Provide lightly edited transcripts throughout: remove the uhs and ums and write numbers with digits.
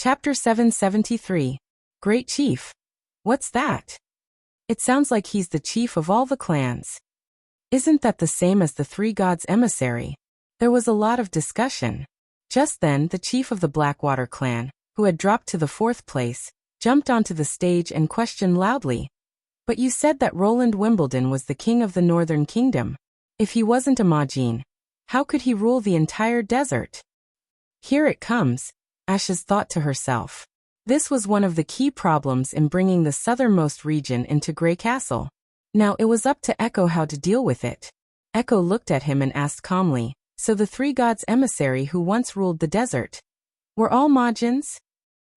Chapter 773. Great Chief. What's that? It sounds like he's the chief of all the clans. Isn't that the same as the three gods' emissary? There was a lot of discussion. Just then, the chief of the Blackwater clan, who had dropped to the 4th place, jumped onto the stage and questioned loudly. But you said that Roland Wimbledon was the king of the Northern Kingdom. If he wasn't a Majin, how could he rule the entire desert? Here it comes, Ashes thought to herself. This was one of the key problems in bringing the southernmost region into Grey Castle. Now it was up to Echo how to deal with it. Echo looked at him and asked calmly, so the three gods' emissary who once ruled the desert were all Majins?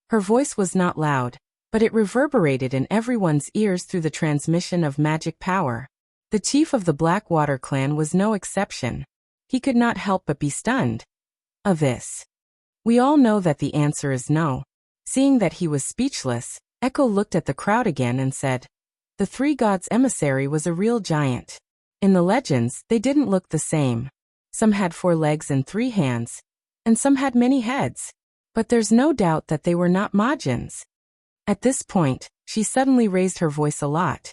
Her voice was not loud, but it reverberated in everyone's ears through the transmission of magic power. The chief of the Blackwater clan was no exception. He could not help but be stunned. Of this. We all know that the answer is no. Seeing that he was speechless, Echo looked at the crowd again and said, the three gods' emissary was a real giant. In the legends, they didn't look the same. Some had 4 legs and 3 hands, and some had many heads. But there's no doubt that they were not Majins. At this point, she suddenly raised her voice a lot.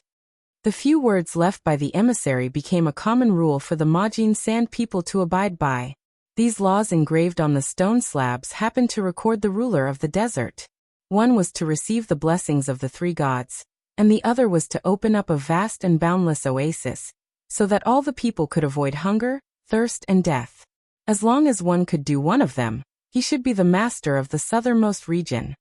The few words left by the emissary became a common rule for the Majin Sand people to abide by. These laws engraved on the stone slabs happened to record the ruler of the desert. One was to receive the blessings of the three gods, and the other was to open up a vast and boundless oasis, so that all the people could avoid hunger, thirst, and death. As long as one could do one of them, he should be the master of the southernmost region.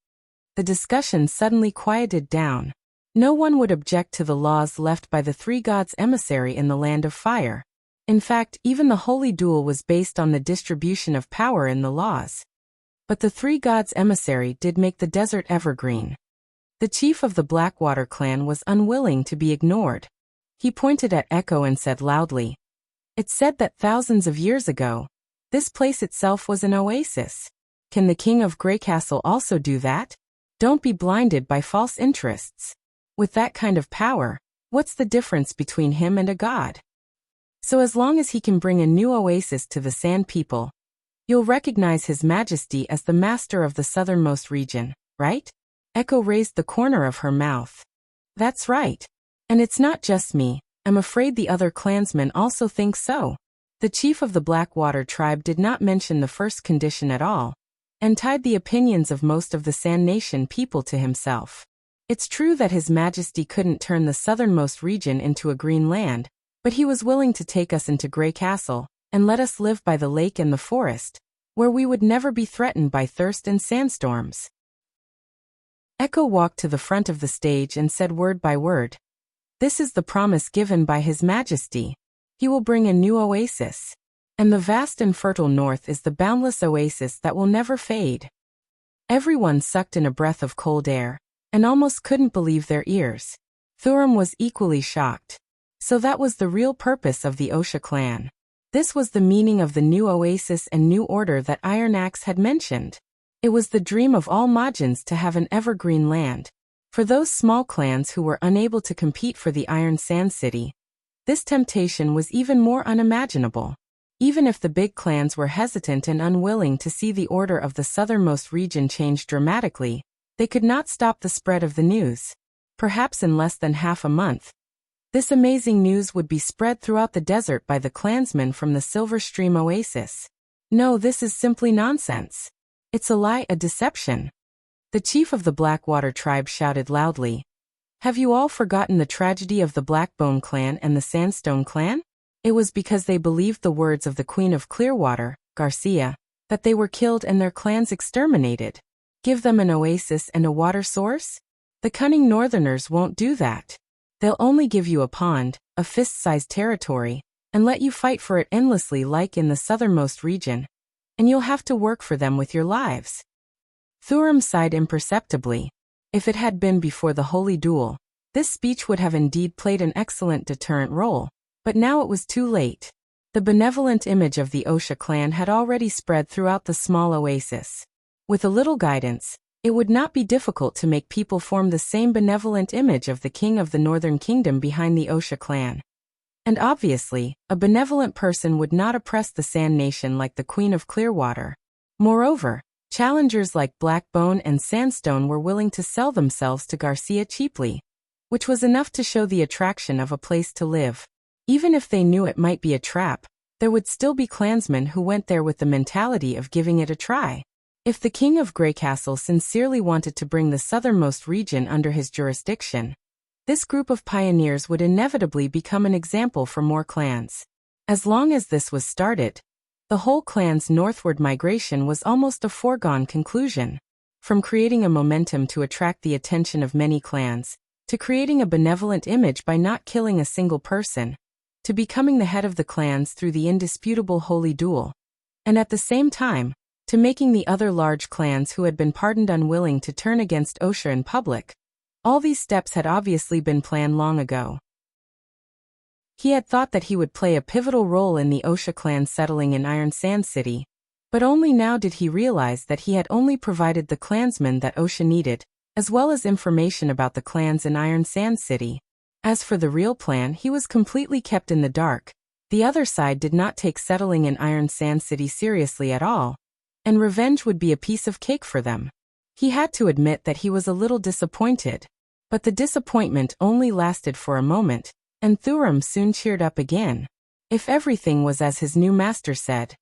The discussion suddenly quieted down. No one would object to the laws left by the three gods' emissary in the Land of Fire. In fact, even the holy duel was based on the distribution of power in the laws. But the three gods' emissary did make the desert evergreen. The chief of the Blackwater clan was unwilling to be ignored. He pointed at Echo and said loudly, "It's said that thousands of years ago, this place itself was an oasis. Can the king of Grey Castle also do that? Don't be blinded by false interests. With that kind of power, what's the difference between him and a god? So as long as he can bring a new oasis to the Sand people, you'll recognize his majesty as the master of the southernmost region, right?" Echo raised the corner of her mouth. "That's right. And it's not just me, I'm afraid the other clansmen also think so." The chief of the Blackwater tribe did not mention the first condition at all, and tied the opinions of most of the Sand Nation people to himself. It's true that his majesty couldn't turn the southernmost region into a green land, but he was willing to take us into Grey Castle, and let us live by the lake and the forest, where we would never be threatened by thirst and sandstorms. Echo walked to the front of the stage and said word by word, "This is the promise given by His Majesty. He will bring a new oasis. And the vast and fertile north is the boundless oasis that will never fade." Everyone sucked in a breath of cold air, and almost couldn't believe their ears. Thuram was equally shocked. So that was the real purpose of the Osha clan. This was the meaning of the new oasis and new order that Iron Axe had mentioned. It was the dream of all Majins to have an evergreen land. For those small clans who were unable to compete for the Iron Sand City, this temptation was even more unimaginable. Even if the big clans were hesitant and unwilling to see the order of the southernmost region change dramatically, they could not stop the spread of the news. Perhaps in less than half a month, this amazing news would be spread throughout the desert by the clansmen from the Silver Stream Oasis. No, this is simply nonsense. It's a lie, a deception. The chief of the Blackwater tribe shouted loudly, "Have you all forgotten the tragedy of the Blackbone clan and the Sandstone clan? It was because they believed the words of the Queen of Clearwater, Garcia, that they were killed and their clans exterminated. Give them an oasis and a water source? The cunning northerners won't do that. They'll only give you a pond, a fist-sized territory, and let you fight for it endlessly like in the southernmost region. And you'll have to work for them with your lives." Thuram sighed imperceptibly. If it had been before the holy duel, this speech would have indeed played an excellent deterrent role, but now it was too late. The benevolent image of the Osha clan had already spread throughout the small oasis. With a little guidance, it would not be difficult to make people form the same benevolent image of the king of the Northern Kingdom behind the Osha clan. And obviously, a benevolent person would not oppress the Sand Nation like the Queen of Clearwater. Moreover, Challengers like Blackbone and Sandstone were willing to sell themselves to Garcia cheaply, which was enough to show the attraction of a place to live. Even if they knew it might be a trap, there would still be clansmen who went there with the mentality of giving it a try. If the king of Greycastle sincerely wanted to bring the southernmost region under his jurisdiction, this group of pioneers would inevitably become an example for more clans. As long as this was started, the whole clan's northward migration was almost a foregone conclusion. From creating a momentum to attract the attention of many clans, to creating a benevolent image by not killing a single person, to becoming the head of the clans through the indisputable holy duel, and at the same time, to making the other large clans who had been pardoned unwilling to turn against Wuxia in public. All these steps had obviously been planned long ago. He had thought that he would play a pivotal role in the Wuxia clan settling in Iron Sand City, but only now did he realize that he had only provided the clansmen that Wuxia needed, as well as information about the clans in Iron Sand City. As for the real plan, he was completely kept in the dark. The other side did not take settling in Iron Sand City seriously at all, and revenge would be a piece of cake for them. He had to admit that he was a little disappointed, but the disappointment only lasted for a moment, and Thuram soon cheered up again. If everything was as his new master said,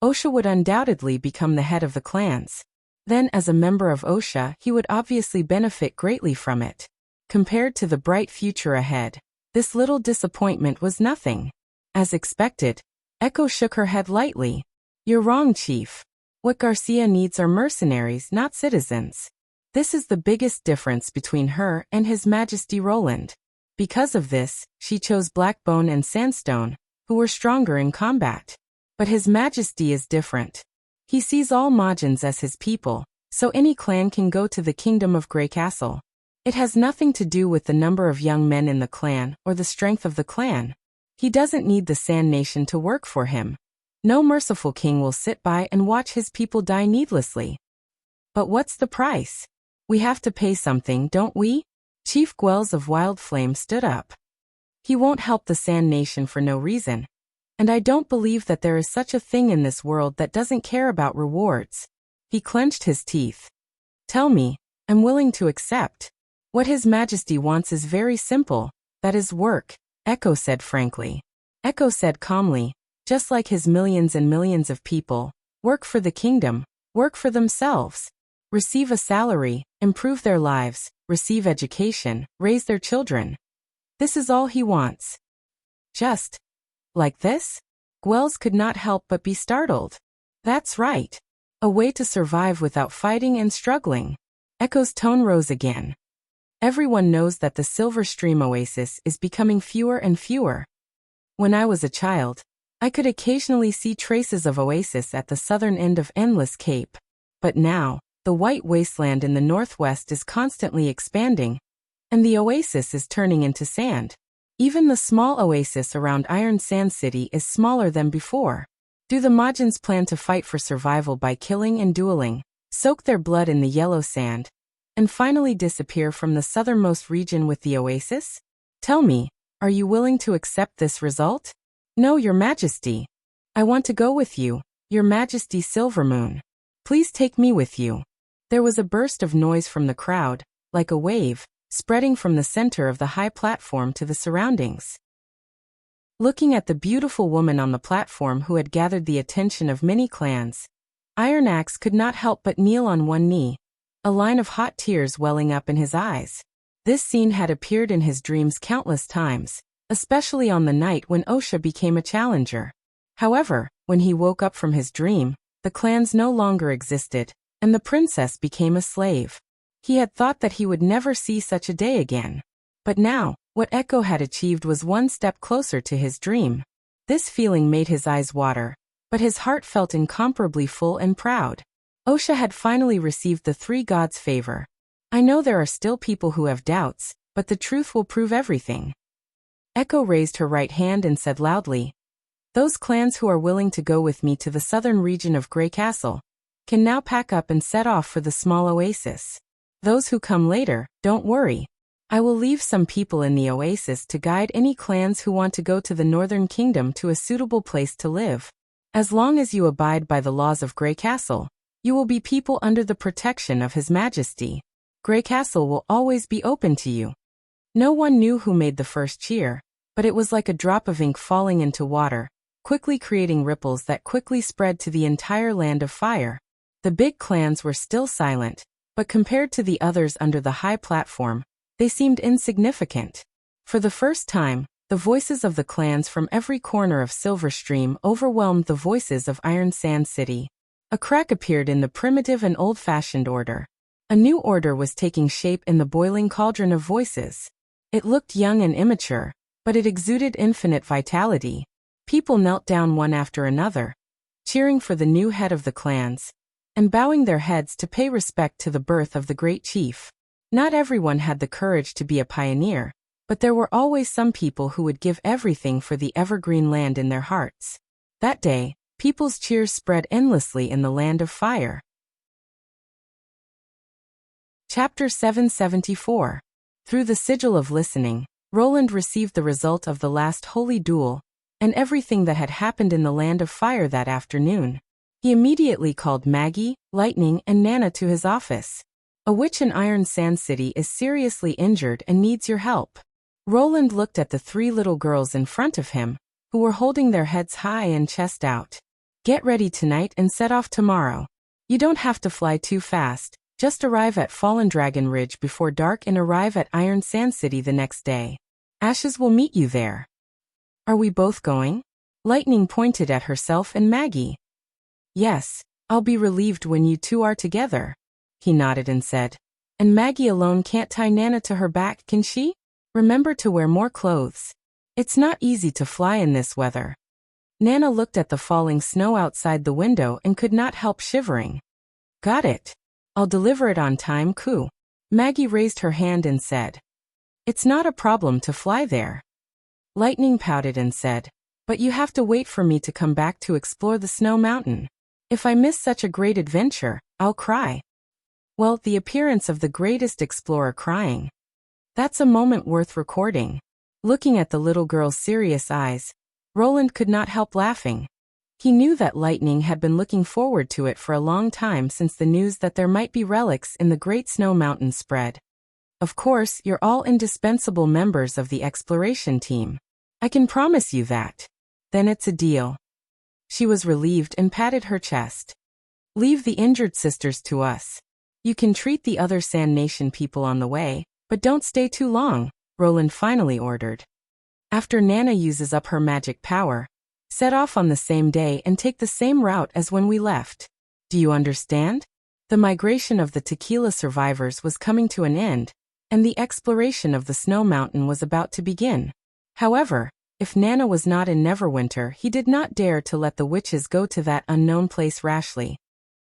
Wuxia would undoubtedly become the head of the clans. Then, as a member of Wuxia, he would obviously benefit greatly from it. Compared to the bright future ahead, this little disappointment was nothing. As expected, Echo shook her head lightly. "You're wrong, Chief. What Garcia needs are mercenaries, not citizens. This is the biggest difference between her and His Majesty Roland." Because of this, she chose Blackbone and Sandstone, who were stronger in combat. But His Majesty is different. He sees all Majans as his people, so any clan can go to the Kingdom of Greycastle. It has nothing to do with the number of young men in the clan or the strength of the clan. He doesn't need the Sand Nation to work for him. No merciful king will sit by and watch his people die needlessly. But what's the price? We have to pay something, don't we? Chief Gwells of Wildflame stood up. He won't help the Sand Nation for no reason. And I don't believe that there is such a thing in this world that doesn't care about rewards. He clenched his teeth. Tell me, I'm willing to accept. What His Majesty wants is very simple, that is work, Echo said frankly. Echo said calmly, just like his millions and millions of people, work for the kingdom, work for themselves, receive a salary, improve their lives, receive education, raise their children. This is all he wants. Just like this? Gwells could not help but be startled. That's right. A way to survive without fighting and struggling. Echo's tone rose again. Everyone knows that the Silver Stream Oasis is becoming fewer and fewer. When I was a child, I could occasionally see traces of oasis at the southern end of Endless Cape. But now, the white wasteland in the northwest is constantly expanding, and the oasis is turning into sand. Even the small oasis around Iron Sand City is smaller than before. Do the Majans plan to fight for survival by killing and dueling, soak their blood in the yellow sand, and finally disappear from the southernmost region with the oasis? Tell me, are you willing to accept this result? No, Your Majesty. I want to go with you, Your Majesty Silvermoon. Please take me with you. There was a burst of noise from the crowd, like a wave, spreading from the center of the high platform to the surroundings. Looking at the beautiful woman on the platform who had gathered the attention of many clans, Iron Axe could not help but kneel on one knee, a line of hot tears welling up in his eyes. This scene had appeared in his dreams countless times, especially on the night when Wuxia became a challenger. However, when he woke up from his dream, the clans no longer existed, and the princess became a slave. He had thought that he would never see such a day again. But now, what Echo had achieved was one step closer to his dream. This feeling made his eyes water, but his heart felt incomparably full and proud. Wuxia had finally received the three gods' favor. I know there are still people who have doubts, but the truth will prove everything. Echo raised her right hand and said loudly, "Those clans who are willing to go with me to the southern region of Greycastle can now pack up and set off for the small oasis. Those who come later, don't worry. I will leave some people in the oasis to guide any clans who want to go to the northern kingdom to a suitable place to live. As long as you abide by the laws of Greycastle, You will be people under the protection of His Majesty. Grey Castle will always be open to you. No one knew who made the first cheer, but it was like a drop of ink falling into water, quickly creating ripples that quickly spread to the entire land of fire. The big clans were still silent, but compared to the others under the high platform, they seemed insignificant. For the first time, the voices of the clans from every corner of Silverstream overwhelmed the voices of Iron Sand City. A crack appeared in the primitive and old-fashioned order. A new order was taking shape in the boiling cauldron of voices. It looked young and immature, but it exuded infinite vitality. People knelt down one after another, cheering for the new head of the clans, and bowing their heads to pay respect to the birth of the great chief. Not everyone had the courage to be a pioneer, but there were always some people who would give everything for the evergreen land in their hearts. That day, people's cheers spread endlessly in the land of fire. Chapter 774. Through the sigil of listening, Roland received the result of the last holy duel, and everything that had happened in the land of fire that afternoon. He immediately called Maggie, Lightning, and Nana to his office. A witch in Iron Sand City is seriously injured and needs your help. Roland looked at the three little girls in front of him, who were holding their heads high and chest out. Get ready tonight and set off tomorrow. You don't have to fly too fast, just arrive at Fallen Dragon Ridge before dark and arrive at Iron Sand City the next day. Ashes will meet you there. Are we both going? Lightning pointed at herself and Maggie. Yes, I'll be relieved when you two are together. He nodded and said. And Maggie alone can't tie Nana to her back, can she? Remember to wear more clothes. It's not easy to fly in this weather. Nana looked at the falling snow outside the window and could not help shivering. Got it. I'll deliver it on time, Coo. Maggie raised her hand and said. It's not a problem to fly there. Lightning pouted and said, but you have to wait for me to come back to explore the snow mountain. If I miss such a great adventure, I'll cry. Well, the appearance of the greatest explorer crying. That's a moment worth recording. Looking at the little girl's serious eyes, Roland could not help laughing. He knew that Lightning had been looking forward to it for a long time since the news that there might be relics in the Great Snow Mountain spread. Of course, you're all indispensable members of the exploration team. I can promise you that. Then it's a deal. She was relieved and patted her chest. Leave the injured sisters to us. You can treat the other Sand Nation people on the way, but don't stay too long, Roland finally ordered. After Nana uses up her magic power, set off on the same day and take the same route as when we left. Do you understand? The migration of the tequila survivors was coming to an end, and the exploration of the snow mountain was about to begin. However, if Nana was not in Neverwinter, he did not dare to let the witches go to that unknown place rashly.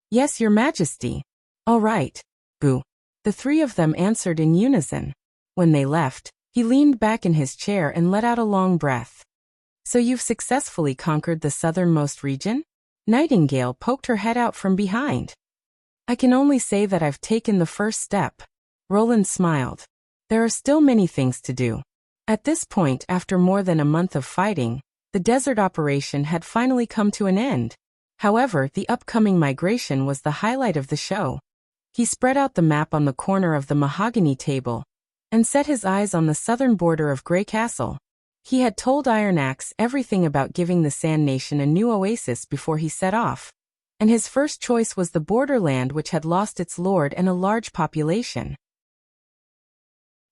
Yes, Your Majesty. All right, Boo. The three of them answered in unison. When they left, he leaned back in his chair and let out a long breath. So you've successfully conquered the southernmost region? Nightingale poked her head out from behind. I can only say that I've taken the first step. Roland smiled. There are still many things to do. At this point, after more than a month of fighting, the desert operation had finally come to an end. However, the upcoming migration was the highlight of the show. He spread out the map on the corner of the mahogany table and set his eyes on the southern border of Grey Castle. He had told Iron Axe everything about giving the Sand Nation a new oasis before he set off, and his first choice was the borderland which had lost its lord and a large population.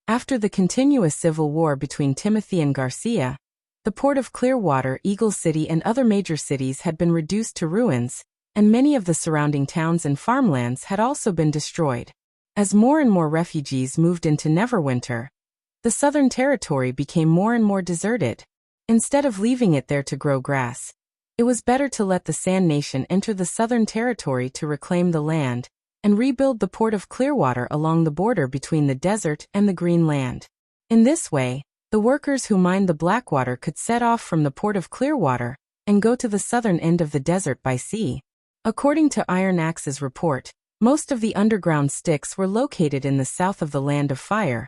After the continuous civil war between Timothy and Garcia, the port of Clearwater, Eagle City and other major cities had been reduced to ruins, and many of the surrounding towns and farmlands had also been destroyed. As more and more refugees moved into Neverwinter, the Southern Territory became more and more deserted. Instead of leaving it there to grow grass, it was better to let the Sand Nation enter the Southern Territory to reclaim the land and rebuild the port of Clearwater along the border between the desert and the green land. In this way, the workers who mined the Blackwater could set off from the port of Clearwater and go to the southern end of the desert by sea. According to Iron Axe's report, most of the underground sticks were located in the south of the Land of Fire,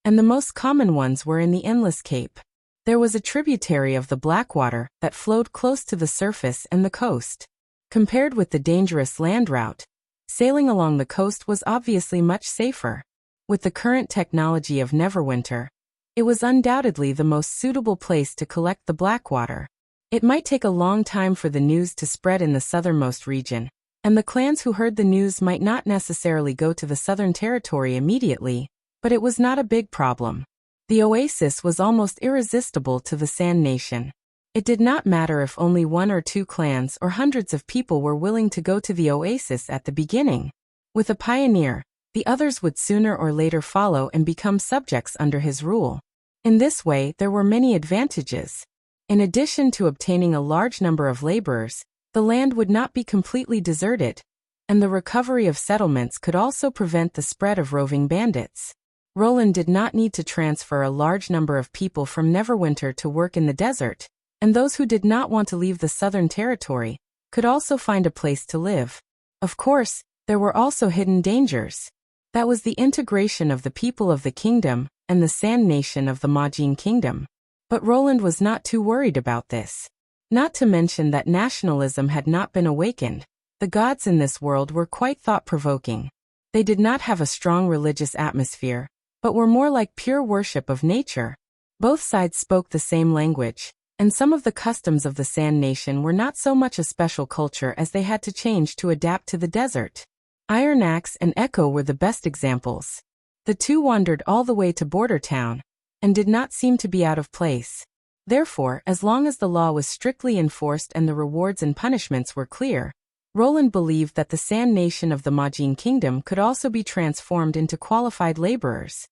and the most common ones were in the Endless Cape. There was a tributary of the Blackwater that flowed close to the surface and the coast. Compared with the dangerous land route, Sailing along the coast was obviously much safer. With the current technology of Neverwinter, it was undoubtedly the most suitable place to collect the Blackwater. It might take a long time for the news to spread in the southernmost region, and the clans who heard the news might not necessarily go to the Southern Territory immediately, but it was not a big problem. The oasis was almost irresistible to the Sand Nation. It did not matter if only 1 or 2 clans or hundreds of people were willing to go to the oasis at the beginning. With a pioneer, the others would sooner or later follow and become subjects under his rule. In this way, there were many advantages. In addition to obtaining a large number of laborers, the land would not be completely deserted, and the recovery of settlements could also prevent the spread of roving bandits. Roland did not need to transfer a large number of people from Neverwinter to work in the desert, and those who did not want to leave the Southern Territory could also find a place to live. Of course, there were also hidden dangers. That was the integration of the people of the kingdom and the Sand Nation of the Majin Kingdom. But Roland was not too worried about this. Not to mention that nationalism had not been awakened. The gods in this world were quite thought-provoking. They did not have a strong religious atmosphere, but were more like pure worship of nature. Both sides spoke the same language, and some of the customs of the Sand Nation were not so much a special culture as they had to change to adapt to the desert. Iron Axe and Echo were the best examples. The two wandered all the way to Border Town, and did not seem to be out of place. Therefore, as long as the law was strictly enforced and the rewards and punishments were clear, Roland believed that the Sand Nation of the Majin Kingdom could also be transformed into qualified laborers.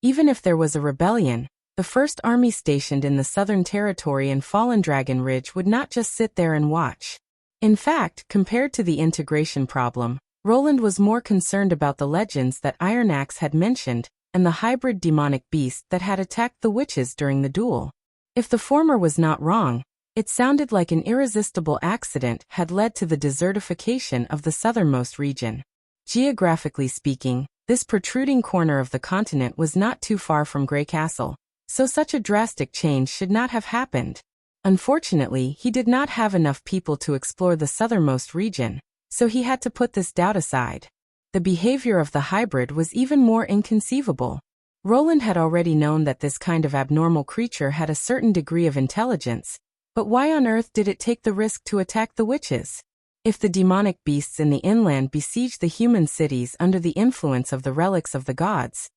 Even if there was a rebellion, the first army stationed in the Southern Territory and Fallen Dragon Ridge would not just sit there and watch. In fact, compared to the integration problem, Roland was more concerned about the legends that Iron Axe had mentioned and the hybrid demonic beast that had attacked the witches during the duel. If the former was not wrong, it sounded like an irresistible accident had led to the desertification of the southernmost region. Geographically speaking, this protruding corner of the continent was not too far from Grey Castle, so such a drastic change should not have happened. Unfortunately, he did not have enough people to explore the southernmost region, so he had to put this doubt aside. The behavior of the hybrid was even more inconceivable. Roland had already known that this kind of abnormal creature had a certain degree of intelligence, but why on earth did it take the risk to attack the witches? If the demonic beasts in the inland besieged the human cities under the influence of the relics of the gods,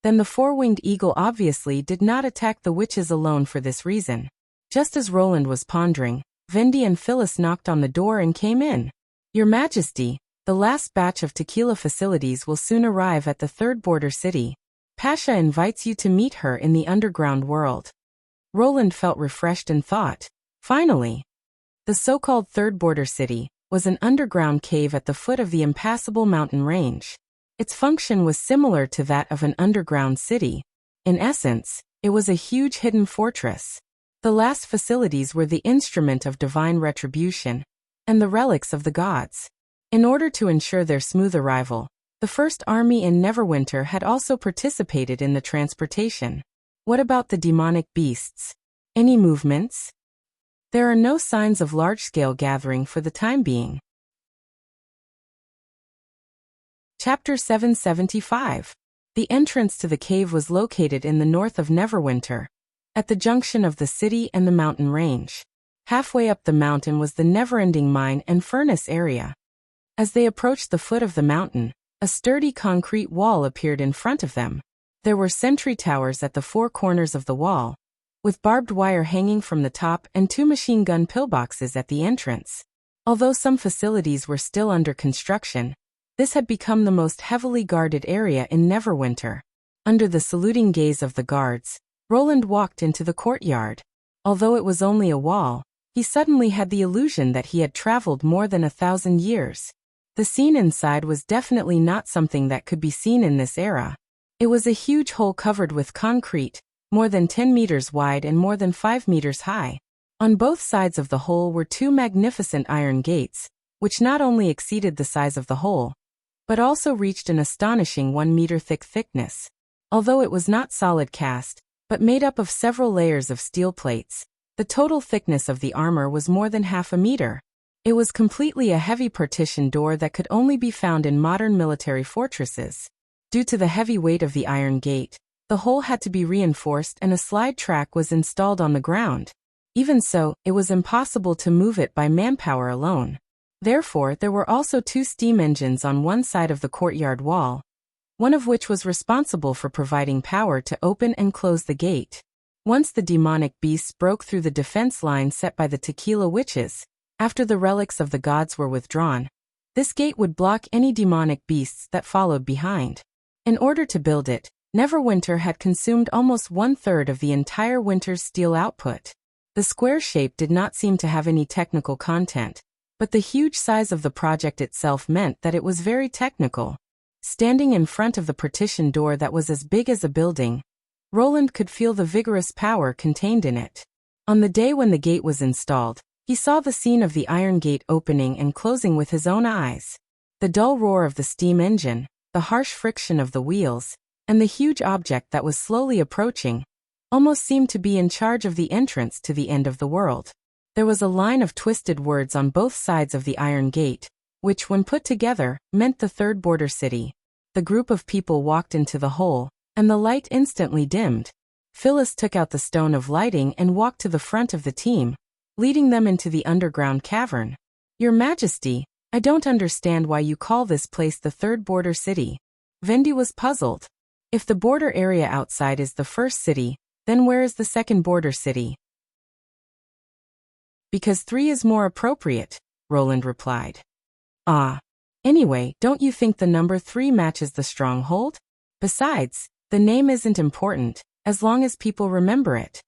then the four-winged eagle obviously did not attack the witches alone for this reason. Just as Roland was pondering, Vendi and Phyllis knocked on the door and came in. "Your Majesty, the last batch of tequila facilities will soon arrive at the third border city. Pasha invites you to meet her in the underground world." Roland felt refreshed and thought, finally. The so-called third border city was an underground cave at the foot of the impassable mountain range. Its function was similar to that of an underground city. In essence, it was a huge hidden fortress. The last facilities were the instrument of divine retribution and the relics of the gods. In order to ensure their smooth arrival, the First Army in Neverwinter had also participated in the transportation. What about the demonic beasts? Any movements? There are no signs of large-scale gathering for the time being. Chapter 775. The entrance to the cave was located in the north of Neverwinter, at the junction of the city and the mountain range. Halfway up the mountain was the never-ending mine and furnace area. As they approached the foot of the mountain, a sturdy concrete wall appeared in front of them. There were sentry towers at the four corners of the wall, with barbed wire hanging from the top and 2 machine gun pillboxes at the entrance. Although some facilities were still under construction, this had become the most heavily guarded area in Neverwinter. Under the saluting gaze of the guards, Roland walked into the courtyard. Although it was only a wall, he suddenly had the illusion that he had traveled more than 1,000 years. The scene inside was definitely not something that could be seen in this era. It was a huge hole covered with concrete, more than 10 meters wide and more than 5 meters high. On both sides of the hole were 2 magnificent iron gates, which not only exceeded the size of the hole, but also reached an astonishing 1 meter thick thickness. Although it was not solid cast, but made up of several layers of steel plates, the total thickness of the armor was more than half a meter. It was completely a heavy partition door that could only be found in modern military fortresses. Due to the heavy weight of the iron gate, the hole had to be reinforced and a slide track was installed on the ground. Even so, it was impossible to move it by manpower alone. Therefore, there were also 2 steam engines on one side of the courtyard wall, one of which was responsible for providing power to open and close the gate. Once the demonic beasts broke through the defense line set by the tequila witches, after the relics of the gods were withdrawn, this gate would block any demonic beasts that followed behind. In order to build it, Neverwinter had consumed almost 1/3 of the entire winter's steel output. The square shape did not seem to have any technical content, but the huge size of the project itself meant that it was very technical. Standing in front of the partition door that was as big as a building, Roland could feel the vigorous power contained in it. On the day when the gate was installed, he saw the scene of the iron gate opening and closing with his own eyes. The dull roar of the steam engine, the harsh friction of the wheels, and the huge object that was slowly approaching, almost seemed to be in charge of the entrance to the end of the world. There was a line of twisted words on both sides of the iron gate, which when put together, meant the third border city. The group of people walked into the hole, and the light instantly dimmed. Phyllis took out the stone of lighting and walked to the front of the team, leading them into the underground cavern. Your Majesty, I don't understand why you call this place the third border city. Vendi was puzzled. If the border area outside is the first city, then where is the second border city? Because 3 is more appropriate, Roland replied. Ah. Anyway, don't you think the number 3 matches the stronghold? Besides, the name isn't important, as long as people remember it.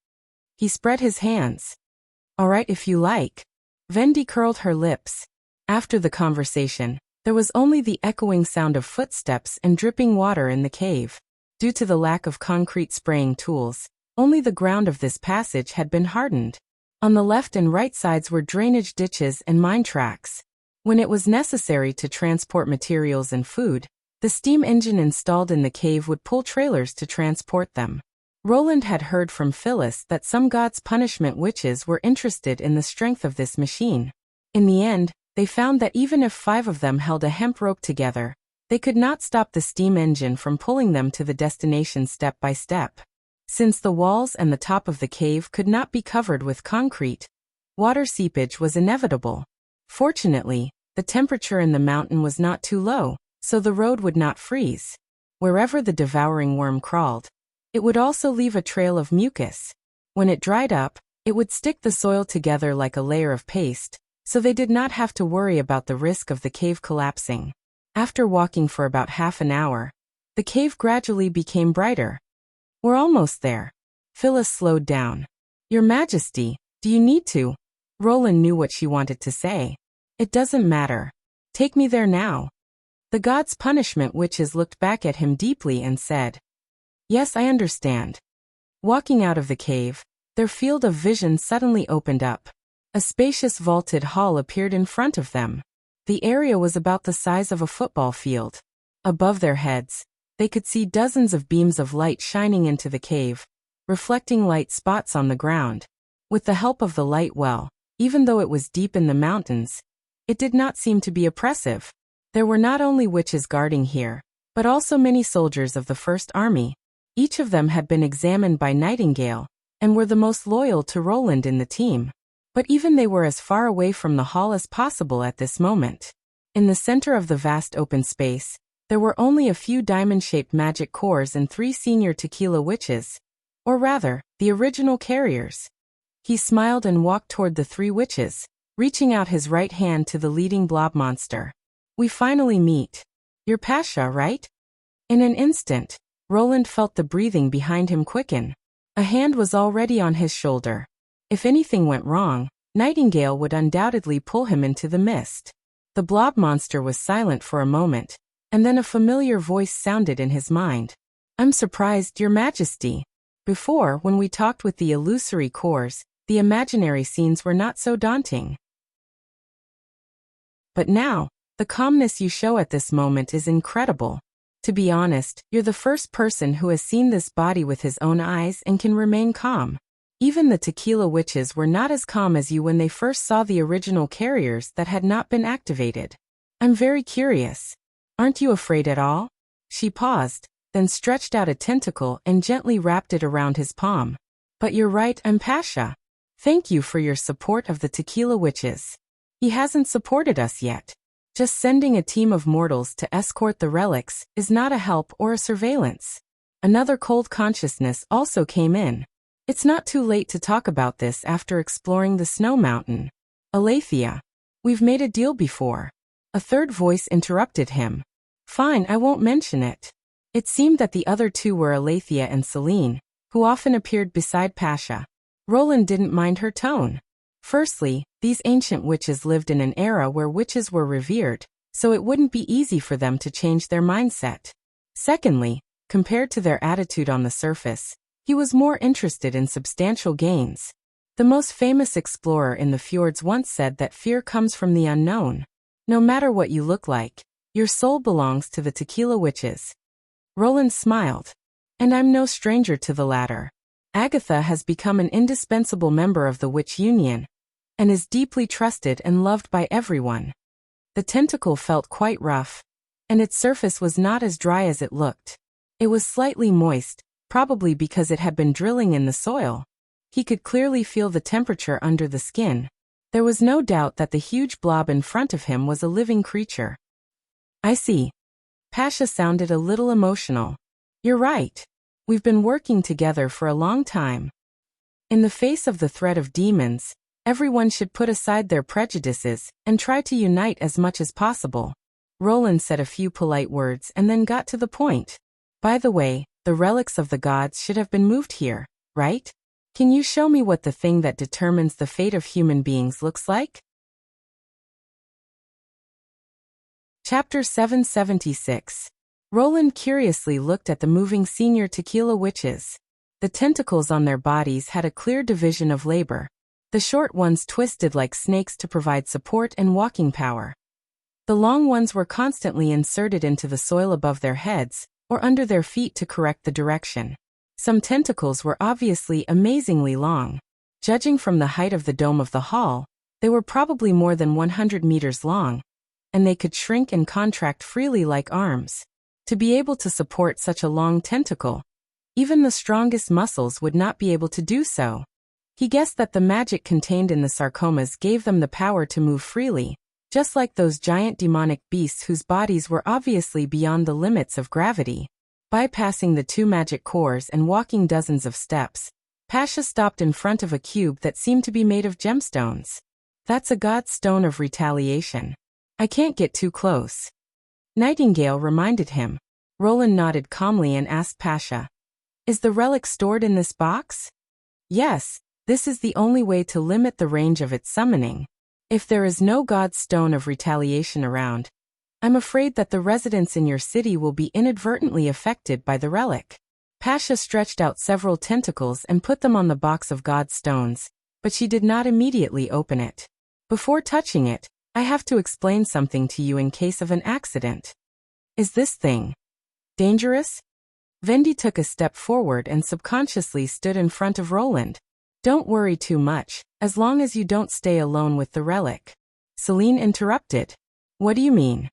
He spread his hands. All right if you like. Vendi curled her lips. After the conversation, there was only the echoing sound of footsteps and dripping water in the cave. Due to the lack of concrete spraying tools, only the ground of this passage had been hardened. On the left and right sides were drainage ditches and mine tracks. When it was necessary to transport materials and food, the steam engine installed in the cave would pull trailers to transport them. Roland had heard from Phyllis that some gods' punishment witches were interested in the strength of this machine. In the end, they found that even if 5 of them held a hemp rope together, they could not stop the steam engine from pulling them to the destination step by step. Since the walls and the top of the cave could not be covered with concrete, water seepage was inevitable. Fortunately, the temperature in the mountain was not too low, so the road would not freeze. Wherever the devouring worm crawled, it would also leave a trail of mucus. When it dried up, it would stick the soil together like a layer of paste, so they did not have to worry about the risk of the cave collapsing. After walking for about half an hour, the cave gradually became brighter. We're almost there. Phyllis slowed down. Your Majesty, do you need to? Roland knew what she wanted to say. It doesn't matter. Take me there now. The god's punishment witches looked back at him deeply and said, Yes, I understand. Walking out of the cave, their field of vision suddenly opened up. A spacious vaulted hall appeared in front of them. The area was about the size of a football field. Above their heads, they could see dozens of beams of light shining into the cave, reflecting light spots on the ground. With the help of the light well, even though it was deep in the mountains, it did not seem to be oppressive. There were not only witches guarding here, but also many soldiers of the First Army. Each of them had been examined by Nightingale, and were the most loyal to Roland in the team. But even they were as far away from the hall as possible at this moment. In the center of the vast open space, there were only a few diamond-shaped magic cores and 3 senior tequila witches, or rather, the original carriers. He smiled and walked toward the 3 witches, reaching out his right hand to the leading blob monster. We finally meet. You're Pasha, right? In an instant, Roland felt the breathing behind him quicken. A hand was already on his shoulder. If anything went wrong, Nightingale would undoubtedly pull him into the mist. The blob monster was silent for a moment, and then a familiar voice sounded in his mind. I'm surprised, Your Majesty. Before, when we talked with the illusory cores, the imaginary scenes were not so daunting. But now, the calmness you show at this moment is incredible. To be honest, you're the first person who has seen this body with his own eyes and can remain calm. Even the tequila witches were not as calm as you when they first saw the original carriers that had not been activated. I'm very curious. Aren't you afraid at all? She paused, then stretched out a tentacle and gently wrapped it around his palm. But you're right, I'm Pasha. Thank you for your support of the tequila witches. He hasn't supported us yet. Just sending a team of mortals to escort the relics is not a help or a surveillance. Another cold consciousness also came in. It's not too late to talk about this after exploring the snow mountain. Aletheia. We've made a deal before. A third voice interrupted him. Fine, I won't mention it. It seemed that the other two were Aletheia and Celine, who often appeared beside Pasha. Roland didn't mind her tone. Firstly, these ancient witches lived in an era where witches were revered, so it wouldn't be easy for them to change their mindset. Secondly, compared to their attitude on the surface, he was more interested in substantial gains. The most famous explorer in the fjords once said that fear comes from the unknown. No matter what you look like, your soul belongs to the tequila witches. Roland smiled. And I'm no stranger to the latter. Agatha has become an indispensable member of the Witch Union, and is deeply trusted and loved by everyone. The tentacle felt quite rough, and its surface was not as dry as it looked. It was slightly moist, probably because it had been drilling in the soil. He could clearly feel the temperature under the skin. There was no doubt that the huge blob in front of him was a living creature. I see. Pasha sounded a little emotional. You're right. We've been working together for a long time. In the face of the threat of demons, everyone should put aside their prejudices and try to unite as much as possible. Roland said a few polite words and then got to the point. By the way, the relics of the gods should have been moved here, right? Can you show me what the thing that determines the fate of human beings looks like? Chapter 776. Roland curiously looked at the moving senior tequila witches. The tentacles on their bodies had a clear division of labor. The short ones twisted like snakes to provide support and walking power. The long ones were constantly inserted into the soil above their heads, or under their feet to correct the direction. Some tentacles were obviously amazingly long. Judging from the height of the dome of the hall, they were probably more than 100 meters long, and they could shrink and contract freely like arms. To be able to support such a long tentacle, even the strongest muscles would not be able to do so. He guessed that the magic contained in the sarcomas gave them the power to move freely, just like those giant demonic beasts whose bodies were obviously beyond the limits of gravity. Bypassing the two magic cores and walking dozens of steps, Pasha stopped in front of a cube that seemed to be made of gemstones. That's a god's stone of retaliation. I can't get too close. Nightingale reminded him. Roland nodded calmly and asked Pasha, is the relic stored in this box? Yes, this is the only way to limit the range of its summoning. If there is no god's stone of retaliation around, I'm afraid that the residents in your city will be inadvertently affected by the relic. Pasha stretched out several tentacles and put them on the box of god's stones, but she did not immediately open it. Before touching it, I have to explain something to you in case of an accident. Is this thing dangerous? Vendi took a step forward and subconsciously stood in front of Roland. Don't worry too much, as long as you don't stay alone with the relic. Celine interrupted. What do you mean?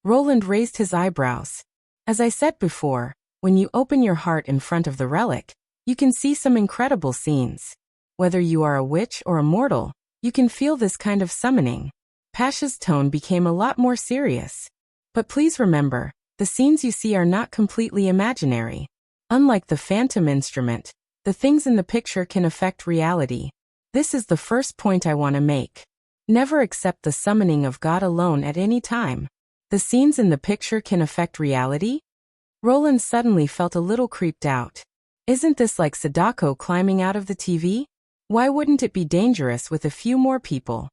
Roland raised his eyebrows. As I said before, when you open your heart in front of the relic, you can see some incredible scenes. Whether you are a witch or a mortal, you can feel this kind of summoning. Pasha's tone became a lot more serious. But please remember, the scenes you see are not completely imaginary. Unlike the phantom instrument, the things in the picture can affect reality. This is the first point I want to make. Never accept the summoning of God alone at any time. The scenes in the picture can affect reality? Roland suddenly felt a little creeped out. Isn't this like Sadako climbing out of the TV? Why wouldn't it be dangerous with a few more people?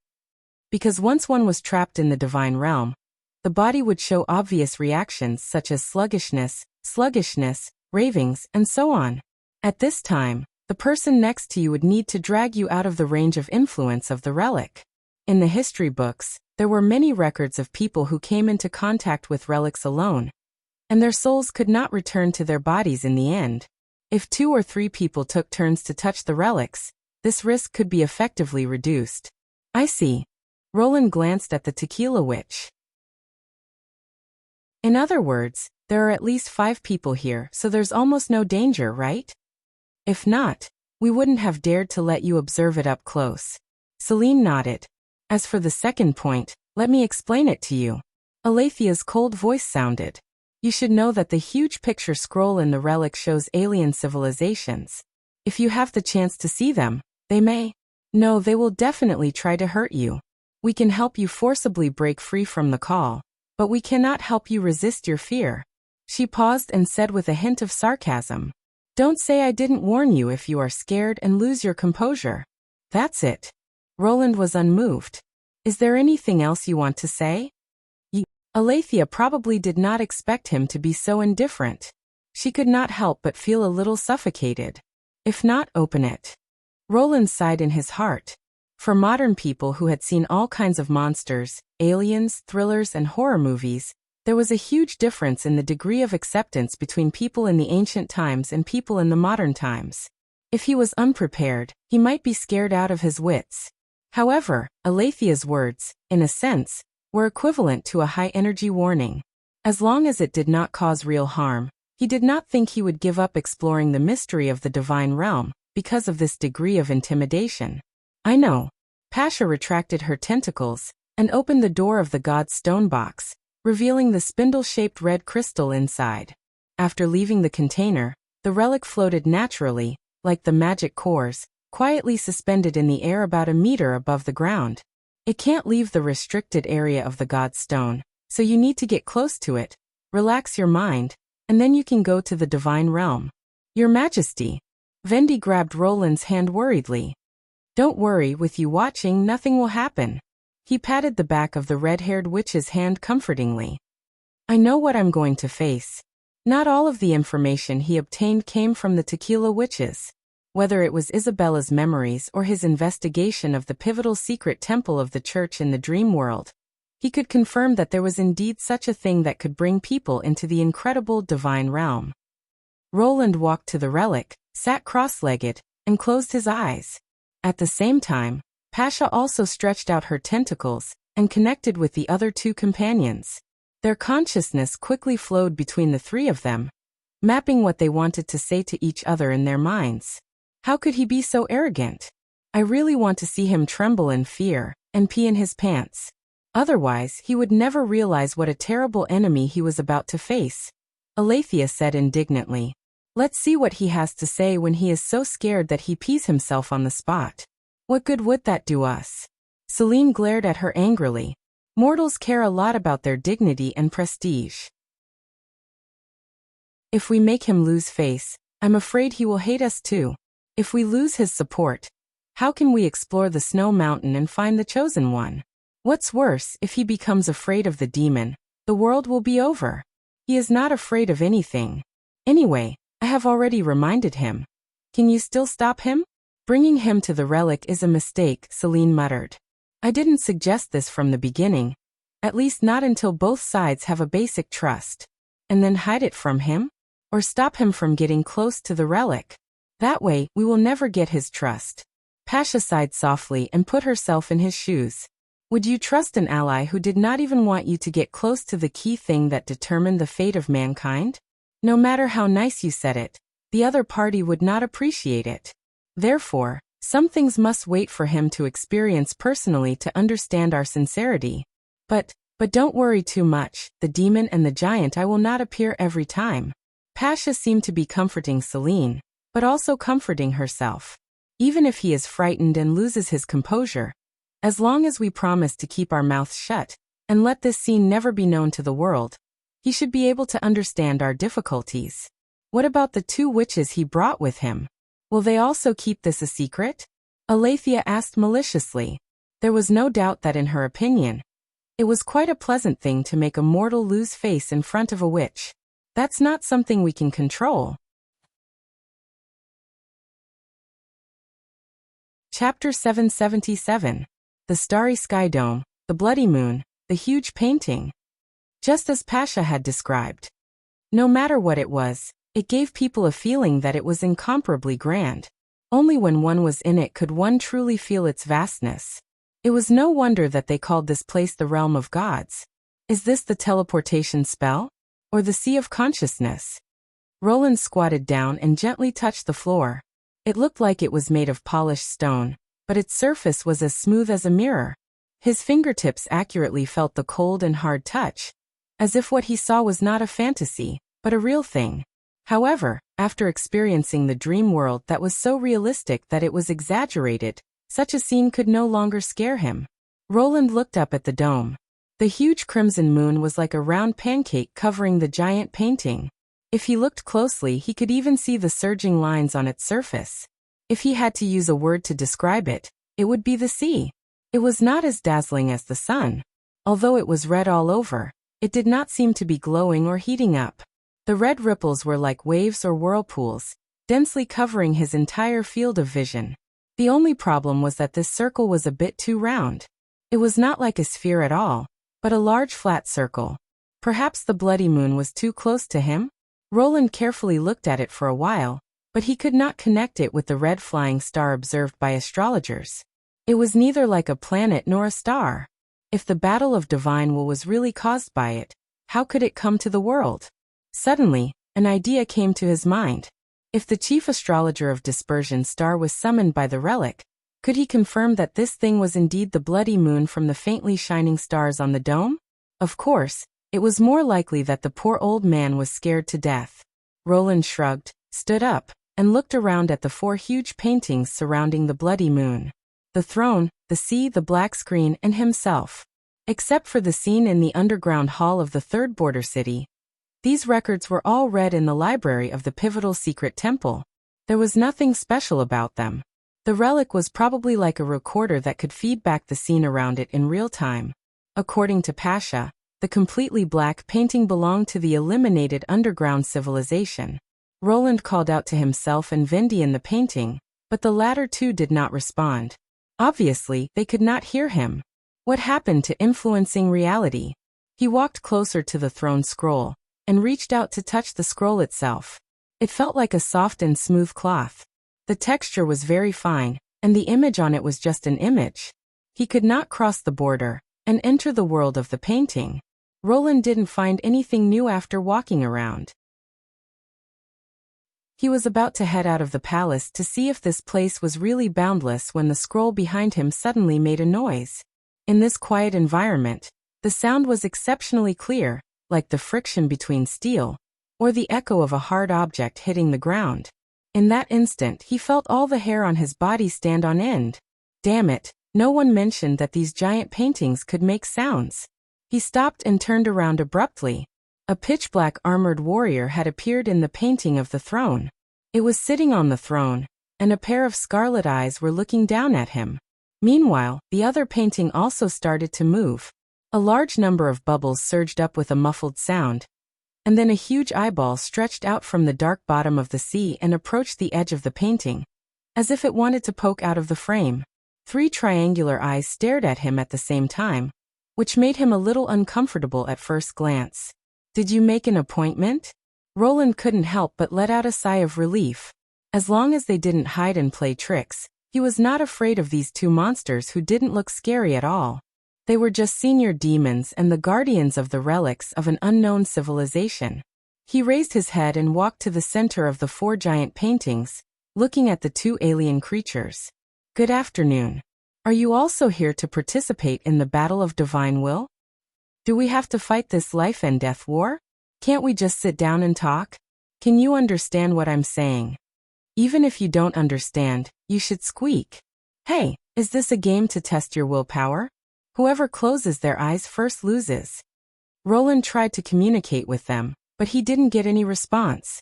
Because once one was trapped in the divine realm, the body would show obvious reactions such as sluggishness, ravings, and so on. At this time, the person next to you would need to drag you out of the range of influence of the relic. In the history books, there were many records of people who came into contact with relics alone, and their souls could not return to their bodies in the end. If 2 or 3 people took turns to touch the relics, this risk could be effectively reduced. I see. Roland glanced at the tequila witch. In other words, there are at least 5 people here, so there's almost no danger, right? If not, we wouldn't have dared to let you observe it up close. Celine nodded. As for the second point, let me explain it to you. Alethea's cold voice sounded. You should know that the huge picture scroll in the relic shows alien civilizations. If you have the chance to see them, they may. No, they will definitely try to hurt you. We can help you forcibly break free from the call, but we cannot help you resist your fear. She paused and said with a hint of sarcasm. Don't say I didn't warn you if you are scared and lose your composure. That's it. Roland was unmoved. Is there anything else you want to say? Alethea probably did not expect him to be so indifferent. She could not help but feel a little suffocated. If not, open it. Roland sighed in his heart. For modern people who had seen all kinds of monsters, aliens, thrillers, and horror movies, there was a huge difference in the degree of acceptance between people in the ancient times and people in the modern times. If he was unprepared, he might be scared out of his wits. However, Alethea's words, in a sense, were equivalent to a high-energy warning. As long as it did not cause real harm, he did not think he would give up exploring the mystery of the divine realm because of this degree of intimidation. I know. Pasha retracted her tentacles and opened the door of the god's stone box, revealing the spindle-shaped red crystal inside. After leaving the container, the relic floated naturally, like the magic cores, quietly suspended in the air about a meter above the ground. It can't leave the restricted area of the god's stone, so you need to get close to it, relax your mind, and then you can go to the divine realm. Your Majesty. Vendi grabbed Roland's hand worriedly. Don't worry, with you watching, nothing will happen. He patted the back of the red-haired witch's hand comfortingly. I know what I'm going to face. Not all of the information he obtained came from the tequila witches. Whether it was Isabella's memories or his investigation of the pivotal secret temple of the church in the dream world, he could confirm that there was indeed such a thing that could bring people into the incredible divine realm. Roland walked to the relic, sat cross-legged, and closed his eyes. At the same time, Pasha also stretched out her tentacles and connected with the other 2 companions. Their consciousness quickly flowed between the 3 of them, mapping what they wanted to say to each other in their minds. How could he be so arrogant? I really want to see him tremble in fear and pee in his pants. Otherwise, he would never realize what a terrible enemy he was about to face. Alethea said indignantly. Let's see what he has to say when he is so scared that he pees himself on the spot. What good would that do us? Celine glared at her angrily. Mortals care a lot about their dignity and prestige. If we make him lose face, I'm afraid he will hate us too. If we lose his support, how can we explore the snow mountain and find the chosen one? What's worse, if he becomes afraid of the demon, the world will be over. He is not afraid of anything. Anyway, I have already reminded him. Can you still stop him? Bringing him to the relic is a mistake, Celine muttered. I didn't suggest this from the beginning. At least not until both sides have a basic trust. And then hide it from him? Or stop him from getting close to the relic. That way, we will never get his trust. Pasha sighed softly and put herself in his shoes. Would you trust an ally who did not even want you to get close to the key thing that determined the fate of mankind? No matter how nice you said it, the other party would not appreciate it. Therefore, some things must wait for him to experience personally to understand our sincerity. But don't worry too much, the demon and the giant I will not appear every time. Pasha seemed to be comforting Celine, but also comforting herself. Even if he is frightened and loses his composure, as long as we promise to keep our mouths shut, and let this scene never be known to the world, he should be able to understand our difficulties. What about the 2 witches he brought with him? Will they also keep this a secret? Alethea asked maliciously. There was no doubt that in her opinion, it was quite a pleasant thing to make a mortal lose face in front of a witch. That's not something we can control. Chapter 777. The Starry Sky Dome, the Bloody Moon, the huge painting. Just as Pasha had described. No matter what it was, It gave people a feeling that it was incomparably grand. Only when one was in it could one truly feel its vastness. It was no wonder that they called this place the realm of gods. Is this the teleportation spell? Or the sea of consciousness? Roland squatted down and gently touched the floor. It looked like it was made of polished stone, but its surface was as smooth as a mirror. His fingertips accurately felt the cold and hard touch, as if what he saw was not a fantasy, but a real thing. However, after experiencing the dream world that was so realistic that it was exaggerated, such a scene could no longer scare him. Roland looked up at the dome. The huge crimson moon was like a round pancake covering the giant painting. If he looked closely, he could even see the surging lines on its surface. If he had to use a word to describe it, it would be the sea. It was not as dazzling as the sun. Although it was red all over, it did not seem to be glowing or heating up. The red ripples were like waves or whirlpools, densely covering his entire field of vision. The only problem was that this circle was a bit too round. It was not like a sphere at all, but a large flat circle. Perhaps the bloody moon was too close to him? Roland carefully looked at it for a while, but he could not connect it with the red flying star observed by astrologers. It was neither like a planet nor a star. If the battle of divine will was really caused by it, how could it come to the world? Suddenly, an idea came to his mind. If the chief astrologer of Dispersion Star was summoned by the relic, could he confirm that this thing was indeed the bloody moon from the faintly shining stars on the dome? Of course, it was more likely that the poor old man was scared to death. Roland shrugged, stood up, and looked around at the 4 huge paintings surrounding the bloody moon. The throne, the sea, the black screen, and himself. Except for the scene in the underground hall of the third border city. These records were all read in the library of the pivotal secret temple. There was nothing special about them. The relic was probably like a recorder that could feed back the scene around it in real time. According to Pasha, the completely black painting belonged to the eliminated underground civilization. Roland called out to himself and Vindy in the painting, but the latter two did not respond. Obviously, they could not hear him. What happened to influencing reality? He walked closer to the throne scroll, and reached out to touch the scroll itself. It felt like a soft and smooth cloth. The texture was very fine, and the image on it was just an image. He could not cross the border, and enter the world of the painting. Roland didn't find anything new after walking around. He was about to head out of the palace to see if this place was really boundless when the scroll behind him suddenly made a noise. In this quiet environment, the sound was exceptionally clear, like the friction between steel, or the echo of a hard object hitting the ground. In that instant, he felt all the hair on his body stand on end. Damn it, no one mentioned that these giant paintings could make sounds. He stopped and turned around abruptly. A pitch-black armored warrior had appeared in the painting of the throne. It was sitting on the throne, and a pair of scarlet eyes were looking down at him. Meanwhile, the other painting also started to move. A large number of bubbles surged up with a muffled sound, and then a huge eyeball stretched out from the dark bottom of the sea and approached the edge of the painting, as if it wanted to poke out of the frame. 3 triangular eyes stared at him at the same time, which made him a little uncomfortable at first glance. Did you make an appointment? Roland couldn't help but let out a sigh of relief. As long as they didn't hide and play tricks, he was not afraid of these 2 monsters who didn't look scary at all. They were just senior demons and the guardians of the relics of an unknown civilization. He raised his head and walked to the center of the 4 giant paintings, looking at the 2 alien creatures. Good afternoon. Are you also here to participate in the battle of divine will? Do we have to fight this life and death war? Can't we just sit down and talk? Can you understand what I'm saying? Even if you don't understand, you should squeak. Hey, is this a game to test your willpower? Whoever closes their eyes first loses. Roland tried to communicate with them, but he didn't get any response.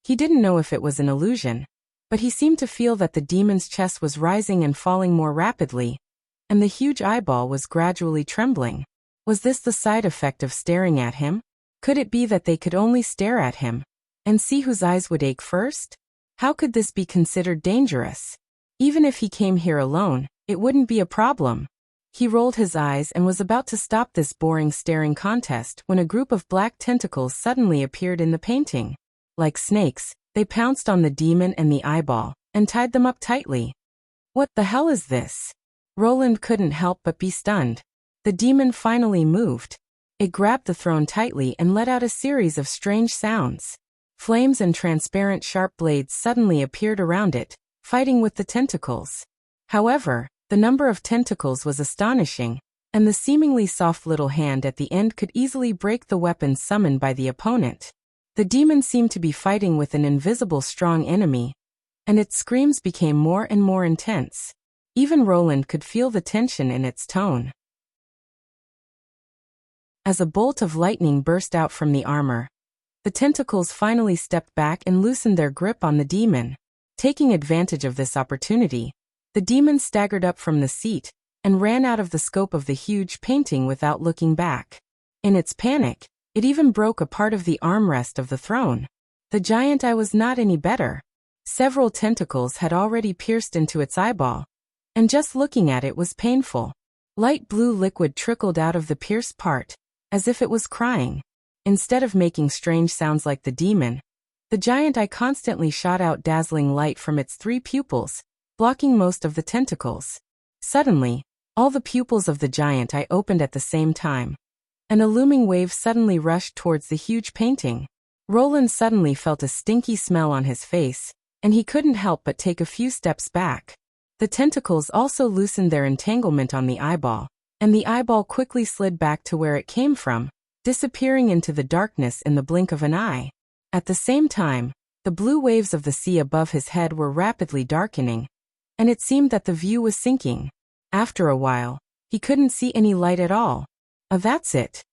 He didn't know if it was an illusion, but he seemed to feel that the demon's chest was rising and falling more rapidly, and the huge eyeball was gradually trembling. Was this the side effect of staring at him? Could it be that they could only stare at him and see whose eyes would ache first? How could this be considered dangerous? Even if he came here alone, it wouldn't be a problem. He rolled his eyes and was about to stop this boring staring contest when a group of black tentacles suddenly appeared in the painting. Like snakes, they pounced on the demon and the eyeball, and tied them up tightly. What the hell is this? Roland couldn't help but be stunned. The demon finally moved. It grabbed the throne tightly and let out a series of strange sounds. Flames and transparent sharp blades suddenly appeared around it, fighting with the tentacles. However, the number of tentacles was astonishing, and the seemingly soft little hand at the end could easily break the weapon summoned by the opponent. The demon seemed to be fighting with an invisible strong enemy, and its screams became more and more intense. Even Roland could feel the tension in its tone. As a bolt of lightning burst out from the armor, the tentacles finally stepped back and loosened their grip on the demon. Taking advantage of this opportunity, the demon staggered up from the seat and ran out of the scope of the huge painting without looking back. In its panic, it even broke a part of the armrest of the throne. The giant eye was not any better. Several tentacles had already pierced into its eyeball, and just looking at it was painful. Light blue liquid trickled out of the pierced part, as if it was crying. Instead of making strange sounds like the demon, the giant eye constantly shot out dazzling light from its 3 pupils, blocking most of the tentacles. Suddenly, all the pupils of the giant eye opened at the same time. An illuming wave suddenly rushed towards the huge painting. Roland suddenly felt a stinky smell on his face, and he couldn't help but take a few steps back. The tentacles also loosened their entanglement on the eyeball, and the eyeball quickly slid back to where it came from, disappearing into the darkness in the blink of an eye. At the same time, the blue waves of the sea above his head were rapidly darkening, and it seemed that the view was sinking. After a while, he couldn't see any light at all. That's it.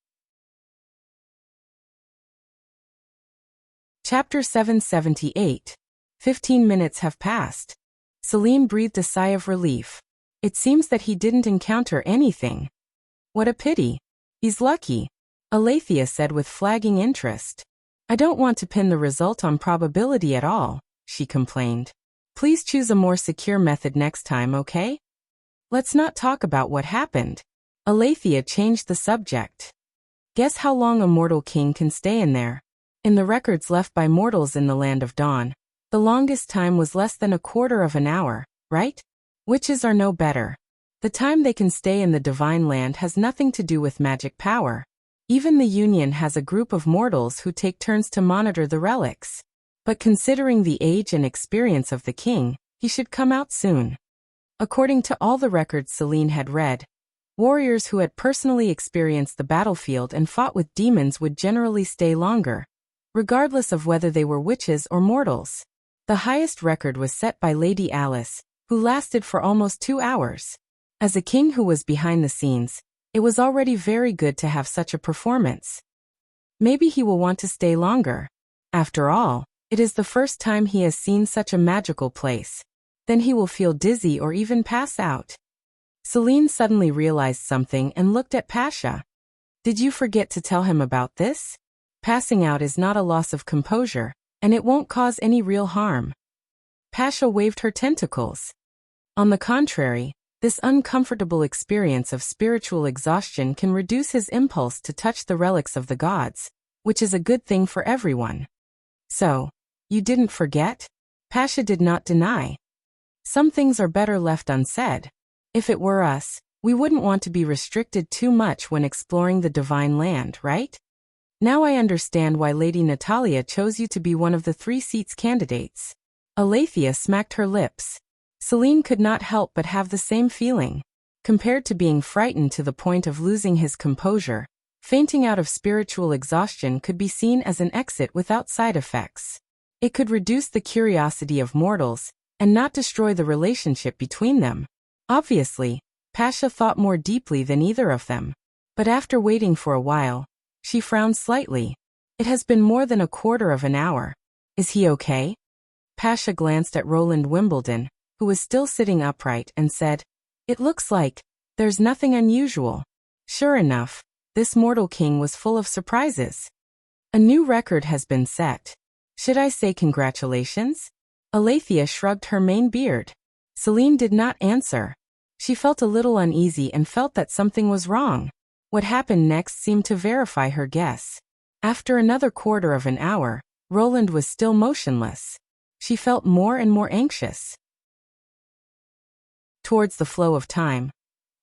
Chapter 778. 15 minutes have passed. Celine breathed a sigh of relief. It seems that he didn't encounter anything. What a pity. He's lucky, Alethea said with flagging interest. I don't want to pin the result on probability at all, she complained. Please choose a more secure method next time, okay? Let's not talk about what happened. Alethea changed the subject. Guess how long a mortal king can stay in there? In the records left by mortals in the Land of Dawn, the longest time was less than a quarter of an hour, right? Witches are no better. The time they can stay in the divine land has nothing to do with magic power. Even the Union has a group of mortals who take turns to monitor the relics. But considering the age and experience of the king, he should come out soon. According to all the records Celine had read, warriors who had personally experienced the battlefield and fought with demons would generally stay longer, regardless of whether they were witches or mortals. The highest record was set by Lady Alice, who lasted for almost 2 hours. As a king who was behind the scenes, it was already very good to have such a performance. Maybe he will want to stay longer. After all, it is the first time he has seen such a magical place. Then he will feel dizzy or even pass out. Celine suddenly realized something and looked at Pasha. Did you forget to tell him about this? Passing out is not a loss of composure, and it won't cause any real harm. Pasha waved her tentacles. On the contrary, this uncomfortable experience of spiritual exhaustion can reduce his impulse to touch the relics of the gods, which is a good thing for everyone. So, you didn't forget? Pasha did not deny. Some things are better left unsaid. If it were us, we wouldn't want to be restricted too much when exploring the divine land, right? Now I understand why Lady Natalia chose you to be one of the 3 seats candidates. Alethea smacked her lips. Celine could not help but have the same feeling. Compared to being frightened to the point of losing his composure, fainting out of spiritual exhaustion could be seen as an exit without side effects. It could reduce the curiosity of mortals, and not destroy the relationship between them. Obviously, Pasha thought more deeply than either of them. But after waiting for a while, she frowned slightly. It has been more than a quarter of an hour. Is he okay? Pasha glanced at Roland Wimbledon, who was still sitting upright, and said, It looks like there's nothing unusual. Sure enough, this mortal king was full of surprises. A new record has been set. Should I say congratulations? Alethea shrugged her mane beard. Celine did not answer. She felt a little uneasy and felt that something was wrong. What happened next seemed to verify her guess. After another quarter of an hour, Roland was still motionless. She felt more and more anxious. Towards the flow of time.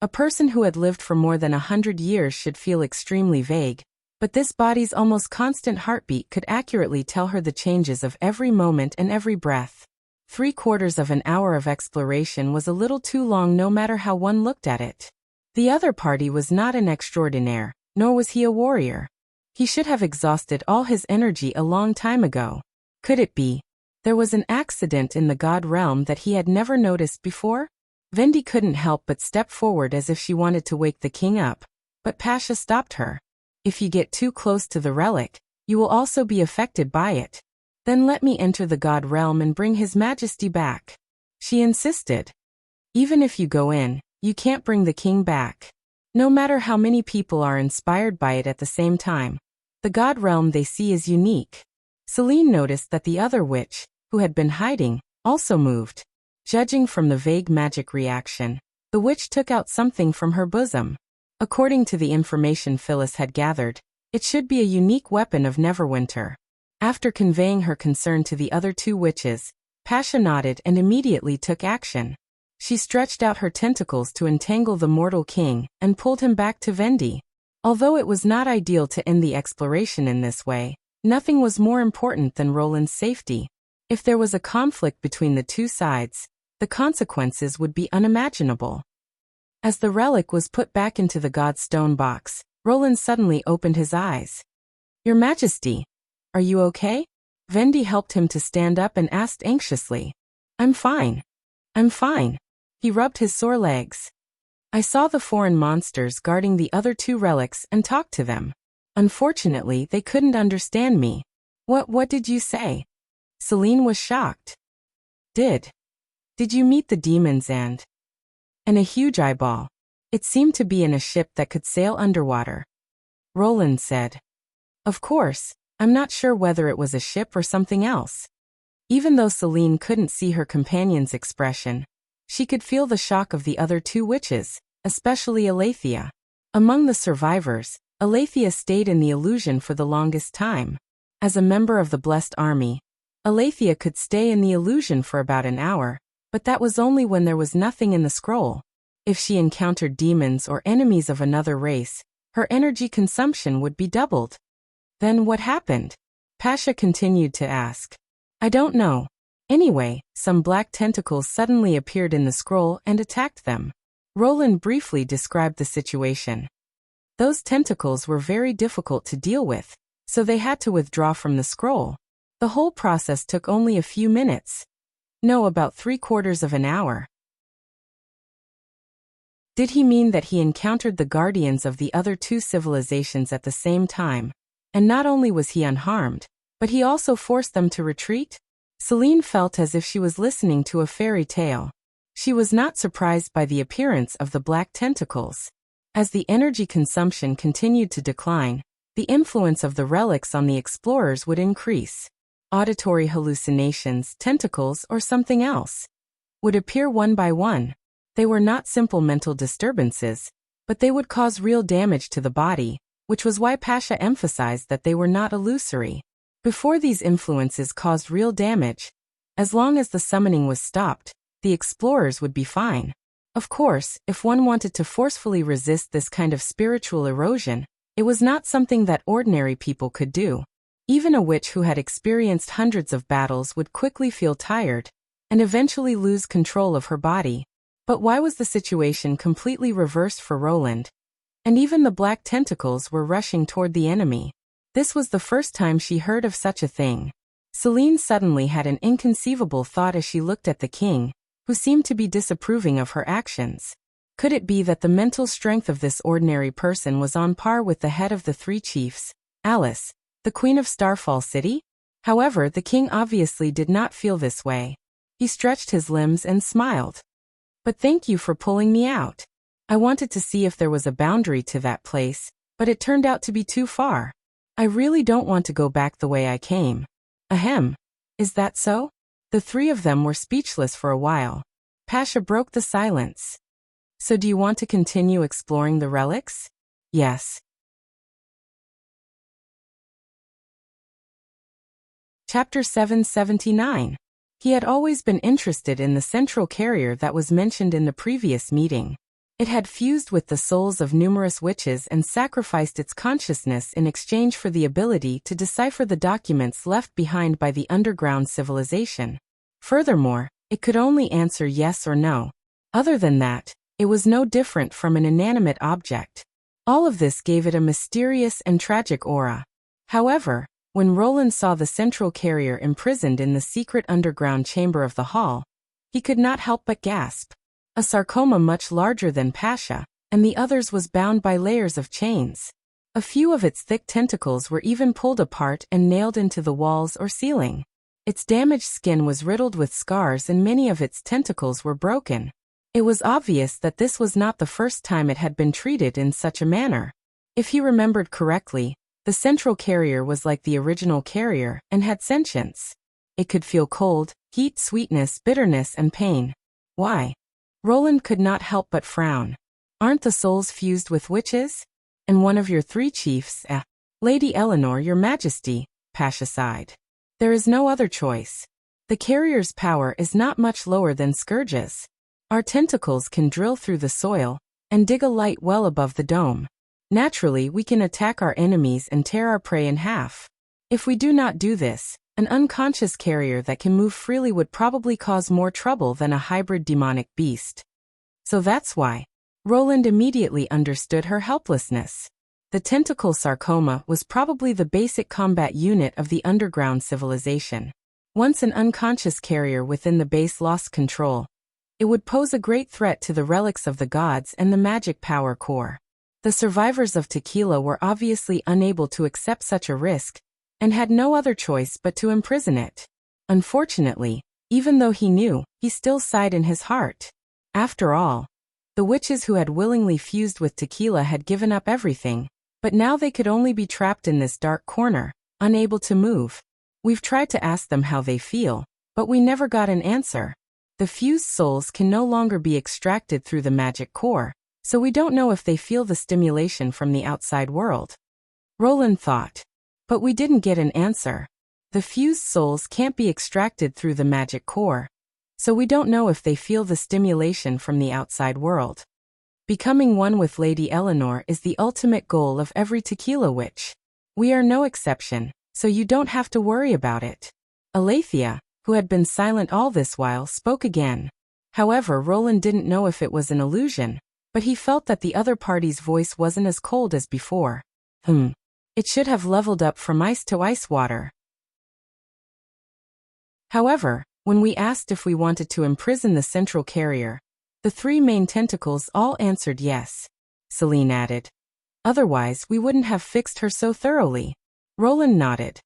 A person who had lived for more than 100 years should feel extremely vague, but this body's almost constant heartbeat could accurately tell her the changes of every moment and every breath. 3/4 of an hour of exploration was a little too long no matter how one looked at it. The other party was not an extraordinaire, nor was he a warrior. He should have exhausted all his energy a long time ago. Could it be? There was an accident in the god realm that he had never noticed before? Vendi couldn't help but step forward as if she wanted to wake the king up, but Pasha stopped her. If you get too close to the relic, you will also be affected by it. Then let me enter the god realm and bring his majesty back. She insisted. Even if you go in, you can't bring the king back. No matter how many people are inspired by it at the same time. The god realm they see is unique. Celine noticed that the other witch, who had been hiding, also moved. Judging from the vague magic reaction, the witch took out something from her bosom. According to the information Phyllis had gathered, it should be a unique weapon of Neverwinter. After conveying her concern to the other two witches, Pasha nodded and immediately took action. She stretched out her tentacles to entangle the mortal king and pulled him back to Vendi. Although it was not ideal to end the exploration in this way, nothing was more important than Roland's safety. If there was a conflict between the two sides, the consequences would be unimaginable. As the relic was put back into the god's stone box, Roland suddenly opened his eyes. Your Majesty, are you okay? Vendi helped him to stand up and asked anxiously. I'm fine. I'm fine. He rubbed his sore legs. I saw the foreign monsters guarding the other two relics and talked to them. Unfortunately, they couldn't understand me. What did you say? Celine was shocked. Did you meet the demons and a huge eyeball? It seemed to be in a ship that could sail underwater. Roland said. Of course, I'm not sure whether it was a ship or something else. Even though Celine couldn't see her companion's expression, she could feel the shock of the other two witches, especially Aletheia. Among the survivors, Aletheia stayed in the illusion for the longest time. As a member of the Blessed Army, Aletheia could stay in the illusion for about an hour, but that was only when there was nothing in the scroll. If she encountered demons or enemies of another race, her energy consumption would be doubled. Then what happened? Pasha continued to ask. I don't know. Anyway, some black tentacles suddenly appeared in the scroll and attacked them. Roland briefly described the situation. Those tentacles were very difficult to deal with, so they had to withdraw from the scroll. The whole process took only a few minutes. No, about 3/4 of an hour. Did he mean that he encountered the guardians of the other two civilizations at the same time? And not only was he unharmed, but he also forced them to retreat? Celine felt as if she was listening to a fairy tale. She was not surprised by the appearance of the black tentacles. As the energy consumption continued to decline, the influence of the relics on the explorers would increase. Auditory hallucinations, tentacles, or something else would appear one by one. They were not simple mental disturbances, but they would cause real damage to the body, which was why Pasha emphasized that they were not illusory. Before these influences caused real damage, as long as the summoning was stopped, the explorers would be fine. Of course, if one wanted to forcefully resist this kind of spiritual erosion, it was not something that ordinary people could do. Even a witch who had experienced hundreds of battles would quickly feel tired and eventually lose control of her body. But why was the situation completely reversed for Roland? And even the black tentacles were rushing toward the enemy. This was the first time she heard of such a thing. Celine suddenly had an inconceivable thought as she looked at the king, who seemed to be disapproving of her actions. Could it be that the mental strength of this ordinary person was on par with the head of the three chiefs, Alice, the Queen of Starfall City? However, the king obviously did not feel this way. He stretched his limbs and smiled. But thank you for pulling me out. I wanted to see if there was a boundary to that place, but it turned out to be too far. I really don't want to go back the way I came. Ahem. Is that so? The three of them were speechless for a while. Pasha broke the silence. So do you want to continue exploring the relics? Yes. Chapter 779. He had always been interested in the central carrier that was mentioned in the previous meeting. It had fused with the souls of numerous witches and sacrificed its consciousness in exchange for the ability to decipher the documents left behind by the underground civilization. Furthermore, it could only answer yes or no. Other than that, it was no different from an inanimate object. All of this gave it a mysterious and tragic aura. However, when Roland saw the central carrier imprisoned in the secret underground chamber of the hall, he could not help but gasp. A sarcoma much larger than Pasha, and the others was bound by layers of chains. A few of its thick tentacles were even pulled apart and nailed into the walls or ceiling. Its damaged skin was riddled with scars and many of its tentacles were broken. It was obvious that this was not the first time it had been treated in such a manner. If he remembered correctly, the central carrier was like the original carrier and had sentience. It could feel cold, heat, sweetness, bitterness, and pain. Why? Roland could not help but frown. Aren't the souls fused with witches? And one of your three chiefs, Lady Eleanor, your majesty, Pasha sighed. There is no other choice. The carrier's power is not much lower than Scourge's. Our tentacles can drill through the soil and dig a light well above the dome. Naturally, we can attack our enemies and tear our prey in half. If we do not do this, an unconscious carrier that can move freely would probably cause more trouble than a hybrid demonic beast. So that's why. Roland immediately understood her helplessness. The tentacle sarcoma was probably the basic combat unit of the underground civilization. Once an unconscious carrier within the base lost control, it would pose a great threat to the relics of the gods and the magic power core. The survivors of Tequila were obviously unable to accept such a risk, and had no other choice but to imprison it. Unfortunately, even though he knew, he still sighed in his heart. After all, the witches who had willingly fused with Tequila had given up everything, but now they could only be trapped in this dark corner, unable to move. We've tried to ask them how they feel, but we never got an answer. The fused souls can no longer be extracted through the magic core, so we don't know if they feel the stimulation from the outside world. Roland thought. But we didn't get an answer. The fused souls can't be extracted through the magic core, so we don't know if they feel the stimulation from the outside world. Becoming one with Lady Eleanor is the ultimate goal of every Tequila witch. We are no exception, so you don't have to worry about it. Alethea, who had been silent all this while, spoke again. However, Roland didn't know if it was an illusion, but he felt that the other party's voice wasn't as cold as before. It should have leveled up from ice to ice water. However, when we asked if we wanted to imprison the central carrier, the three main tentacles all answered yes. Celine added. Otherwise, we wouldn't have fixed her so thoroughly. Roland nodded.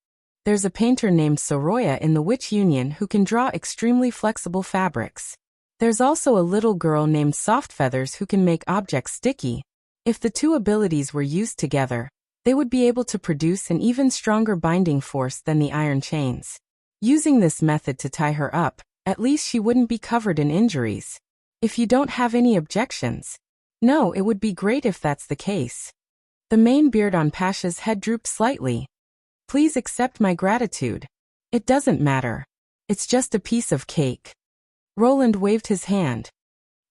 There's a painter named Soroya in the Witch Union who can draw extremely flexible fabrics. There's also a little girl named Softfeathers who can make objects sticky. If the two abilities were used together, they would be able to produce an even stronger binding force than the iron chains. Using this method to tie her up, at least she wouldn't be covered in injuries. If you don't have any objections. No, it would be great if that's the case. The main beard on Pasha's head drooped slightly. Please accept my gratitude. It doesn't matter. It's just a piece of cake. Roland waved his hand.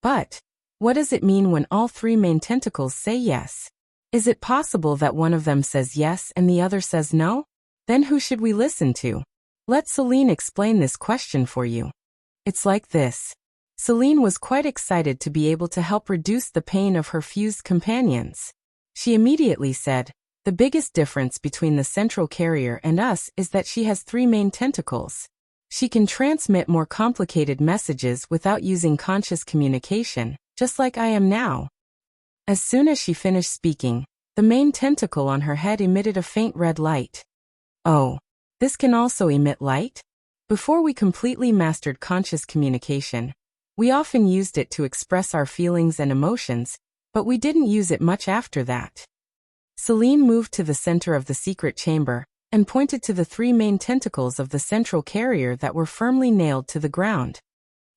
But, what does it mean when all three main tentacles say yes? Is it possible that one of them says yes and the other says no? Then who should we listen to? Let Celine explain this question for you. It's like this. Celine was quite excited to be able to help reduce the pain of her fused companions. She immediately said, the biggest difference between the central carrier and us is that she has three main tentacles. She can transmit more complicated messages without using conscious communication, just like I am now. As soon as she finished speaking, the main tentacle on her head emitted a faint red light. Oh, this can also emit light? Before we completely mastered conscious communication, we often used it to express our feelings and emotions, but we didn't use it much after that. Celine moved to the center of the secret chamber and pointed to the three main tentacles of the central carrier that were firmly nailed to the ground.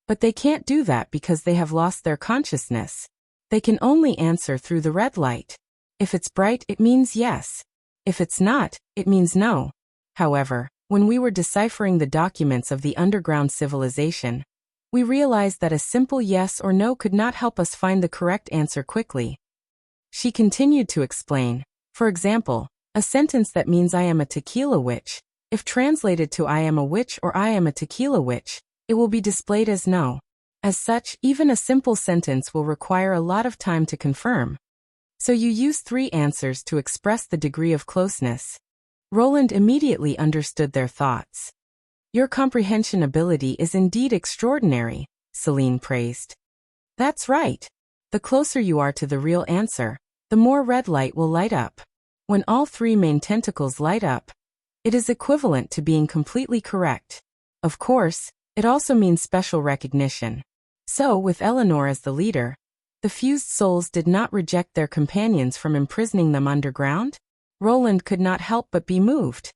But they can't do that because they have lost their consciousness. They can only answer through the red light. If it's bright, it means yes. If it's not, it means no. However, When we were deciphering the documents of the underground civilization, we realized that a simple yes or no could not help us find the correct answer quickly. She continued to explain. For example, a sentence that means I am a tequila witch, if translated to I am a witch or I am a tequila witch, it will be displayed as no. As such, even a simple sentence will require a lot of time to confirm. So you use 3 answers to express the degree of closeness. Roland immediately understood their thoughts. Your comprehension ability is indeed extraordinary, Celine praised. That's right. The closer you are to the real answer, the more red light will light up. When all 3 main tentacles light up, it is equivalent to being completely correct. Of course, it also means special recognition. So, with Eleanor as the leader, the fused souls did not reject their companions from imprisoning them underground? Roland could not help but be moved.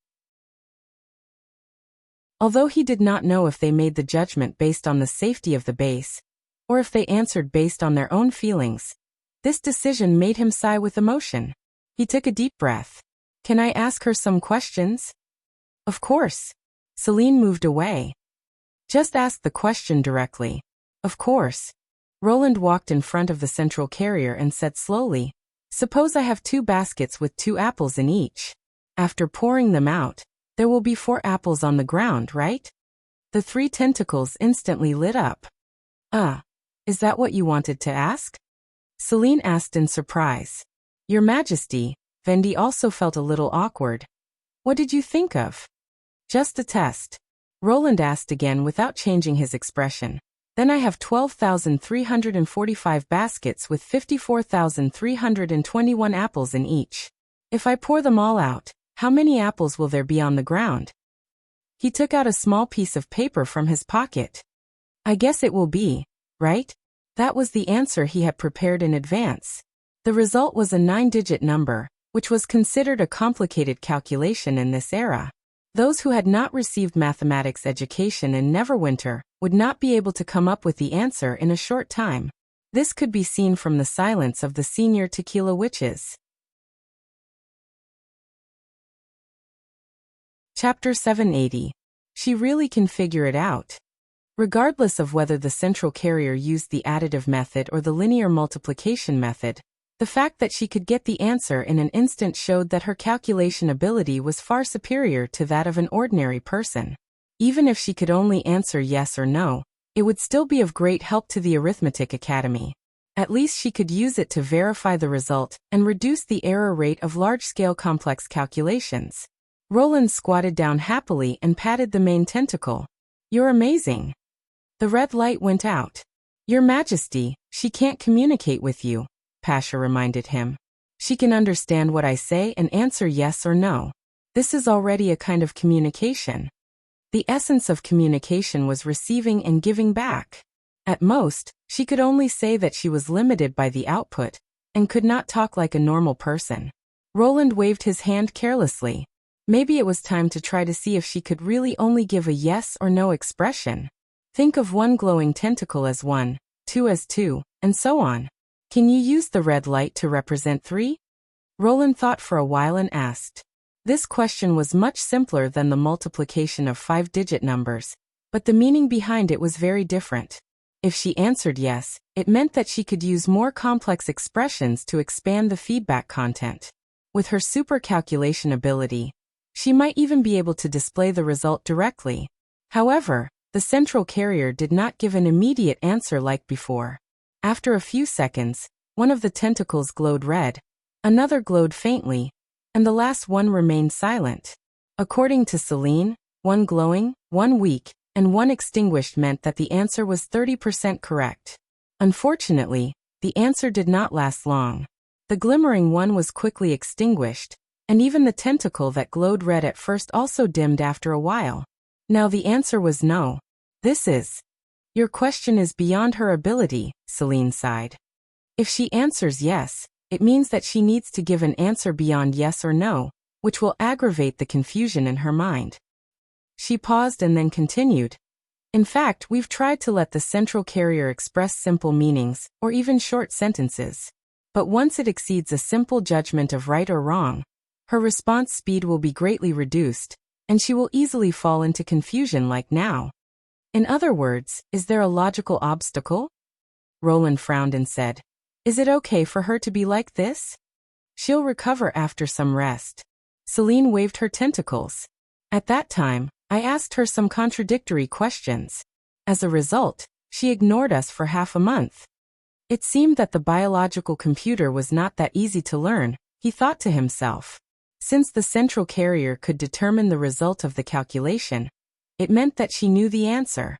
Although he did not know if they made the judgment based on the safety of the base, or if they answered based on their own feelings, this decision made him sigh with emotion. He took a deep breath. Can I ask her some questions? Of course. Celine moved away. Just ask the question directly. Of course. Roland walked in front of the central carrier and said slowly, suppose I have 2 baskets with 2 apples in each. After pouring them out, there will be 4 apples on the ground, right? The 3 tentacles instantly lit up. Is that what you wanted to ask? Celine asked in surprise. Your Majesty, Vendi also felt a little awkward. What did you think of? Just a test. Roland asked again without changing his expression. Then I have 12,345 baskets with 54,321 apples in each. If I pour them all out, how many apples will there be on the ground? He took out a small piece of paper from his pocket. I guess it will be, right? That was the answer he had prepared in advance. The result was a 9-digit number, which was considered a complicated calculation in this era. Those who had not received mathematics education in Neverwinter would not be able to come up with the answer in a short time. This could be seen from the silence of the senior tequila witches. Chapter 780. She really can figure it out. Regardless of whether the central carrier used the additive method or the linear multiplication method, the fact that she could get the answer in an instant showed that her calculation ability was far superior to that of an ordinary person. Even if she could only answer yes or no, it would still be of great help to the Arithmetic Academy. At least she could use it to verify the result and reduce the error rate of large-scale complex calculations. Roland squatted down happily and patted the main tentacle. You're amazing. The red light went out. Your Majesty, she can't communicate with you, Pasha reminded him. She can understand what I say and answer yes or no. This is already a kind of communication. The essence of communication was receiving and giving back. At most, she could only say that she was limited by the output, and could not talk like a normal person. Roland waved his hand carelessly. Maybe it was time to try to see if she could really only give a yes or no expression. Think of 1 glowing tentacle as 1, 2 as 2, and so on. Can you use the red light to represent 3? Roland thought for a while and asked. This question was much simpler than the multiplication of 5-digit numbers, but the meaning behind it was very different. If she answered yes, it meant that she could use more complex expressions to expand the feedback content. With her super calculation ability, she might even be able to display the result directly. However, the central carrier did not give an immediate answer like before. After a few seconds, one of the tentacles glowed red, another glowed faintly, and the last one remained silent. According to Celine, 1 glowing, 1 weak, and 1 extinguished meant that the answer was 30% correct. Unfortunately, the answer did not last long. The glimmering one was quickly extinguished, and even the tentacle that glowed red at first also dimmed after a while. Now the answer was no. Your question is beyond her ability, Celine sighed. If she answers yes, it means that she needs to give an answer beyond yes or no, which will aggravate the confusion in her mind. She paused and then continued. In fact, we've tried to let the central carrier express simple meanings, or even short sentences. But once it exceeds a simple judgment of right or wrong, her response speed will be greatly reduced, and she will easily fall into confusion like now. In other words, is there a logical obstacle? Roland frowned and said, Is it okay for her to be like this? She'll recover after some rest. Celine waved her tentacles. At that time, I asked her some contradictory questions. As a result, she ignored us for half a month. It seemed that the biological computer was not that easy to learn, he thought to himself. Since the central carrier could determine the result of the calculation, it meant that she knew the answer.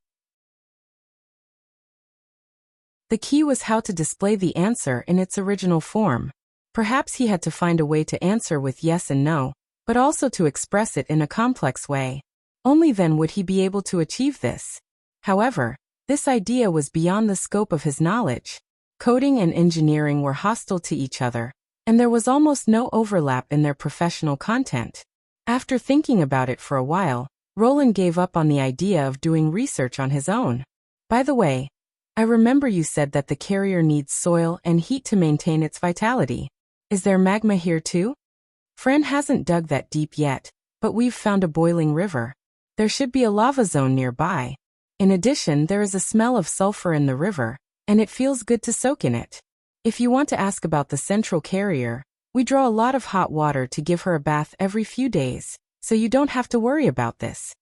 The key was how to display the answer in its original form. Perhaps he had to find a way to answer with yes and no, but also to express it in a complex way. Only then would he be able to achieve this. However, this idea was beyond the scope of his knowledge. Coding and engineering were hostile to each other, and there was almost no overlap in their professional content. After thinking about it for a while, Roland gave up on the idea of doing research on his own. By the way, I remember you said that the carrier needs soil and heat to maintain its vitality. Is there magma here too? Fran hasn't dug that deep yet, but we've found a boiling river. There should be a lava zone nearby. In addition, there is a smell of sulfur in the river, and it feels good to soak in it. If you want to ask about the central carrier, we draw a lot of hot water to give her a bath every few days, so you don't have to worry about this.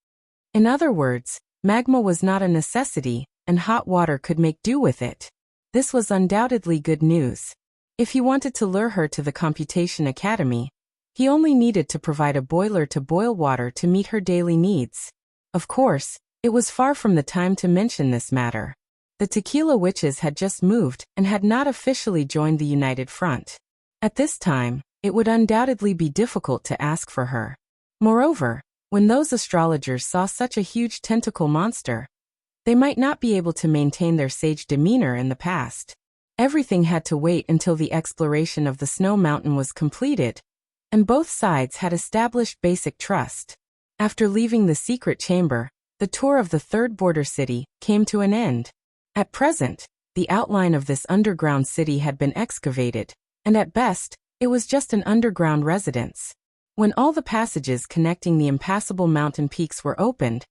In other words, magma was not a necessity, and hot water could make do with it. This was undoubtedly good news. If he wanted to lure her to the Computation Academy, he only needed to provide a boiler to boil water to meet her daily needs. Of course, it was far from the time to mention this matter. The Tequila Witches had just moved and had not officially joined the United Front. At this time, it would undoubtedly be difficult to ask for her. Moreover, when those astrologers saw such a huge tentacle monster, they might not be able to maintain their sage demeanor in the past. Everything had to wait until the exploration of the snow mountain was completed, and both sides had established basic trust. After leaving the secret chamber, the tour of the third border city came to an end. At present, the outline of this underground city had been excavated, and at best, it was just an underground residence. When all the passages connecting the impassable mountain peaks were opened,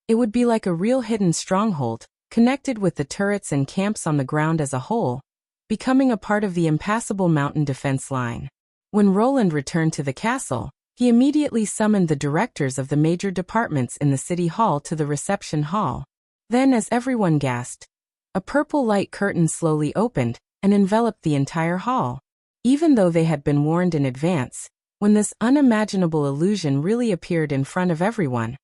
it would be like a real hidden stronghold, connected with the turrets and camps on the ground as a whole, becoming a part of the impassable mountain defense line. When Roland returned to the castle, he immediately summoned the directors of the major departments in the city hall to the reception hall. Then, as everyone gasped, a purple light curtain slowly opened and enveloped the entire hall. Even though they had been warned in advance, when this unimaginable illusion really appeared in front of everyone,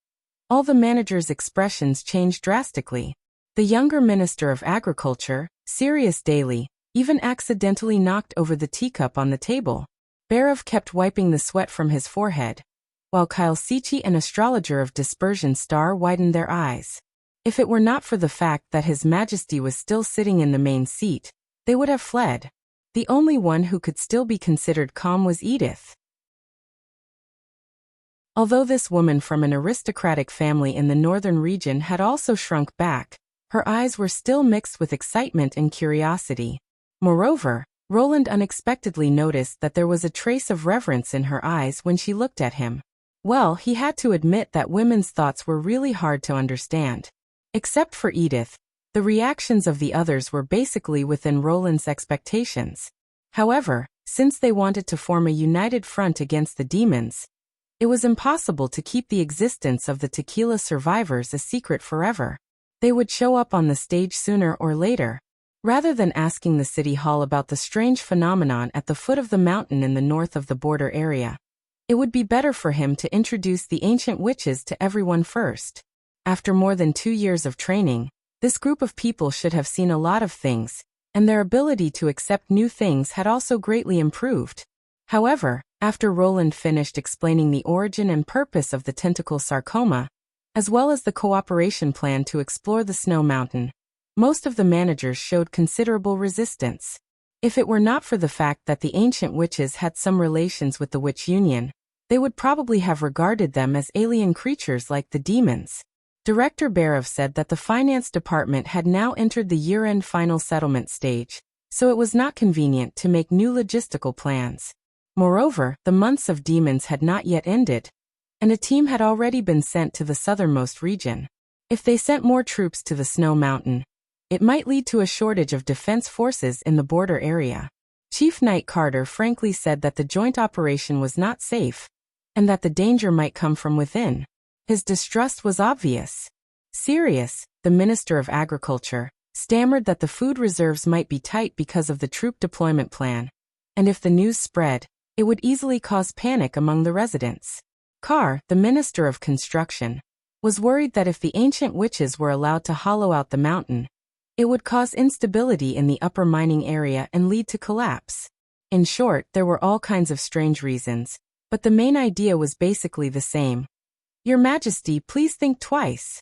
all the managers' expressions changed drastically. The younger Minister of Agriculture, Sirius Daly, even accidentally knocked over the teacup on the table. Barov kept wiping the sweat from his forehead, while Kyle Sichi, an astrologer of Dispersion Star, widened their eyes. If it were not for the fact that His Majesty was still sitting in the main seat, they would have fled. The only one who could still be considered calm was Edith. Although this woman from an aristocratic family in the northern region had also shrunk back, her eyes were still mixed with excitement and curiosity. Moreover, Roland unexpectedly noticed that there was a trace of reverence in her eyes when she looked at him. Well, he had to admit that women's thoughts were really hard to understand. Except for Edith, the reactions of the others were basically within Roland's expectations. However, since they wanted to form a united front against the demons, it was impossible to keep the existence of the tequila survivors a secret forever. They would show up on the stage sooner or later. Rather than asking the city hall about the strange phenomenon at the foot of the mountain in the north of the border area, it would be better for him to introduce the ancient witches to everyone first. After more than 2 years of training, this group of people should have seen a lot of things, and their ability to accept new things had also greatly improved. However, after Roland finished explaining the origin and purpose of the tentacle sarcoma, as well as the cooperation plan to explore the snow mountain, most of the managers showed considerable resistance. If it were not for the fact that the ancient witches had some relations with the Witch Union, they would probably have regarded them as alien creatures like the demons. Director Barov said that the finance department had now entered the year-end final settlement stage, so it was not convenient to make new logistical plans. Moreover, the months of demons had not yet ended, and a team had already been sent to the southernmost region. If they sent more troops to the Snow Mountain, it might lead to a shortage of defense forces in the border area. Chief Knight Carter frankly said that the joint operation was not safe, and that the danger might come from within. His distrust was obvious. Sirius, the Minister of Agriculture, stammered that the food reserves might be tight because of the troop deployment plan, and if the news spread, it would easily cause panic among the residents. Carr, the Minister of Construction, was worried that if the ancient witches were allowed to hollow out the mountain, it would cause instability in the upper mining area and lead to collapse. In short, there were all kinds of strange reasons, but the main idea was basically the same. Your Majesty, please think twice.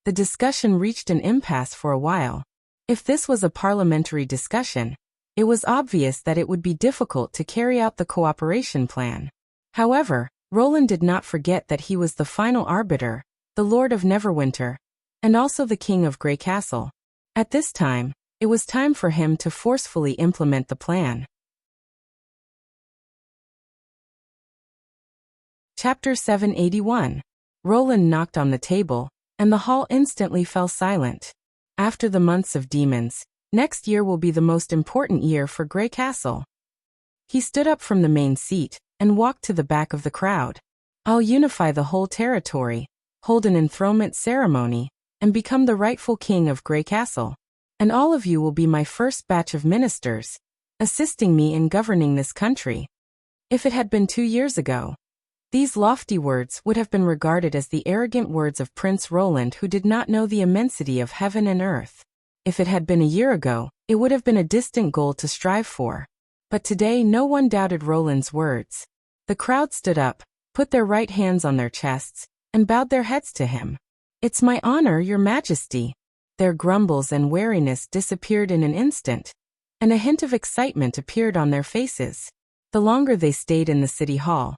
The discussion reached an impasse for a while. If this was a parliamentary discussion, it was obvious that it would be difficult to carry out the cooperation plan. However, Roland did not forget that he was the final arbiter, the Lord of Neverwinter, and also the King of Grey Castle. At this time, it was time for him to forcefully implement the plan. Chapter 781. Roland knocked on the table, and the hall instantly fell silent. After the months of demons, next year will be the most important year for Grey Castle. He stood up from the main seat and walked to the back of the crowd. I'll unify the whole territory, hold an enthronement ceremony, and become the rightful king of Grey Castle. And all of you will be my first batch of ministers, assisting me in governing this country. If it had been 2 years ago, these lofty words would have been regarded as the arrogant words of Prince Roland, who did not know the immensity of heaven and earth. If it had been a year ago, it would have been a distant goal to strive for. But today no one doubted Roland's words. The crowd stood up, put their right hands on their chests, and bowed their heads to him. It's my honor, Your Majesty. Their grumbles and wariness disappeared in an instant, and a hint of excitement appeared on their faces. The longer they stayed in the city hall,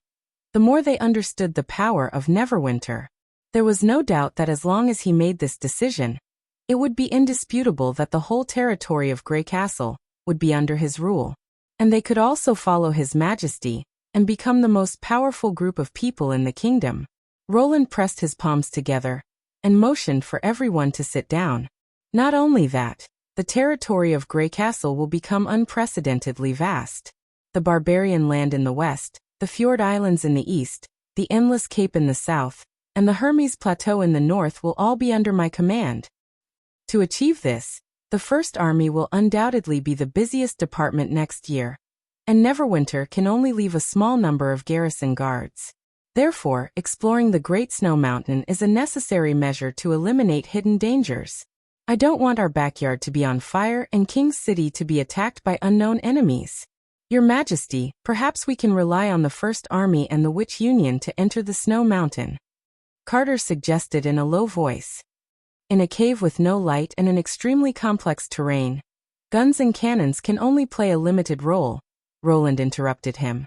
the more they understood the power of Neverwinter. There was no doubt that as long as he made this decision, it would be indisputable that the whole territory of Grey Castle would be under his rule, and they could also follow His Majesty and become the most powerful group of people in the kingdom. Roland pressed his palms together and motioned for everyone to sit down. Not only that, the territory of Grey Castle will become unprecedentedly vast. The barbarian land in the west, the fjord islands in the east, the endless cape in the south, and the Hermes Plateau in the north will all be under my command. To achieve this, the First Army will undoubtedly be the busiest department next year, and Neverwinter can only leave a small number of garrison guards. Therefore, exploring the Great Snow Mountain is a necessary measure to eliminate hidden dangers. I don't want our backyard to be on fire and King's City to be attacked by unknown enemies. Your Majesty, perhaps we can rely on the First Army and the Witch Union to enter the Snow Mountain. Carter suggested in a low voice. In a cave with no light and an extremely complex terrain, guns and cannons can only play a limited role, Roland interrupted him.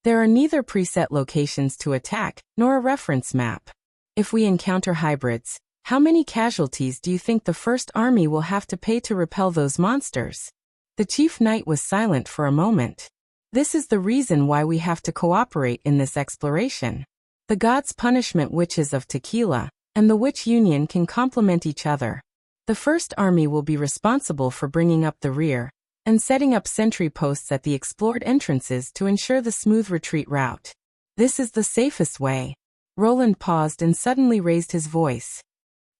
There are neither preset locations to attack, nor a reference map. If we encounter hybrids, how many casualties do you think the First Army will have to pay to repel those monsters? The Chief Knight was silent for a moment. This is the reason why we have to cooperate in this exploration. The gods' punishment witches of Tequila, and the Witch Union can complement each other. The First Army will be responsible for bringing up the rear, and setting up sentry posts at the explored entrances to ensure the smooth retreat route. This is the safest way. Roland paused and suddenly raised his voice.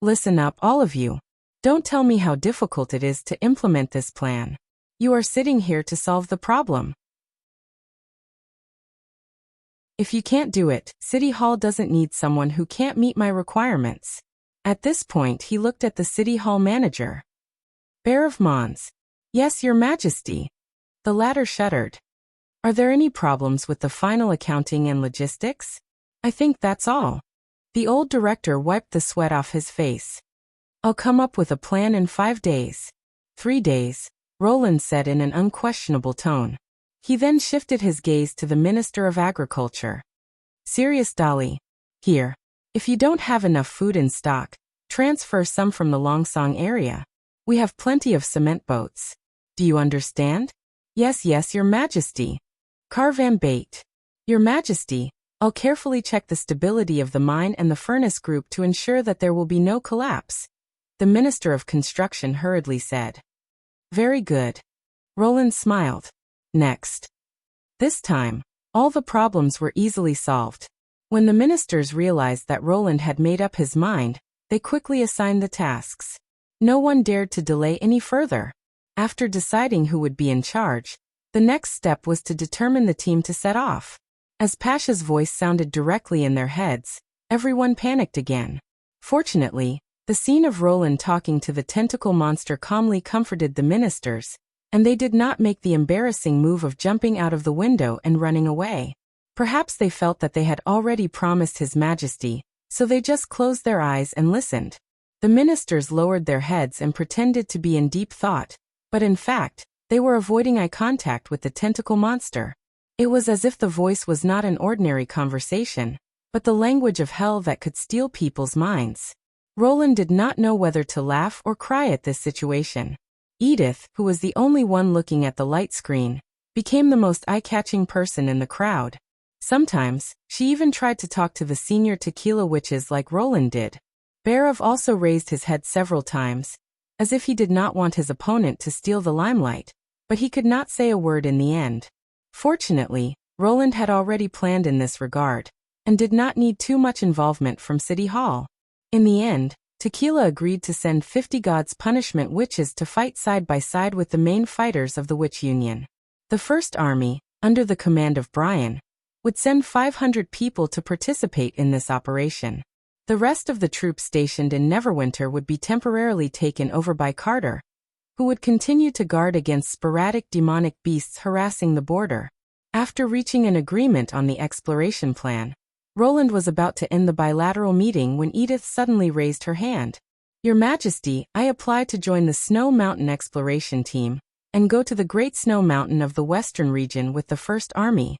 Listen up, all of you. Don't tell me how difficult it is to implement this plan. You are sitting here to solve the problem. If you can't do it, City Hall doesn't need someone who can't meet my requirements. At this point he looked at the City Hall manager. Bear of Mons. Yes, Your Majesty. The latter shuddered. Are there any problems with the final accounting and logistics? I think that's all. The old director wiped the sweat off his face. I'll come up with a plan in 5 days. 3 days, Roland said in an unquestionable tone. He then shifted his gaze to the Minister of Agriculture. Sirius Dali. Here. If you don't have enough food in stock, transfer some from the Longsong area. We have plenty of cement boats. Do you understand? Yes, Your Majesty. Carvan Bait. Your Majesty, I'll carefully check the stability of the mine and the furnace group to ensure that there will be no collapse, the Minister of Construction hurriedly said. Very good. Roland smiled. Next. This time, all the problems were easily solved. When the ministers realized that Roland had made up his mind, they quickly assigned the tasks. No one dared to delay any further. After deciding who would be in charge, the next step was to determine the team to set off. As Pasha's voice sounded directly in their heads, everyone panicked again. Fortunately, the scene of Roland talking to the tentacle monster calmly comforted the ministers, and they did not make the embarrassing move of jumping out of the window and running away. Perhaps they felt that they had already promised His Majesty, so they just closed their eyes and listened. The ministers lowered their heads and pretended to be in deep thought, but in fact, they were avoiding eye contact with the tentacle monster. It was as if the voice was not an ordinary conversation, but the language of hell that could steal people's minds. Roland did not know whether to laugh or cry at this situation. Edith, who was the only one looking at the light screen, became the most eye-catching person in the crowd. Sometimes, she even tried to talk to the senior tequila witches like Roland did. Barov also raised his head several times, as if he did not want his opponent to steal the limelight, but he could not say a word in the end. Fortunately, Roland had already planned in this regard, and did not need too much involvement from City Hall. In the end, Tequila agreed to send 50 God's Punishment witches to fight side by side with the main fighters of the Witch Union. The First Army, under the command of Brian, would send 500 people to participate in this operation. The rest of the troops stationed in Neverwinter would be temporarily taken over by Carter, who would continue to guard against sporadic demonic beasts harassing the border. After reaching an agreement on the exploration plan, Roland was about to end the bilateral meeting when Edith suddenly raised her hand. Your Majesty, I apply to join the Snow Mountain Exploration Team, and go to the Great Snow Mountain of the Western region with the First Army.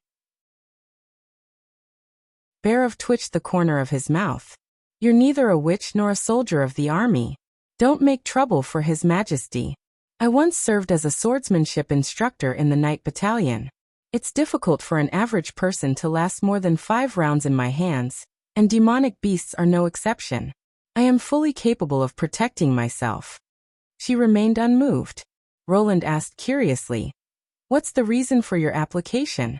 Barov twitched the corner of his mouth. You're neither a witch nor a soldier of the army. Don't make trouble for His Majesty. I once served as a swordsmanship instructor in the Night Battalion. It's difficult for an average person to last more than 5 rounds in my hands, and demonic beasts are no exception. I am fully capable of protecting myself. She remained unmoved. Roland asked curiously, what's the reason for your application?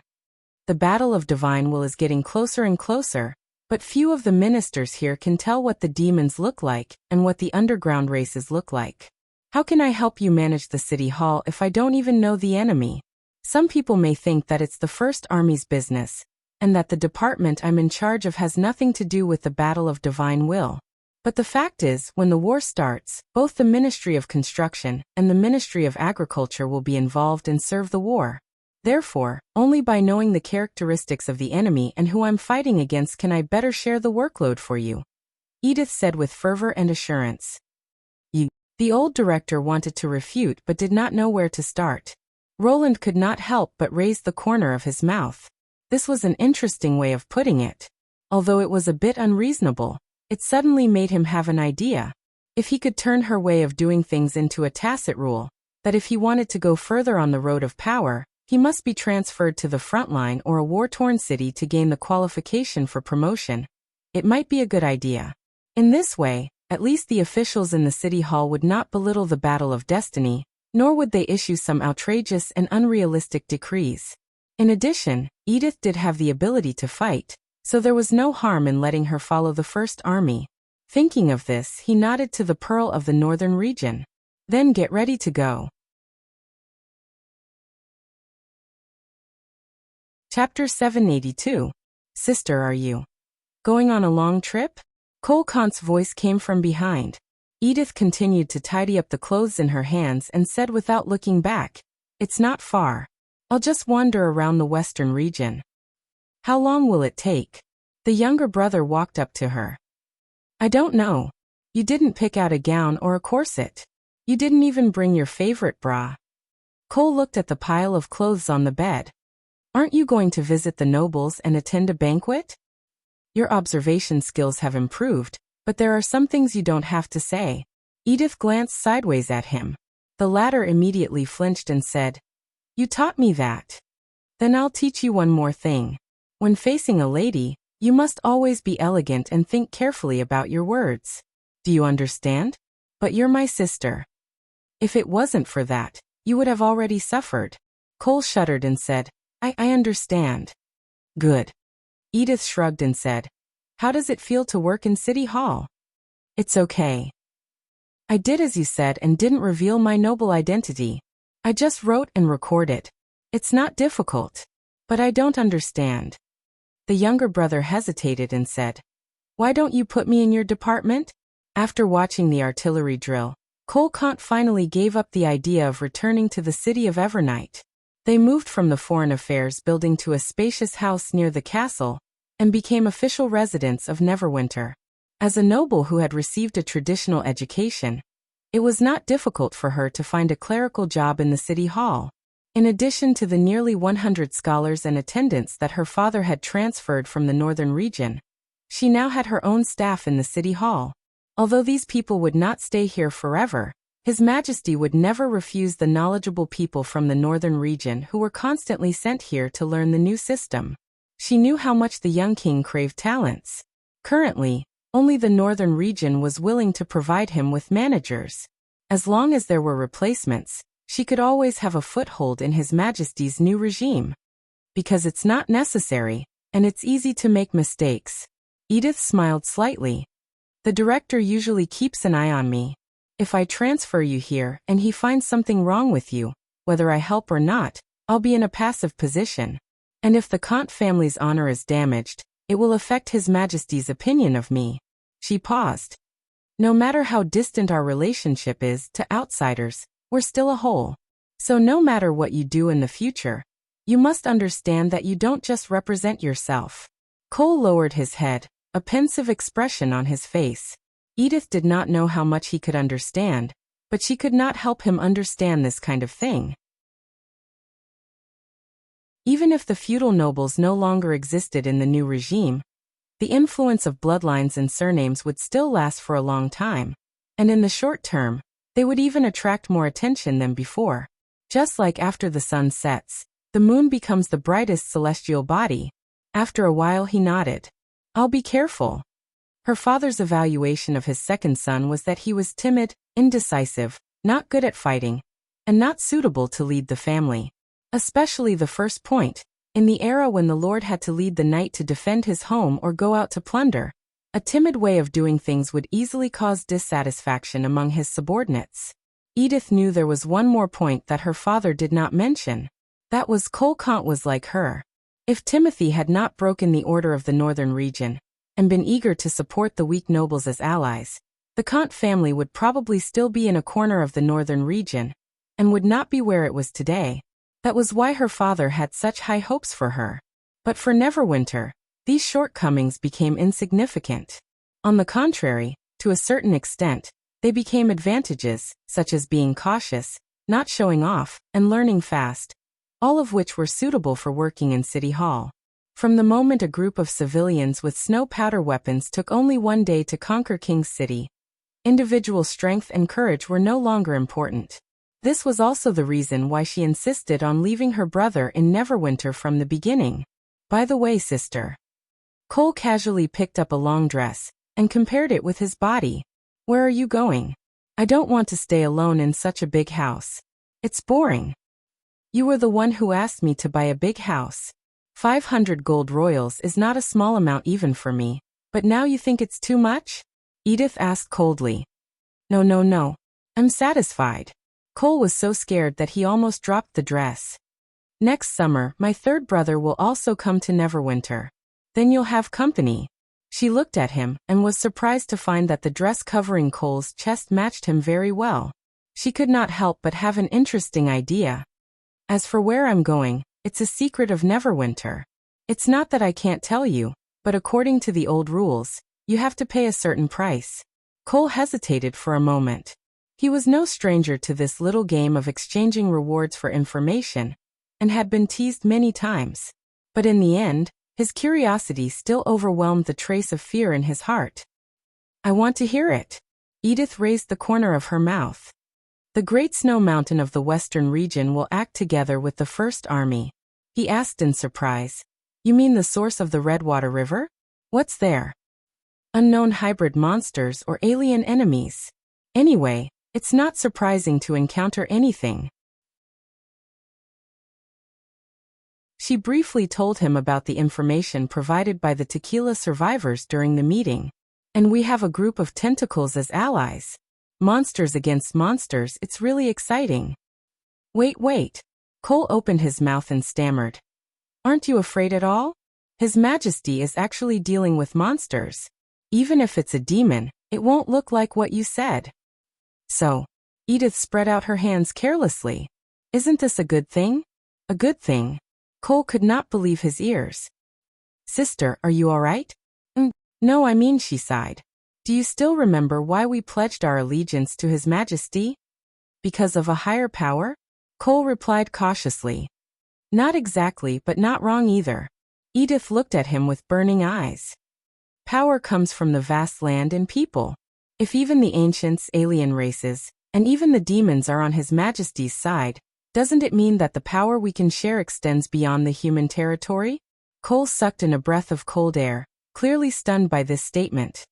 The Battle of Divine Will is getting closer and closer, but few of the ministers here can tell what the demons look like and what the underground races look like. How can I help you manage the City Hall if I don't even know the enemy? Some people may think that it's the First Army's business, and that the department I'm in charge of has nothing to do with the Battle of Divine Will. But the fact is, when the war starts, both the Ministry of Construction and the Ministry of Agriculture will be involved and serve the war. Therefore, only by knowing the characteristics of the enemy and who I'm fighting against can I better share the workload for you, Edith said with fervor and assurance. The old director wanted to refute but did not know where to start. Roland could not help but raise the corner of his mouth. This was an interesting way of putting it. Although it was a bit unreasonable, it suddenly made him have an idea. If he could turn her way of doing things into a tacit rule, that if he wanted to go further on the road of power, he must be transferred to the front line or a war-torn city to gain the qualification for promotion, it might be a good idea. In this way, at least the officials in the City Hall would not belittle the Battle of Destiny, nor would they issue some outrageous and unrealistic decrees. In addition, Edith did have the ability to fight, so there was no harm in letting her follow the First Army. Thinking of this, he nodded to the Pearl of the Northern region. Then get ready to go. Chapter 782. Sister, are you going on a long trip? Cole Kant's voice came from behind. Edith continued to tidy up the clothes in her hands and said without looking back, it's not far. I'll just wander around the western region. How long will it take? The younger brother walked up to her. I don't know. You didn't pick out a gown or a corset. You didn't even bring your favorite bra. Cole looked at the pile of clothes on the bed. Aren't you going to visit the nobles and attend a banquet? Your observation skills have improved, but there are some things you don't have to say. Edith glanced sideways at him. The latter immediately flinched and said, You taught me that. Then I'll teach you one more thing. When facing a lady, you must always be elegant and think carefully about your words. Do you understand? But you're my sister. If it wasn't for that, you would have already suffered. Cole shuddered and said, I understand. Good. Edith shrugged and said, how does it feel to work in City Hall? It's okay. I did as you said and didn't reveal my noble identity. I just wrote and recorded. It's not difficult. But I don't understand. The younger brother hesitated and said, why don't you put me in your department? After watching the artillery drill, Cole Kant finally gave up the idea of returning to the city of Evernight. They moved from the Foreign Affairs building to a spacious house near the castle, and became official residents of Neverwinter. As a noble who had received a traditional education, it was not difficult for her to find a clerical job in the city hall. In addition to the nearly 100 scholars and attendants that her father had transferred from the northern region, she now had her own staff in the city hall. Although these people would not stay here forever, His Majesty would never refuse the knowledgeable people from the northern region who were constantly sent here to learn the new system. She knew how much the young king craved talents. Currently, only the northern region was willing to provide him with managers. As long as there were replacements, she could always have a foothold in His Majesty's new regime. Because it's not necessary, and it's easy to make mistakes. Edith smiled slightly. The director usually keeps an eye on me. If I transfer you here and he finds something wrong with you, whether I help or not, I'll be in a passive position. And if the Kant family's honor is damaged, it will affect His Majesty's opinion of me. She paused. No matter how distant our relationship is to outsiders, we're still a whole. So no matter what you do in the future, you must understand that you don't just represent yourself. Cole lowered his head, a pensive expression on his face. Edith did not know how much he could understand, but she could not help him understand this kind of thing. Even if the feudal nobles no longer existed in the new regime, the influence of bloodlines and surnames would still last for a long time, and in the short term, they would even attract more attention than before. Just like after the sun sets, the moon becomes the brightest celestial body. After a while he nodded. I'll be careful. Her father's evaluation of his second son was that he was timid, indecisive, not good at fighting, and not suitable to lead the family. Especially the first point, in the era when the lord had to lead the knight to defend his home or go out to plunder. A timid way of doing things would easily cause dissatisfaction among his subordinates. Edith knew there was one more point that her father did not mention. That was Cole Kant was like her. If Timothy had not broken the order of the northern region, and been eager to support the weak nobles as allies, the Kant family would probably still be in a corner of the northern region, and would not be where it was today. That was why her father had such high hopes for her. But for Neverwinter, these shortcomings became insignificant. On the contrary, to a certain extent, they became advantages, such as being cautious, not showing off, and learning fast, all of which were suitable for working in City Hall. From the moment a group of civilians with snow powder weapons took only one day to conquer King's City, individual strength and courage were no longer important. This was also the reason why she insisted on leaving her brother in Neverwinter from the beginning. By the way, sister. Cole casually picked up a long dress and compared it with his body. Where are you going? I don't want to stay alone in such a big house. It's boring. You were the one who asked me to buy a big house. 500 gold royals is not a small amount even for me, but now you think it's too much? Edith asked coldly. No. I'm satisfied. Cole was so scared that he almost dropped the dress. Next summer, my third brother will also come to Neverwinter. Then you'll have company. She looked at him and was surprised to find that the dress covering Cole's chest matched him very well. She could not help but have an interesting idea. As for where I'm going, it's a secret of Neverwinter. It's not that I can't tell you, but according to the old rules, you have to pay a certain price. Cole hesitated for a moment. He was no stranger to this little game of exchanging rewards for information, and had been teased many times. But in the end, his curiosity still overwhelmed the trace of fear in his heart. I want to hear it. Edith raised the corner of her mouth. The Great Snow Mountain of the Western region will act together with the First Army. He asked in surprise. You mean the source of the Redwater River? What's there? Unknown hybrid monsters or alien enemies. Anyway, it's not surprising to encounter anything. She briefly told him about the information provided by the tequila survivors during the meeting. And we have a group of tentacles as allies. Monsters against monsters, it's really exciting. Wait. Cole opened his mouth and stammered. Aren't you afraid at all? His Majesty is actually dealing with monsters. Even if it's a demon, it won't look like what you said. So, Edith spread out her hands carelessly. Isn't this a good thing? A good thing? Cole could not believe his ears. Sister, are you all right? No, I mean, she sighed. Do you still remember why we pledged our allegiance to His Majesty? Because of a higher power? Cole replied cautiously. Not exactly, but not wrong either. Edith looked at him with burning eyes. Power comes from the vast land and people. If even the ancients, alien races, and even the demons are on His Majesty's side, doesn't it mean that the power we can share extends beyond the human territory? Cole sucked in a breath of cold air, clearly stunned by this statement.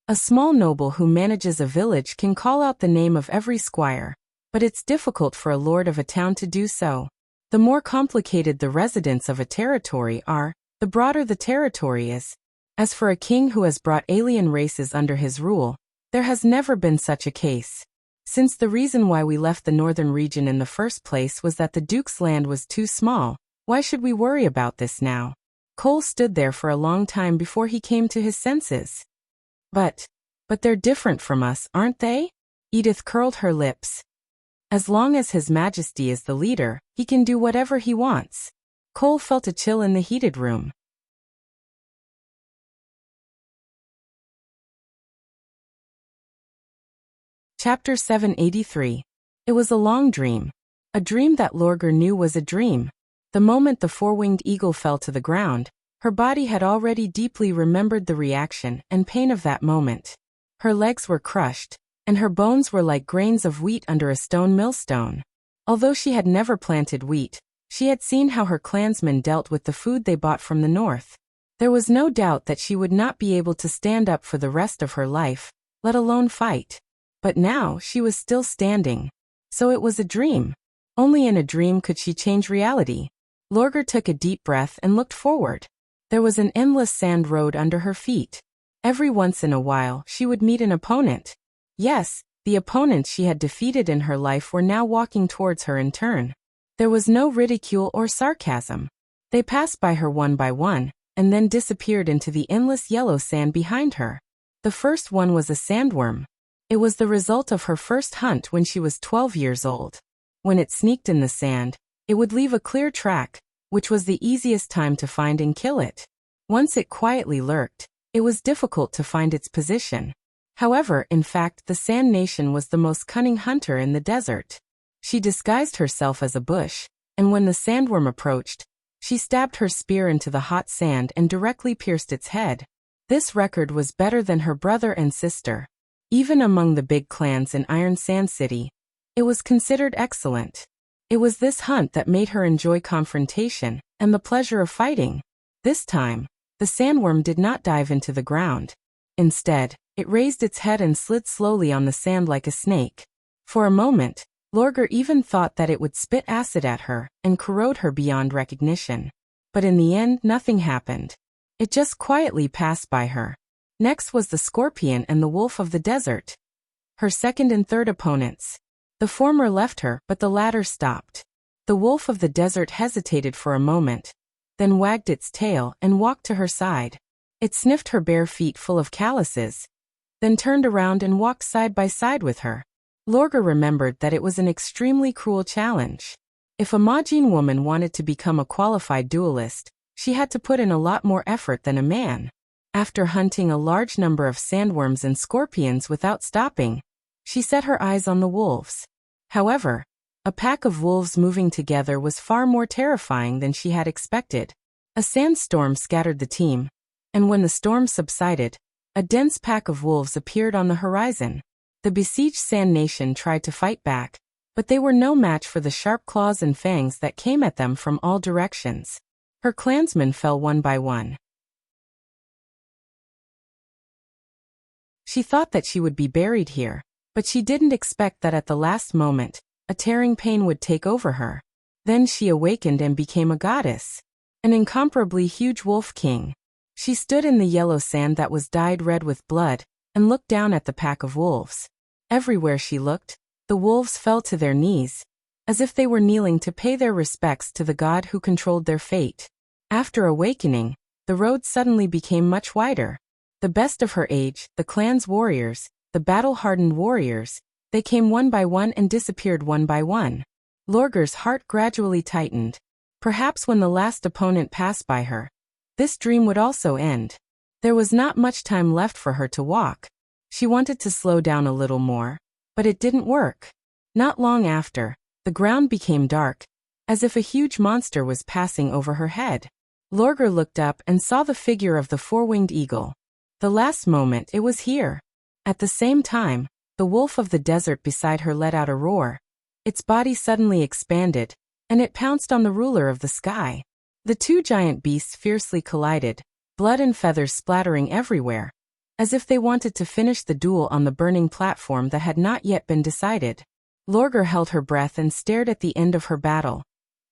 A small noble who manages a village can call out the name of every squire, but it's difficult for a lord of a town to do so. The more complicated the residents of a territory are, the broader the territory is. As for a king who has brought alien races under his rule, there has never been such a case. Since the reason why we left the northern region in the first place was that the Duke's land was too small, why should we worry about this now? Cole stood there for a long time before he came to his senses. But they're different from us, aren't they? Edith curled her lips. As long as His Majesty is the leader, he can do whatever he wants. Cole felt a chill in the heated room. Chapter 783. It was a long dream. A dream that Lorgar knew was a dream. The moment the four-winged eagle fell to the ground, her body had already deeply remembered the reaction and pain of that moment. Her legs were crushed, and her bones were like grains of wheat under a stone millstone. Although she had never planted wheat, she had seen how her clansmen dealt with the food they bought from the north. There was no doubt that she would not be able to stand up for the rest of her life, let alone fight. But now she was still standing. So it was a dream. Only in a dream could she change reality. Lorgar took a deep breath and looked forward. There was an endless sand road under her feet. Every once in a while she would meet an opponent. Yes, the opponents she had defeated in her life were now walking towards her in turn. There was no ridicule or sarcasm. They passed by her one by one, and then disappeared into the endless yellow sand behind her. The first one was a sandworm. It was the result of her first hunt when she was 12 years old. When it sneaked in the sand, it would leave a clear track, which was the easiest time to find and kill it. Once it quietly lurked, it was difficult to find its position. However, in fact, the Sand Nation was the most cunning hunter in the desert. She disguised herself as a bush, and when the sandworm approached, she stabbed her spear into the hot sand and directly pierced its head. This record was better than her brother and sister. Even among the big clans in Iron Sand City, it was considered excellent. It was this hunt that made her enjoy confrontation and the pleasure of fighting. This time, the sandworm did not dive into the ground. Instead, it raised its head and slid slowly on the sand like a snake. For a moment, Lorgar even thought that it would spit acid at her and corrode her beyond recognition. But in the end, nothing happened. It just quietly passed by her. Next was the scorpion and the wolf of the desert. Her second and third opponents. The former left her, but the latter stopped. The wolf of the desert hesitated for a moment, then wagged its tail and walked to her side. It sniffed her bare feet full of calluses, then turned around and walked side by side with her. Lorgar remembered that it was an extremely cruel challenge. If a Majin woman wanted to become a qualified duelist, she had to put in a lot more effort than a man. After hunting a large number of sandworms and scorpions without stopping, she set her eyes on the wolves. However, a pack of wolves moving together was far more terrifying than she had expected. A sandstorm scattered the team, and when the storm subsided, a dense pack of wolves appeared on the horizon. The besieged Sand Nation tried to fight back, but they were no match for the sharp claws and fangs that came at them from all directions. Her clansmen fell one by one. She thought that she would be buried here, but she didn't expect that at the last moment, a tearing pain would take over her. Then she awakened and became a goddess. An incomparably huge wolf king. She stood in the yellow sand that was dyed red with blood, and looked down at the pack of wolves. Everywhere she looked, the wolves fell to their knees, as if they were kneeling to pay their respects to the god who controlled their fate. After awakening, the road suddenly became much wider. The best of her age, the clan's warriors, the battle-hardened warriors, they came one by one and disappeared one by one. Lorgar's heart gradually tightened. Perhaps when the last opponent passed by her, this dream would also end. There was not much time left for her to walk. She wanted to slow down a little more, but it didn't work. Not long after, the ground became dark, as if a huge monster was passing over her head. Lorgar looked up and saw the figure of the four-winged eagle. The last moment it was here. At the same time, the wolf of the desert beside her let out a roar. Its body suddenly expanded, and it pounced on the ruler of the sky. The two giant beasts fiercely collided, blood and feathers splattering everywhere, as if they wanted to finish the duel on the burning platform that had not yet been decided. Lorgar held her breath and stared at the end of her battle.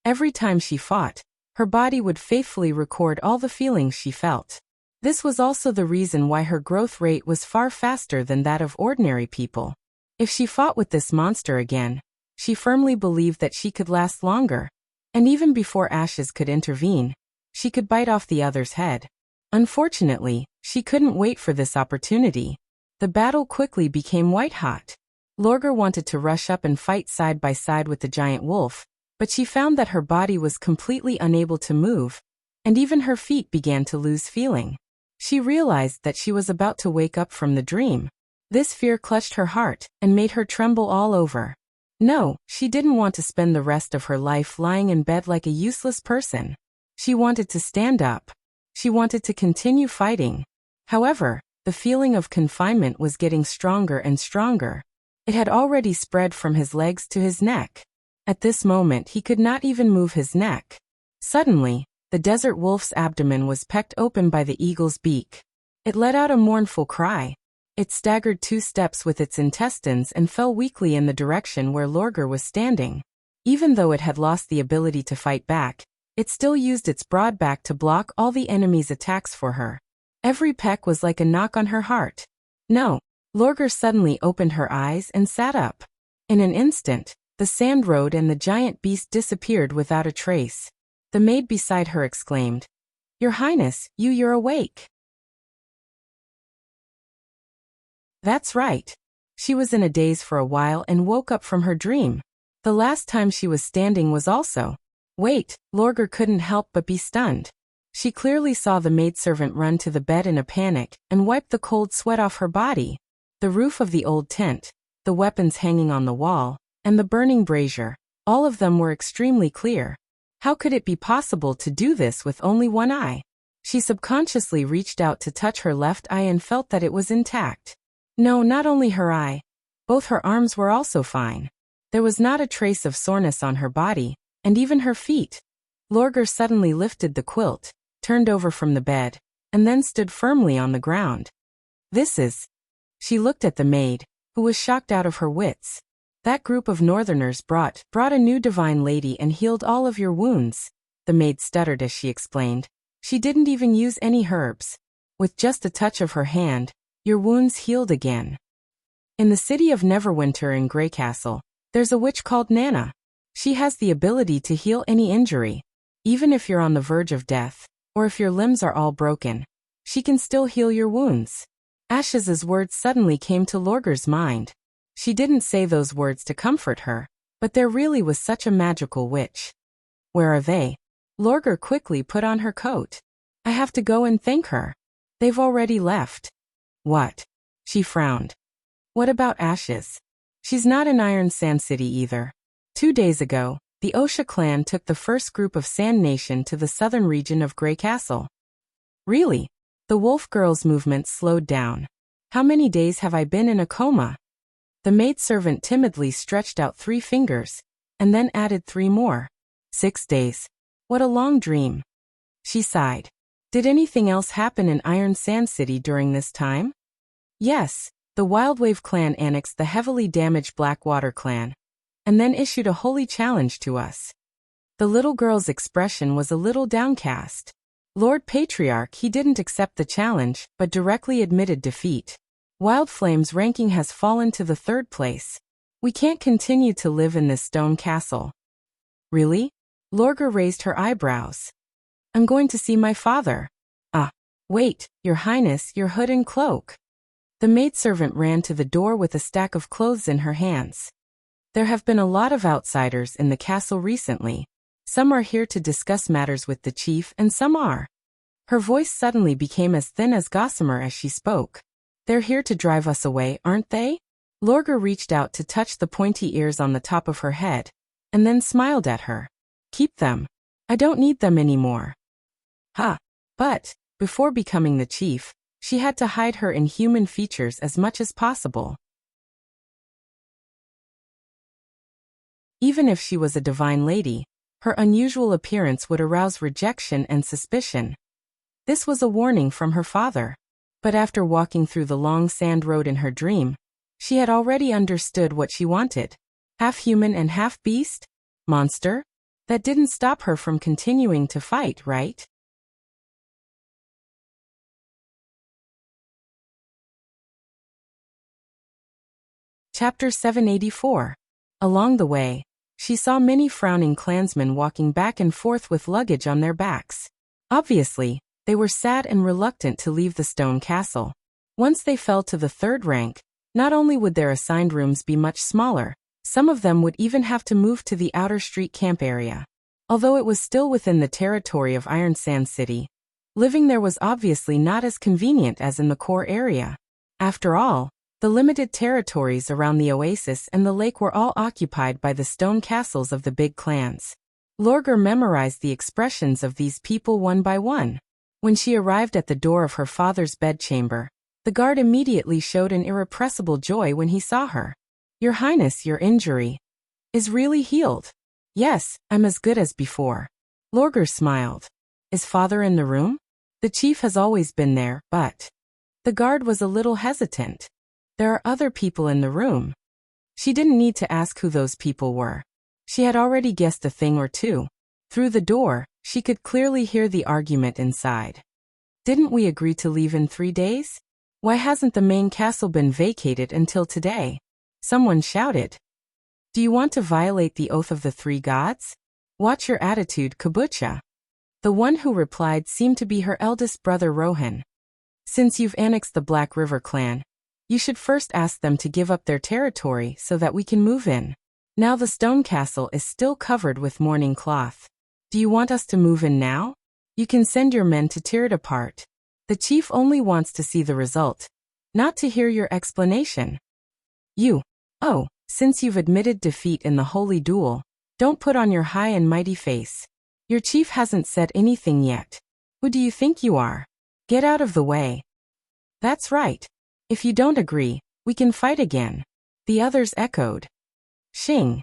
Every time she fought, her body would faithfully record all the feelings she felt. This was also the reason why her growth rate was far faster than that of ordinary people. If she fought with this monster again, she firmly believed that she could last longer, and even before Ashes could intervene, she could bite off the other's head. Unfortunately, she couldn't wait for this opportunity. The battle quickly became white-hot. Lorgar wanted to rush up and fight side by side with the giant wolf, but she found that her body was completely unable to move, and even her feet began to lose feeling. She realized that she was about to wake up from the dream. This fear clutched her heart and made her tremble all over. No, she didn't want to spend the rest of her life lying in bed like a useless person. She wanted to stand up. She wanted to continue fighting. However, the feeling of confinement was getting stronger and stronger. It had already spread from his legs to his neck. At this moment he could not even move his neck. Suddenly, the desert wolf's abdomen was pecked open by the eagle's beak. It let out a mournful cry. It staggered 2 steps with its intestines and fell weakly in the direction where Lorgar was standing. Even though it had lost the ability to fight back, it still used its broad back to block all the enemy's attacks for her. Every peck was like a knock on her heart. No. Lorgar suddenly opened her eyes and sat up. In an instant, the sand road and the giant beast disappeared without a trace. The maid beside her exclaimed, "Your Highness, you're awake." That's right. She was in a daze for a while and woke up from her dream. The last time she was standing was also. Wait, Lorgar couldn't help but be stunned. She clearly saw the maidservant run to the bed in a panic and wipe the cold sweat off her body. The roof of the old tent, the weapons hanging on the wall, and the burning brazier, all of them were extremely clear. How could it be possible to do this with only one eye? She subconsciously reached out to touch her left eye and felt that it was intact. No, not only her eye. Both her arms were also fine. There was not a trace of soreness on her body, and even her feet. Lorgar suddenly lifted the quilt, turned over from the bed, and then stood firmly on the ground. This is... She looked at the maid, who was shocked out of her wits. That group of northerners brought a new divine lady and healed all of your wounds. The maid stuttered as she explained. She didn't even use any herbs. With just a touch of her hand, your wounds healed again. In the city of Neverwinter in Grey Castle, there's a witch called Nana. She has the ability to heal any injury. Even if you're on the verge of death, or if your limbs are all broken, she can still heal your wounds. Ashes's words suddenly came to Lorgar's mind. She didn't say those words to comfort her, but there really was such a magical witch. Where are they? Lorgar quickly put on her coat. I have to go and thank her. They've already left. What? She frowned. What about Ashes? She's not in Iron Sand City either. 2 days ago, the Osha clan took the first group of Sand Nation to the southern region of Grey Castle. Really? The wolf girl's movement slowed down. How many days have I been in a coma? The maidservant timidly stretched out 3 fingers, and then added 3 more. 6 days. What a long dream. She sighed. Did anything else happen in Iron Sand City during this time? Yes, the Wildwave clan annexed the heavily damaged Blackwater clan, and then issued a holy challenge to us. The little girl's expression was a little downcast. Lord Patriarch, he didn't accept the challenge, but directly admitted defeat. Wildflame's ranking has fallen to the 3rd place. We can't continue to live in this stone castle. Really? Lorgar raised her eyebrows. I'm going to see my father. Ah, wait, Your Highness, your hood and cloak. The maidservant ran to the door with a stack of clothes in her hands. There have been a lot of outsiders in the castle recently. Some are here to discuss matters with the chief and some are. Her voice suddenly became as thin as gossamer as she spoke. They're here to drive us away, aren't they? Lorgar reached out to touch the pointy ears on the top of her head, and then smiled at her. Keep them. I don't need them anymore. Ha! But, before becoming the chief, she had to hide her inhuman features as much as possible. Even if she was a divine lady, her unusual appearance would arouse rejection and suspicion. This was a warning from her father. But after walking through the long sand road in her dream, she had already understood what she wanted. Half human and half beast? Monster? That didn't stop her from continuing to fight, right? Chapter 784. Along the way, she saw many frowning clansmen walking back and forth with luggage on their backs. Obviously, they were sad and reluctant to leave the stone castle. Once they fell to the 3rd rank, not only would their assigned rooms be much smaller, some of them would even have to move to the outer street camp area. Although it was still within the territory of Iron Sand City, living there was obviously not as convenient as in the core area. After all, the limited territories around the oasis and the lake were all occupied by the stone castles of the big clans. Lorgar memorized the expressions of these people one by one. When she arrived at the door of her father's bedchamber, the guard immediately showed an irrepressible joy when he saw her. Your Highness, your injury is really healed. Yes, I'm as good as before. Lorgar smiled. Is father in the room? The chief has always been there, but... The guard was a little hesitant. There are other people in the room. She didn't need to ask who those people were. She had already guessed a thing or two. Through the door, she could clearly hear the argument inside. Didn't we agree to leave in 3 days? Why hasn't the main castle been vacated until today? Someone shouted. Do you want to violate the oath of the 3 gods? Watch your attitude, Kabucha. The one who replied seemed to be her eldest brother Rohan. Since you've annexed the Black River clan, you should first ask them to give up their territory so that we can move in. Now the stone castle is still covered with mourning cloth. Do you want us to move in now? You can send your men to tear it apart. The chief only wants to see the result, not to hear your explanation. Oh, since you've admitted defeat in the holy duel, don't put on your high and mighty face. Your chief hasn't said anything yet. Who do you think you are? Get out of the way. That's right. If you don't agree, we can fight again. The others echoed. Shing.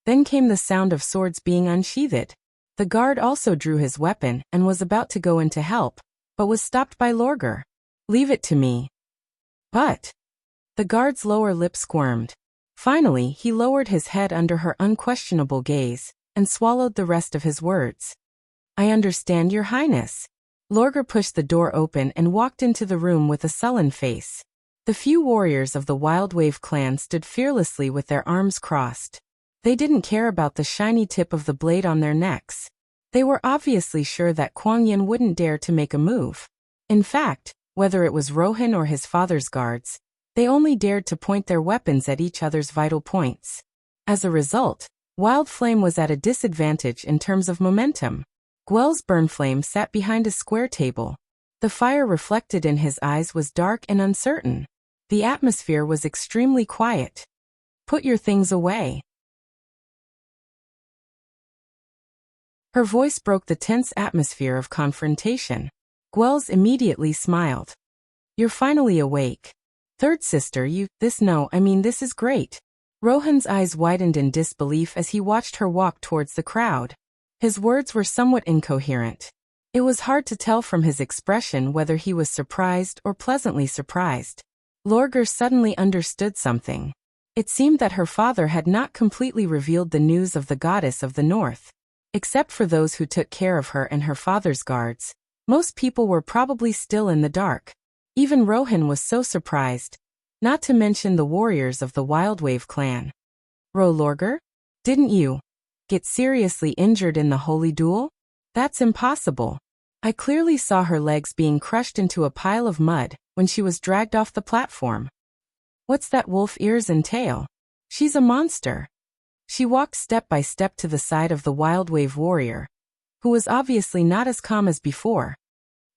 Then came the sound of swords being unsheathed. The guard also drew his weapon and was about to go in to help, but was stopped by Lorgar. Leave it to me. But... The guard's lower lip squirmed. Finally, he lowered his head under her unquestionable gaze and swallowed the rest of his words. I understand, Your Highness. Lorgar pushed the door open and walked into the room with a sullen face. The few warriors of the Wildwave clan stood fearlessly with their arms crossed. They didn't care about the shiny tip of the blade on their necks. They were obviously sure that Kuang Yin wouldn't dare to make a move. In fact, whether it was Rohan or his father's guards, they only dared to point their weapons at each other's vital points. As a result, Wildflame was at a disadvantage in terms of momentum. Guel's Burnflame sat behind a square table. The fire reflected in his eyes was dark and uncertain. The atmosphere was extremely quiet. Put your things away. Her voice broke the tense atmosphere of confrontation. Guel's immediately smiled. You're finally awake. Third sister, this is great. Rohan's eyes widened in disbelief as he watched her walk towards the crowd. His words were somewhat incoherent. It was hard to tell from his expression whether he was surprised or pleasantly surprised. Lorger suddenly understood something. It seemed that her father had not completely revealed the news of the goddess of the north. Except for those who took care of her and her father's guards, most people were probably still in the dark. Even Rohan was so surprised, not to mention the warriors of the Wildwave clan. Lorger? Didn't you get seriously injured in the holy duel? That's impossible. I clearly saw her legs being crushed into a pile of mud when she was dragged off the platform. What's that wolf ears and tail? She's a monster. She walked step by step to the side of the Wildwave warrior, who was obviously not as calm as before.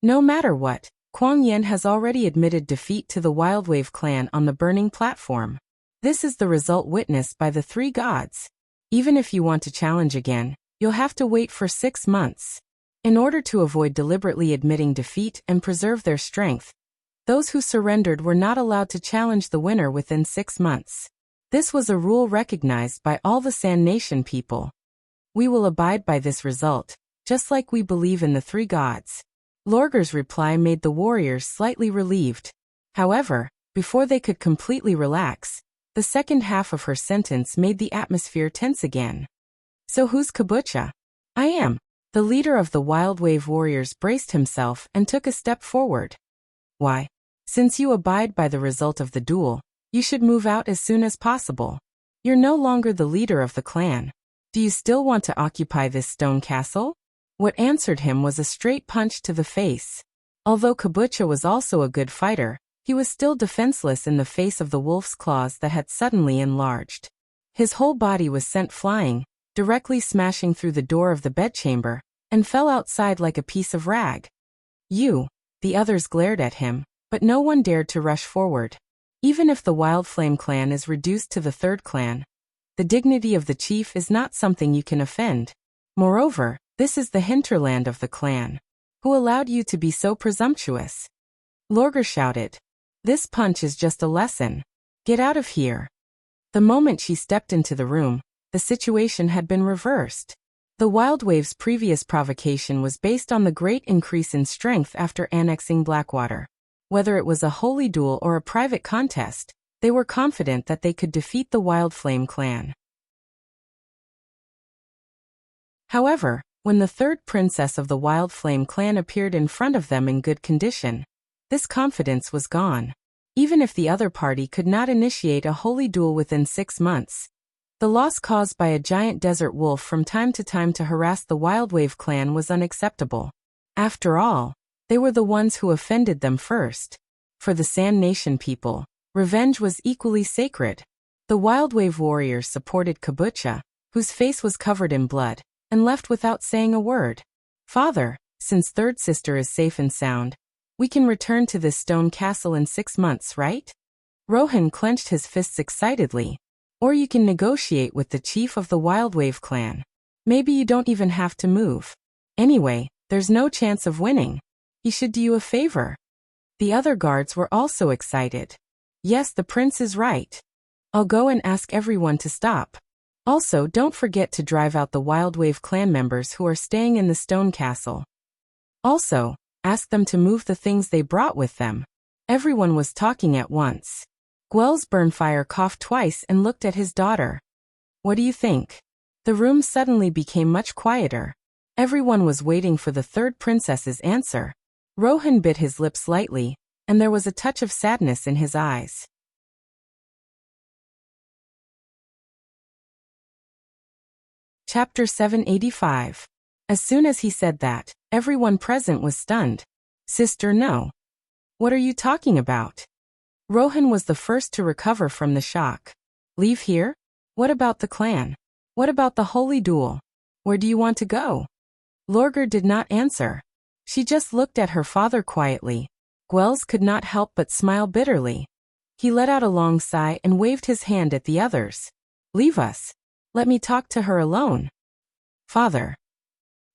No matter what, Kuang Yen has already admitted defeat to the Wildwave clan on the burning platform. This is the result witnessed by the three gods. Even if you want to challenge again, you'll have to wait for 6 months. In order to avoid deliberately admitting defeat and preserve their strength, those who surrendered were not allowed to challenge the winner within 6 months. This was a rule recognized by all the Sand Nation people. We will abide by this result, just like we believe in the three gods. Lorger's reply made the warriors slightly relieved. However, before they could completely relax, the second half of her sentence made the atmosphere tense again. So who's Kabucha? I am. The leader of the Wildwave warriors braced himself and took a step forward. Why? Since you abide by the result of the duel, you should move out as soon as possible. You're no longer the leader of the clan. Do you still want to occupy this stone castle? What answered him was a straight punch to the face. Although Kabucha was also a good fighter, he was still defenseless in the face of the wolf's claws that had suddenly enlarged. His whole body was sent flying, directly smashing through the door of the bedchamber, and fell outside like a piece of rag. The others glared at him, but no one dared to rush forward. Even if the Wildflame clan is reduced to the third clan, the dignity of the chief is not something you can offend. Moreover, this is the hinterland of the clan. Who allowed you to be so presumptuous? Lorger shouted. This punch is just a lesson. Get out of here. The moment she stepped into the room, the situation had been reversed. The Wildwave's previous provocation was based on the great increase in strength after annexing Blackwater. Whether it was a holy duel or a private contest, they were confident that they could defeat the Wildflame clan. However, when the third princess of the Wildflame clan appeared in front of them in good condition, this confidence was gone. Even if the other party could not initiate a holy duel within 6 months, the loss caused by a giant desert wolf from time to harass the Wildwave clan was unacceptable. After all, they were the ones who offended them first. For the Sand Nation people, revenge was equally sacred. The Wildwave warriors supported Kabucha, whose face was covered in blood, and left without saying a word. Father, since third sister is safe and sound, we can return to this stone castle in 6 months, right? Rohan clenched his fists excitedly. Or you can negotiate with the chief of the Wildwave clan. Maybe you don't even have to move. Anyway, there's no chance of winning. He should do you a favor. The other guards were also excited. Yes, the prince is right. I'll go and ask everyone to stop. Also, don't forget to drive out the Wildwave clan members who are staying in the stone castle. Also, ask them to move the things they brought with them. Everyone was talking at once. Gwell's Burnfire coughed twice and looked at his daughter. What do you think? The room suddenly became much quieter. Everyone was waiting for the third princess's answer. Rohan bit his lips lightly, and there was a touch of sadness in his eyes. Chapter 785. As soon as he said that, everyone present was stunned. Sister, no. What are you talking about? Rohan was the first to recover from the shock. Leave here? What about the clan? What about the holy duel? Where do you want to go? Lorger did not answer. She just looked at her father quietly. Gwells could not help but smile bitterly. He let out a long sigh and waved his hand at the others. Leave us. Let me talk to her alone. Father.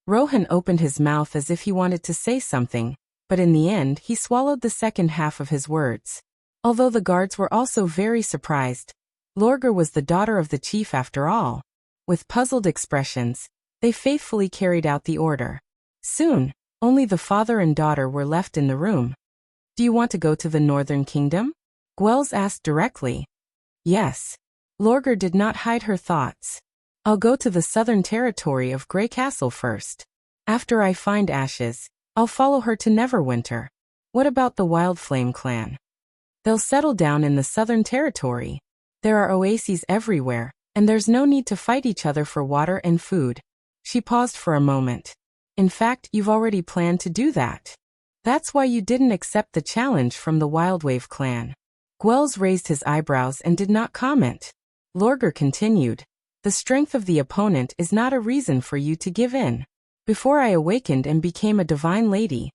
Rohan opened his mouth as if he wanted to say something, but in the end he swallowed the second half of his words. Although the guards were also very surprised, Lorger was the daughter of the chief after all. With puzzled expressions, they faithfully carried out the order. Soon, Only the father and daughter were left in the room. Do you want to go to the Northern Kingdom? Gwels asked directly. Yes. Lorgar did not hide her thoughts. I'll go to the southern territory of Grey Castle first. After I find Ashes, I'll follow her to Neverwinter. What about the Wildflame clan? They'll settle down in the southern territory. There are oases everywhere, and there's no need to fight each other for water and food. She paused for a moment. In fact, you've already planned to do that. That's why you didn't accept the challenge from the Wildwave clan. Gwels raised his eyebrows and did not comment. Lorgar continued. The strength of the opponent is not a reason for you to give in. Before I awakened and became a divine lady,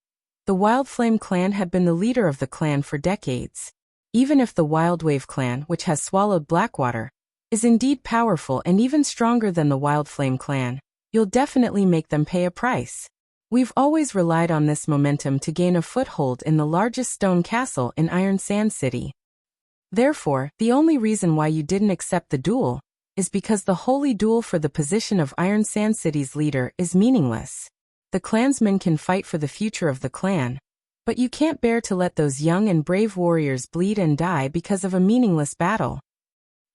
the Wildflame clan had been the leader of the clan for decades. Even if the Wildwave clan, which has swallowed Blackwater, is indeed powerful and even stronger than the Wildflame clan, you'll definitely make them pay a price. We've always relied on this momentum to gain a foothold in the largest stone castle in Iron Sand City. Therefore, the only reason why you didn't accept the duel is because the holy duel for the position of Iron Sand City's leader is meaningless. The clansmen can fight for the future of the clan, but you can't bear to let those young and brave warriors bleed and die because of a meaningless battle.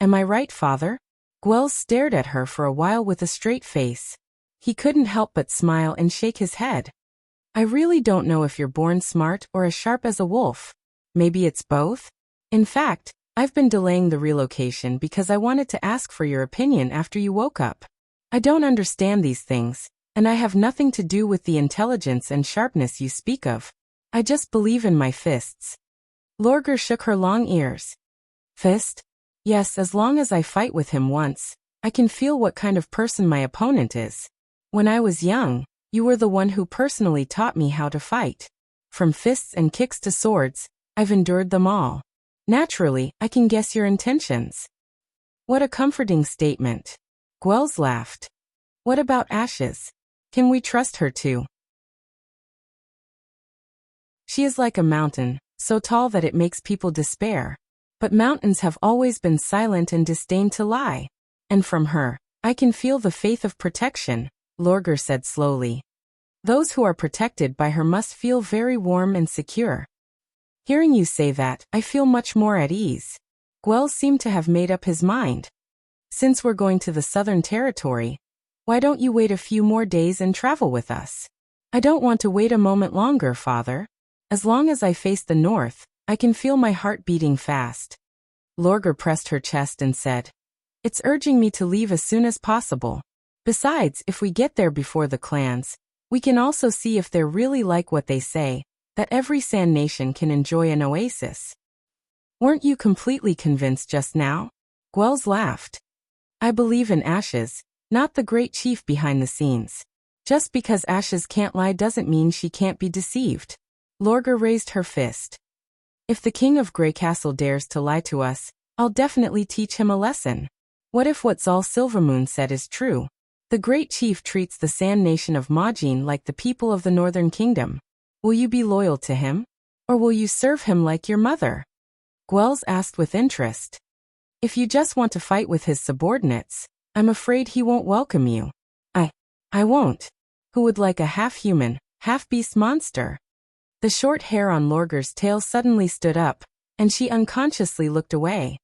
Am I right, father? Gwels stared at her for a while with a straight face. He couldn't help but smile and shake his head. I really don't know if you're born smart or as sharp as a wolf. Maybe it's both? In fact, I've been delaying the relocation because I wanted to ask for your opinion after you woke up. I don't understand these things, and I have nothing to do with the intelligence and sharpness you speak of. I just believe in my fists. Lorgar shook her long ears. Fist? Yes, as long as I fight with him once, I can feel what kind of person my opponent is. When I was young, you were the one who personally taught me how to fight. From fists and kicks to swords, I've endured them all. Naturally, I can guess your intentions. What a comforting statement. Gwels laughed. What about Ashes? Can we trust her too? She is like a mountain, so tall that it makes people despair. But mountains have always been silent and disdain to lie. And from her, I can feel the faith of protection, Lorgar said slowly. Those who are protected by her must feel very warm and secure. Hearing you say that, I feel much more at ease. Gwels seemed to have made up his mind. Since we're going to the Southern Territory, why don't you wait a few more days and travel with us? I don't want to wait a moment longer, father. As long as I face the north, I can feel my heart beating fast. Lorgar pressed her chest and said, It's urging me to leave as soon as possible. Besides, if we get there before the clans, we can also see if they're really like what they say, that every Sand Nation can enjoy an oasis. Weren't you completely convinced just now? Gwels laughed. I believe in Ashes, not the great chief behind the scenes. Just because Ashes can't lie doesn't mean she can't be deceived. Lorgar raised her fist. If the king of Grey Castle dares to lie to us, I'll definitely teach him a lesson. What if what Zal Silvermoon said is true? The great chief treats the Sand Nation of Majin like the people of the Northern Kingdom. Will you be loyal to him? Or will you serve him like your mother? Gwels asked with interest. If you just want to fight with his subordinates, I'm afraid he won't welcome you. I won't. Who would like a half-human, half-beast monster? The short hair on Lorgar's tail suddenly stood up, and she unconsciously looked away.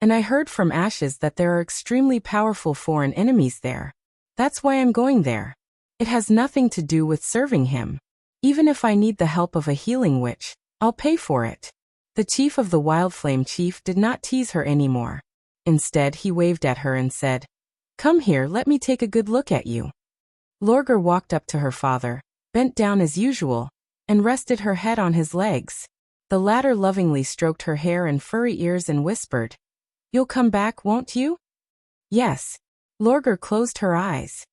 And I heard from Ashes that there are extremely powerful foreign enemies there. That's why I'm going there. It has nothing to do with serving him. Even if I need the help of a healing witch, I'll pay for it. The chief of the Wildflame chief did not tease her anymore. Instead, he waved at her and said, Come here, let me take a good look at you. Lorgar walked up to her father, bent down as usual, and rested her head on his legs. The latter lovingly stroked her hair and furry ears and whispered, You'll come back, won't you? Yes. Lorgar closed her eyes.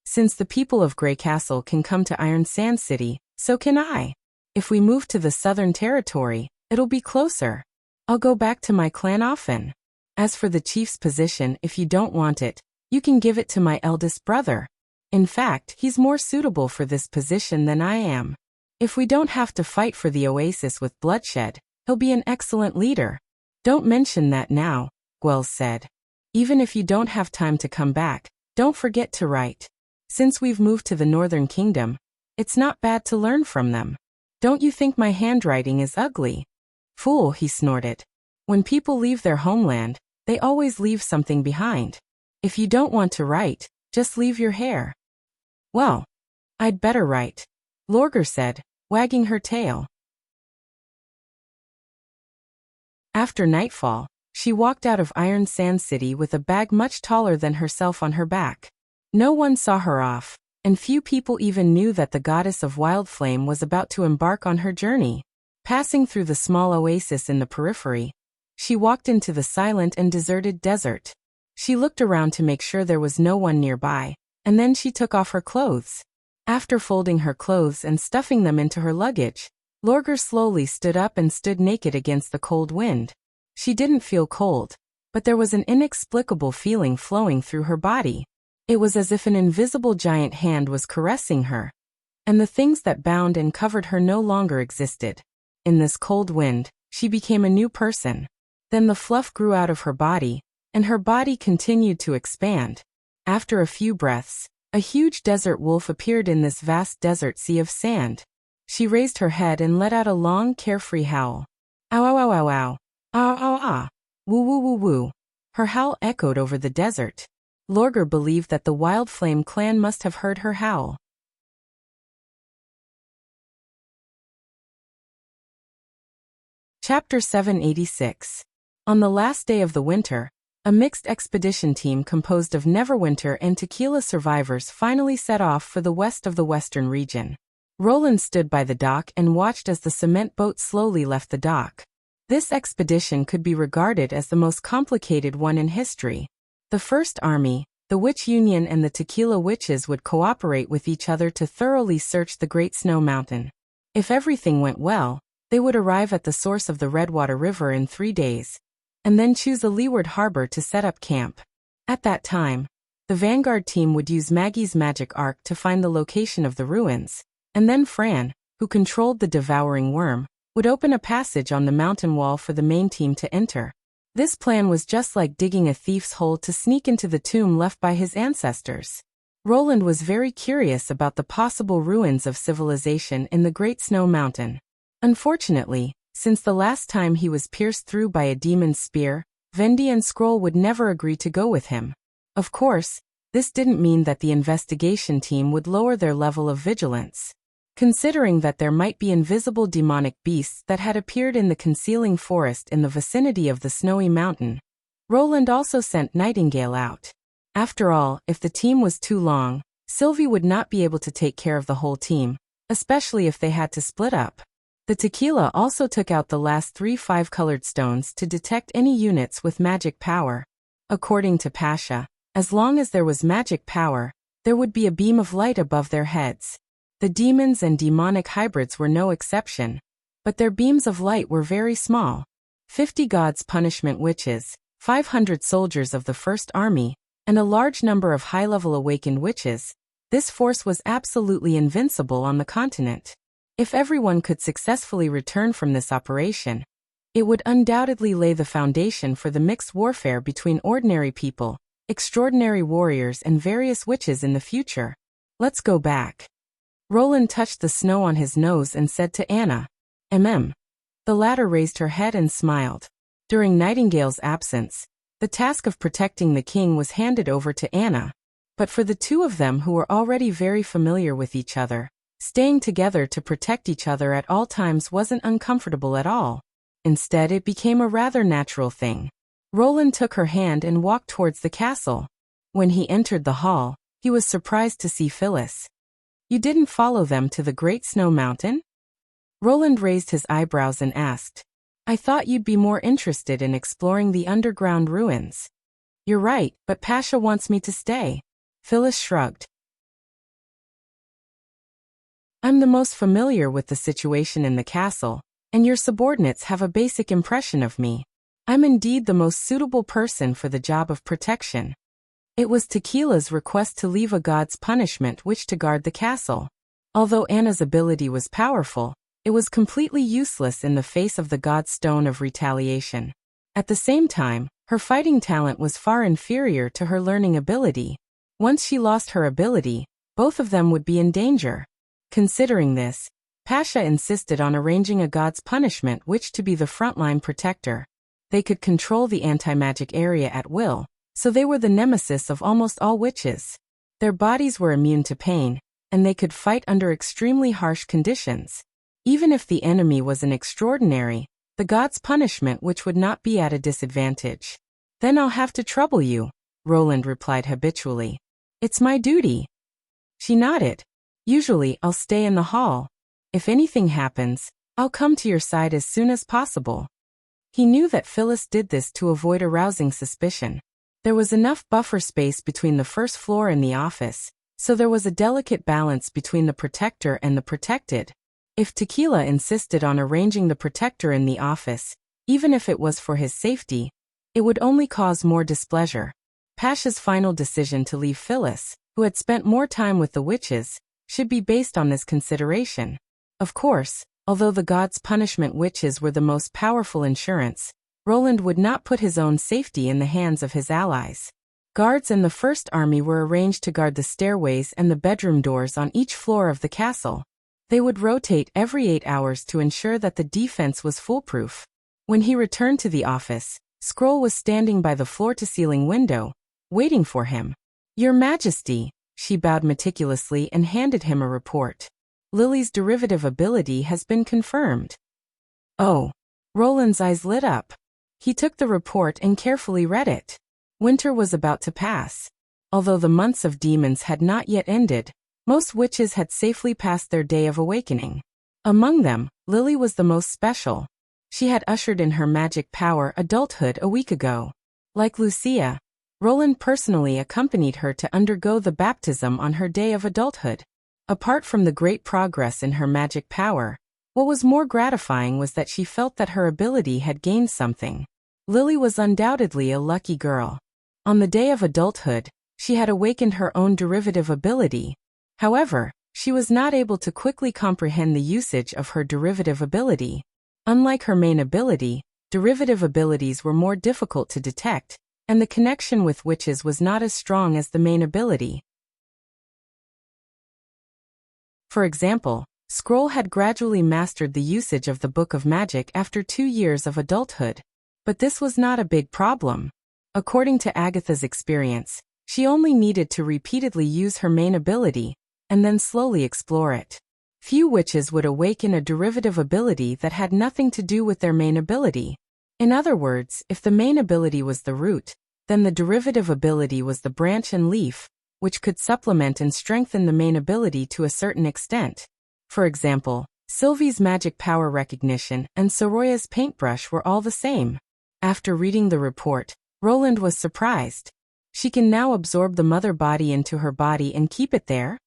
Since the people of Grey Castle can come to Iron Sand City, so can I. If we move to the Southern Territory, it'll be closer. I'll go back to my clan often. As for the chief's position, if you don't want it, you can give it to my eldest brother. In fact, he's more suitable for this position than I am. If we don't have to fight for the oasis with bloodshed, he'll be an excellent leader. Don't mention that now, Gwels said. Even if you don't have time to come back, don't forget to write. Since we've moved to the Northern Kingdom, It's not bad to learn from them. Don't you think my handwriting is ugly? Fool, he snorted. When people leave their homeland, they always leave something behind. If you don't want to write, just leave your hair. Well, I'd better write, Lorgar said, wagging her tail. After nightfall, she walked out of Iron Sand City with a bag much taller than herself on her back. No one saw her off, and few people even knew that the goddess of Wildflame was about to embark on her journey. Passing through the small oasis in the periphery, she walked into the silent and deserted desert. She looked around to make sure there was no one nearby, and then she took off her clothes. After folding her clothes and stuffing them into her luggage, Lorgar slowly stood up and stood naked against the cold wind. She didn't feel cold, but there was an inexplicable feeling flowing through her body. It was as if an invisible giant hand was caressing her, and the things that bound and covered her no longer existed. In this cold wind, she became a new person. Then the fluff grew out of her body, and her body continued to expand. After a few breaths, a huge desert wolf appeared in this vast desert sea of sand. She raised her head and let out a long, carefree howl. Ow ow ow ow ow. Ah ah ah. Woo woo woo woo. Her howl echoed over the desert. Lorgar believed that the Wildflame clan must have heard her howl. Chapter 786. On the last day of the winter, a mixed expedition team composed of Neverwinter and Tequila survivors finally set off for the west of the western region. Roland stood by the dock and watched as the cement boat slowly left the dock. This expedition could be regarded as the most complicated one in history. The First Army, the Witch Union and the Tequila Witches would cooperate with each other to thoroughly search the Great Snow Mountain. If everything went well, they would arrive at the source of the Redwater River in 3 days, and then choose a leeward harbor to set up camp. At that time, the Vanguard team would use Maggie's magic arc to find the location of the ruins, and then Fran, who controlled the devouring worm, would open a passage on the mountain wall for the main team to enter. This plan was just like digging a thief's hole to sneak into the tomb left by his ancestors. Roland was very curious about the possible ruins of civilization in the Great Snow Mountain. Unfortunately, since the last time he was pierced through by a demon's spear, Vendi and Scroll would never agree to go with him. Of course, this didn't mean that the investigation team would lower their level of vigilance. Considering that there might be invisible demonic beasts that had appeared in the concealing forest in the vicinity of the snowy mountain, Roland also sent Nightingale out. After all, if the team was too long, Sylvie would not be able to take care of the whole team, especially if they had to split up. The Tequila also took out the last 3 5-colored stones to detect any units with magic power. According to Pasha, as long as there was magic power, there would be a beam of light above their heads. The demons and demonic hybrids were no exception, but their beams of light were very small. 50 gods punishment witches, 500 soldiers of the First Army, and a large number of high-level awakened witches, this force was absolutely invincible on the continent. If everyone could successfully return from this operation, it would undoubtedly lay the foundation for the mixed warfare between ordinary people, extraordinary warriors and various witches in the future. Let's go back. Roland touched the snow on his nose and said to Anna, "Mm." The latter raised her head and smiled. During Nightingale's absence, the task of protecting the king was handed over to Anna. But for the two of them who were already very familiar with each other, staying together to protect each other at all times wasn't uncomfortable at all. Instead, it became a rather natural thing. Roland took her hand and walked towards the castle. When he entered the hall, he was surprised to see Phyllis. "You didn't follow them to the Great Snow Mountain?" Roland raised his eyebrows and asked. "I thought you'd be more interested in exploring the underground ruins." "You're right, but Pasha wants me to stay." Phyllis shrugged. "I'm the most familiar with the situation in the castle, and your subordinates have a basic impression of me. I'm indeed the most suitable person for the job of protection." It was Tequila's request to leave a god's punishment witch to guard the castle. Although Anna's ability was powerful, it was completely useless in the face of the god's stone of retaliation. At the same time, her fighting talent was far inferior to her learning ability. Once she lost her ability, both of them would be in danger. Considering this, Pasha insisted on arranging a god's punishment which to be the frontline protector. They could control the anti-magic area at will, so they were the nemesis of almost all witches. Their bodies were immune to pain, and they could fight under extremely harsh conditions. Even if the enemy was an extraordinary, the god's punishment which would not be at a disadvantage. Then I'll have to trouble you, Roland replied habitually. It's my duty. She nodded. Usually I'll stay in the hall. If anything happens, I'll come to your side as soon as possible. He knew that Phyllis did this to avoid arousing suspicion. There was enough buffer space between the first floor and the office, so there was a delicate balance between the protector and the protected. If Tequila insisted on arranging the protector in the office, even if it was for his safety, it would only cause more displeasure. Pasha's final decision to leave Phyllis, who had spent more time with the witches, should be based on this consideration. Of course, although the gods' punishment witches were the most powerful insurance, Roland would not put his own safety in the hands of his allies. Guards in the First Army were arranged to guard the stairways and the bedroom doors on each floor of the castle. They would rotate every 8 hours to ensure that the defense was foolproof. When he returned to the office, Scroll was standing by the floor-to-ceiling window, waiting for him. Your Majesty, she bowed meticulously and handed him a report. Lily's derivative ability has been confirmed. Oh. Roland's eyes lit up. He took the report and carefully read it. Winter was about to pass. Although the months of demons had not yet ended, most witches had safely passed their day of awakening. Among them, Lily was the most special. She had ushered in her magic power adulthood a week ago. Like Lucia, Roland personally accompanied her to undergo the baptism on her day of adulthood. Apart from the great progress in her magic power, what was more gratifying was that she felt that her ability had gained something. Lily was undoubtedly a lucky girl. On the day of adulthood, she had awakened her own derivative ability. However, she was not able to quickly comprehend the usage of her derivative ability. Unlike her main ability, derivative abilities were more difficult to detect, and the connection with witches was not as strong as the main ability. For example, Scroll had gradually mastered the usage of the Book of Magic after 2 years of adulthood. But this was not a big problem. According to Agatha's experience, she only needed to repeatedly use her main ability, and then slowly explore it. Few witches would awaken a derivative ability that had nothing to do with their main ability. In other words, if the main ability was the root, then the derivative ability was the branch and leaf, which could supplement and strengthen the main ability to a certain extent. For example, Sylvie's magic power recognition and Soroya's paintbrush were all the same. After reading the report, Roland was surprised. She can now absorb the mother body into her body and keep it there?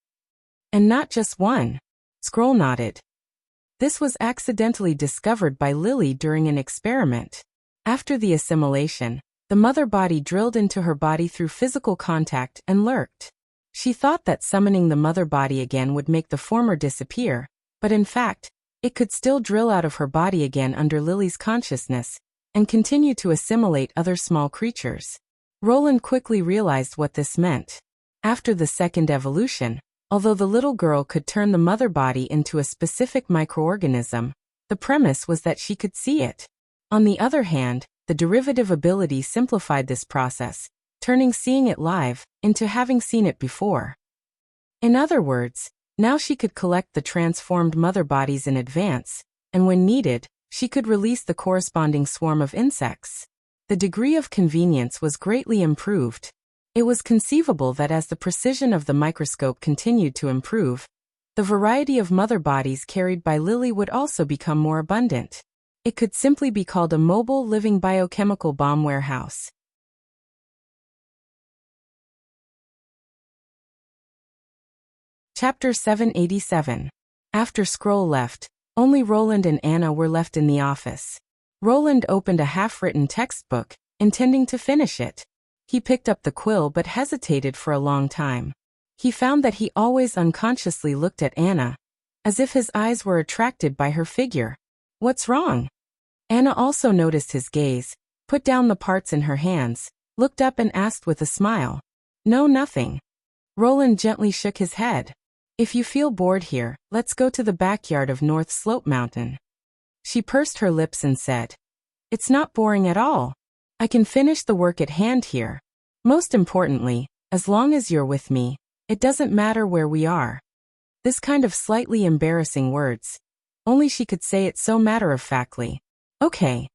And not just one. Scroll nodded. This was accidentally discovered by Lily during an experiment. After the assimilation, the mother body drilled into her body through physical contact and lurked. She thought that summoning the mother body again would make the former disappear, but in fact, it could still drill out of her body again under Lily's consciousness, and continue to assimilate other small creatures. Roland quickly realized what this meant. After the second evolution, although the little girl could turn the mother body into a specific microorganism, the premise was that she could see it. On the other hand, the derivative ability simplified this process, turning seeing it live into having seen it before. In other words, now she could collect the transformed mother bodies in advance, and when needed, she could release the corresponding swarm of insects. The degree of convenience was greatly improved. It was conceivable that as the precision of the microscope continued to improve, the variety of mother bodies carried by Lily would also become more abundant. It could simply be called a mobile living biochemical bomb warehouse. Chapter 787. After Scroll left, only Roland and Anna were left in the office. Roland opened a half-written textbook, intending to finish it. He picked up the quill but hesitated for a long time. He found that he always unconsciously looked at Anna, as if his eyes were attracted by her figure. What's wrong? Anna also noticed his gaze, put down the parts in her hands, looked up and asked with a smile. No, nothing. Roland gently shook his head. If you feel bored here, let's go to the backyard of North Slope Mountain. She pursed her lips and said, It's not boring at all. I can finish the work at hand here. Most importantly, as long as you're with me, it doesn't matter where we are. This kind of slightly embarrassing words. Only she could say it so matter-of-factly. Okay.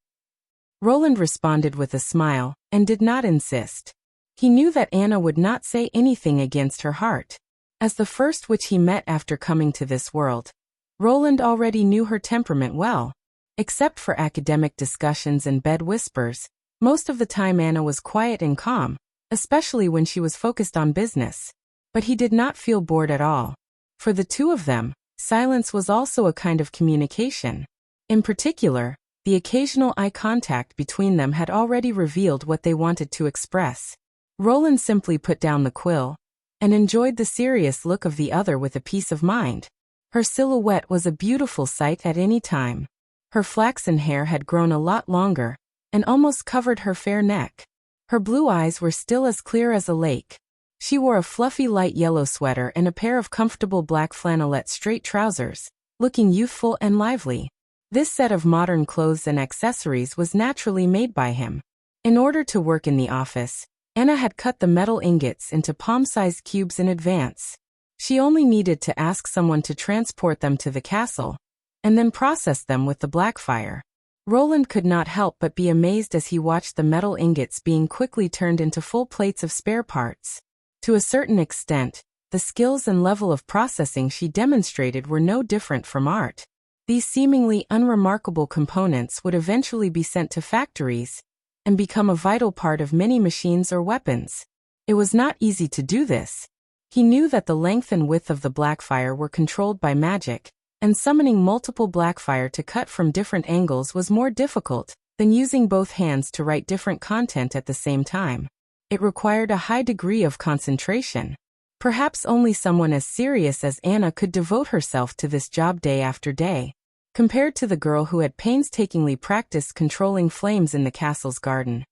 Roland responded with a smile, and did not insist. He knew that Anna would not say anything against her heart. As the first which he met after coming to this world, Roland already knew her temperament well. Except for academic discussions and bed whispers, most of the time Anna was quiet and calm, especially when she was focused on business. But he did not feel bored at all. For the two of them, silence was also a kind of communication. In particular, the occasional eye contact between them had already revealed what they wanted to express. Roland simply put down the quill and enjoyed the serious look of the other with a peace of mind. Her silhouette was a beautiful sight at any time. Her flaxen hair had grown a lot longer and almost covered her fair neck. Her blue eyes were still as clear as a lake. She wore a fluffy light yellow sweater and a pair of comfortable black flannelette straight trousers, looking youthful and lively. This set of modern clothes and accessories was naturally made by him. In order to work in the office, Anna had cut the metal ingots into palm-sized cubes in advance. She only needed to ask someone to transport them to the castle, and then process them with the blackfire. Roland could not help but be amazed as he watched the metal ingots being quickly turned into full plates of spare parts. To a certain extent, the skills and level of processing she demonstrated were no different from art. These seemingly unremarkable components would eventually be sent to factories and become a vital part of many machines or weapons. It was not easy to do this. He knew that the length and width of the blackfire were controlled by magic, and summoning multiple blackfire to cut from different angles was more difficult than using both hands to write different content at the same time. It required a high degree of concentration. Perhaps only someone as serious as Anna could devote herself to this job day after day. Compared to the girl who had painstakingly practiced controlling flames in the castle's garden,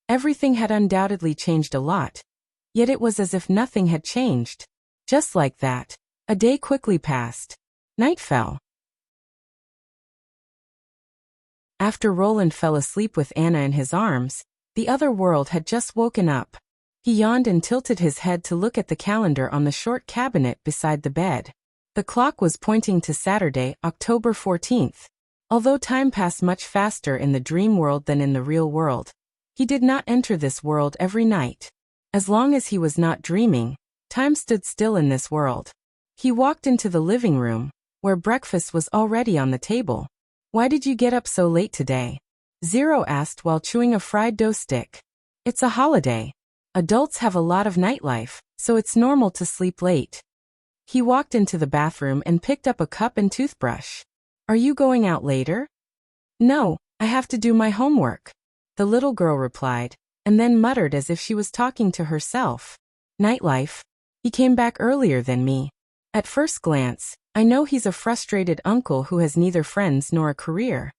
everything had undoubtedly changed a lot. Yet it was as if nothing had changed. Just like that, a day quickly passed. Night fell. After Roland fell asleep with Anna in his arms, the other world had just woken up. He yawned and tilted his head to look at the calendar on the short cabinet beside the bed. The clock was pointing to Saturday, October 14th. Although time passed much faster in the dream world than in the real world, he did not enter this world every night. As long as he was not dreaming, time stood still in this world. He walked into the living room, where breakfast was already on the table. Why did you get up so late today? Zero asked while chewing a fried dough stick. It's a holiday. Adults have a lot of nightlife, so it's normal to sleep late. He walked into the bathroom and picked up a cup and toothbrush. Are you going out later? No, I have to do my homework, the little girl replied, and then muttered as if she was talking to herself. Nightlife? He came back earlier than me. At first glance, I know he's a frustrated uncle who has neither friends nor a career.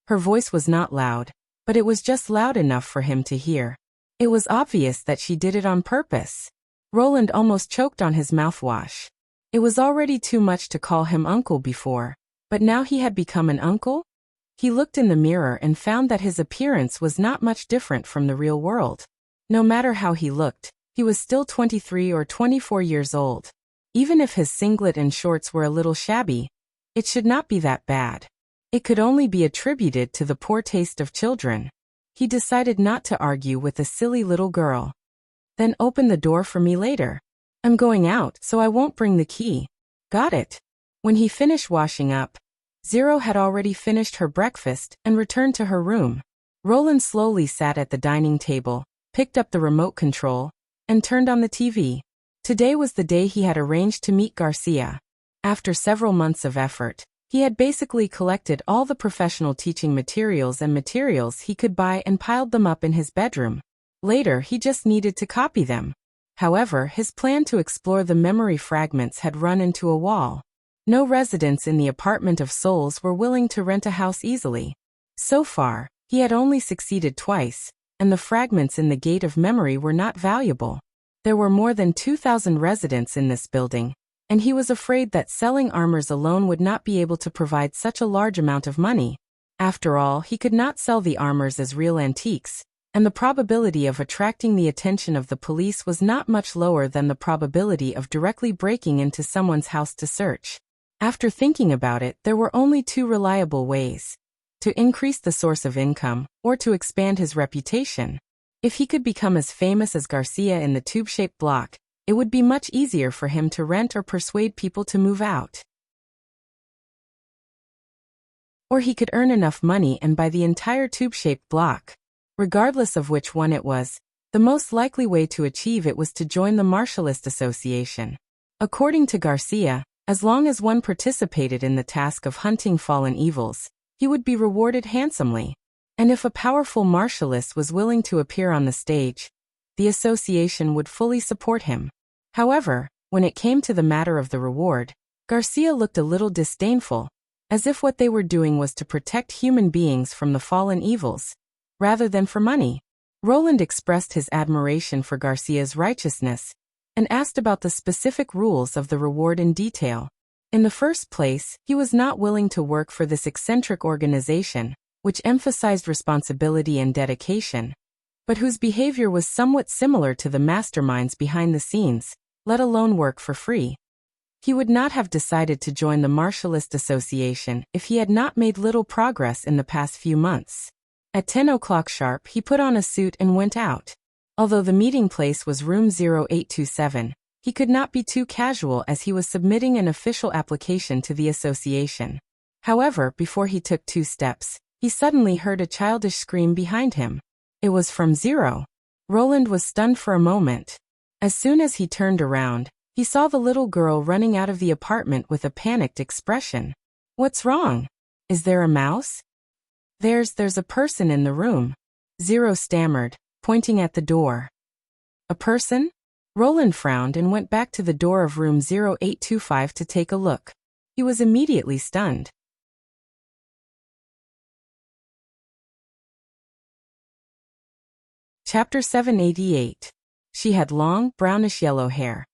Her voice was not loud, but it was just loud enough for him to hear. It was obvious that she did it on purpose. Roland almost choked on his mouthwash. It was already too much to call him uncle before, but now he had become an uncle? He looked in the mirror and found that his appearance was not much different from the real world. No matter how he looked, he was still 23 or 24 years old. Even if his singlet and shorts were a little shabby, it should not be that bad. It could only be attributed to the poor taste of children. He decided not to argue with the silly little girl. Then open the door for me later. I'm going out, so I won't bring the key. Got it. When he finished washing up, Zero had already finished her breakfast and returned to her room. Roland slowly sat at the dining table, picked up the remote control, and turned on the TV. Today was the day he had arranged to meet Garcia. After several months of effort, he had basically collected all the professional teaching materials and materials he could buy and piled them up in his bedroom. Later, he just needed to copy them. However, his plan to explore the memory fragments had run into a wall. No residents in the apartment of souls were willing to rent a house easily. So far, he had only succeeded twice, and the fragments in the gate of memory were not valuable. There were more than 2,000 residents in this building, and he was afraid that selling armors alone would not be able to provide such a large amount of money. After all, he could not sell the armors as real antiques, and the probability of attracting the attention of the police was not much lower than the probability of directly breaking into someone's house to search. After thinking about it, there were only two reliable ways: to increase the source of income, or to expand his reputation. If he could become as famous as Garcia in the tube-shaped block, it would be much easier for him to rent or persuade people to move out. Or he could earn enough money and buy the entire tube-shaped block. Regardless of which one it was, the most likely way to achieve it was to join the Martialist Association. According to Garcia, as long as one participated in the task of hunting fallen evils, he would be rewarded handsomely. And if a powerful martialist was willing to appear on the stage, the association would fully support him. However, when it came to the matter of the reward, Garcia looked a little disdainful, as if what they were doing was to protect human beings from the fallen evils, rather than for money. Roland expressed his admiration for Garcia's righteousness and asked about the specific rules of the reward in detail. In the first place, he was not willing to work for this eccentric organization, which emphasized responsibility and dedication, but whose behavior was somewhat similar to the masterminds behind the scenes, let alone work for free. He would not have decided to join the Martialist Association if he had not made little progress in the past few months. At 10 o'clock sharp, he put on a suit and went out. Although the meeting place was room 0827, he could not be too casual as he was submitting an official application to the association. However, before he took 2 steps, he suddenly heard a childish scream behind him. It was from Zero. Roland was stunned for a moment. As soon as he turned around, he saw the little girl running out of the apartment with a panicked expression. "What's wrong? Is there a mouse?" There's a person in the room," Zero stammered, pointing at the door. "A person?" Roland frowned and went back to the door of room 0825 to take a look. He was immediately stunned. Chapter 788. She had long, brownish-yellow hair,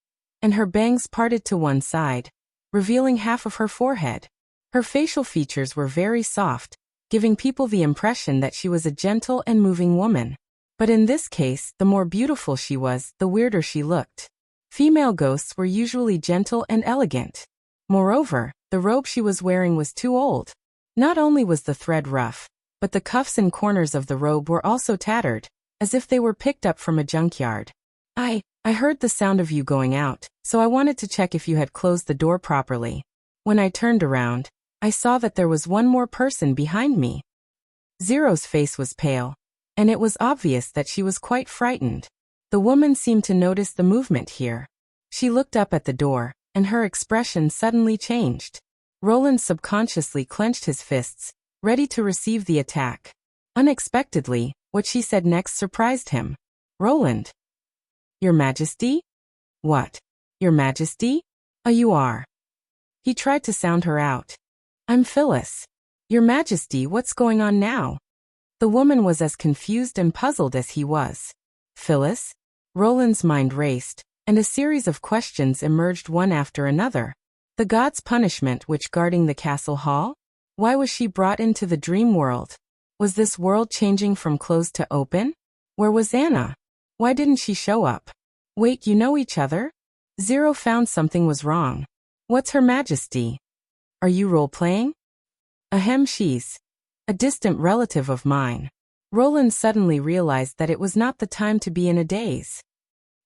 and her bangs parted to one side, revealing half of her forehead. Her facial features were very soft, giving people the impression that she was a gentle and moving woman. But in this case, the more beautiful she was, the weirder she looked. Female ghosts were usually gentle and elegant. Moreover, the robe she was wearing was too old. Not only was the thread rough, but the cuffs and corners of the robe were also tattered, as if they were picked up from a junkyard. I heard the sound of you going out, so I wanted to check if you had closed the door properly. When I turned around, I saw that there was one more person behind me." Zero's face was pale, and it was obvious that she was quite frightened. The woman seemed to notice the movement here. She looked up at the door, and her expression suddenly changed. Roland subconsciously clenched his fists, ready to receive the attack. Unexpectedly, what she said next surprised him. "Roland. Your Majesty?" "What? Your Majesty? You are." He tried to sound her out. "I'm Phyllis. Your Majesty, what's going on now?" The woman was as confused and puzzled as he was. "Phyllis?" Roland's mind raced, and a series of questions emerged one after another. The god's punishment which guarding the castle hall? Why was she brought into the dream world? Was this world changing from closed to open? Where was Anna? Why didn't she show up? Wait, you know each other? Zero found something was wrong. What's Her Majesty? Are you role-playing? Ahem, she's a distant relative of mine. Roland suddenly realized that it was not the time to be in a daze.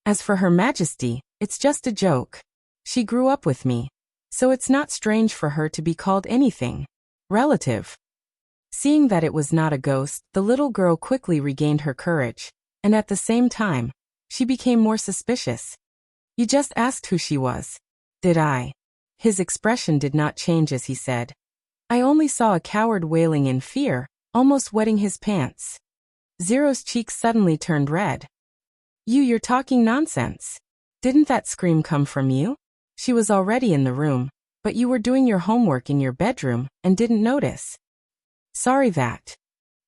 As for Her Majesty, it's just a joke. She grew up with me, so it's not strange for her to be called anything. Relative. Seeing that it was not a ghost, the little girl quickly regained her courage, and at the same time, she became more suspicious. "You just asked who she was." "Did I?" His expression did not change as he said, "I only saw a coward wailing in fear, almost wetting his pants." Zero's cheeks suddenly turned red. You're talking nonsense. Didn't that scream come from you?" She was already in the room, but you were doing your homework in your bedroom and didn't notice. "Sorry that.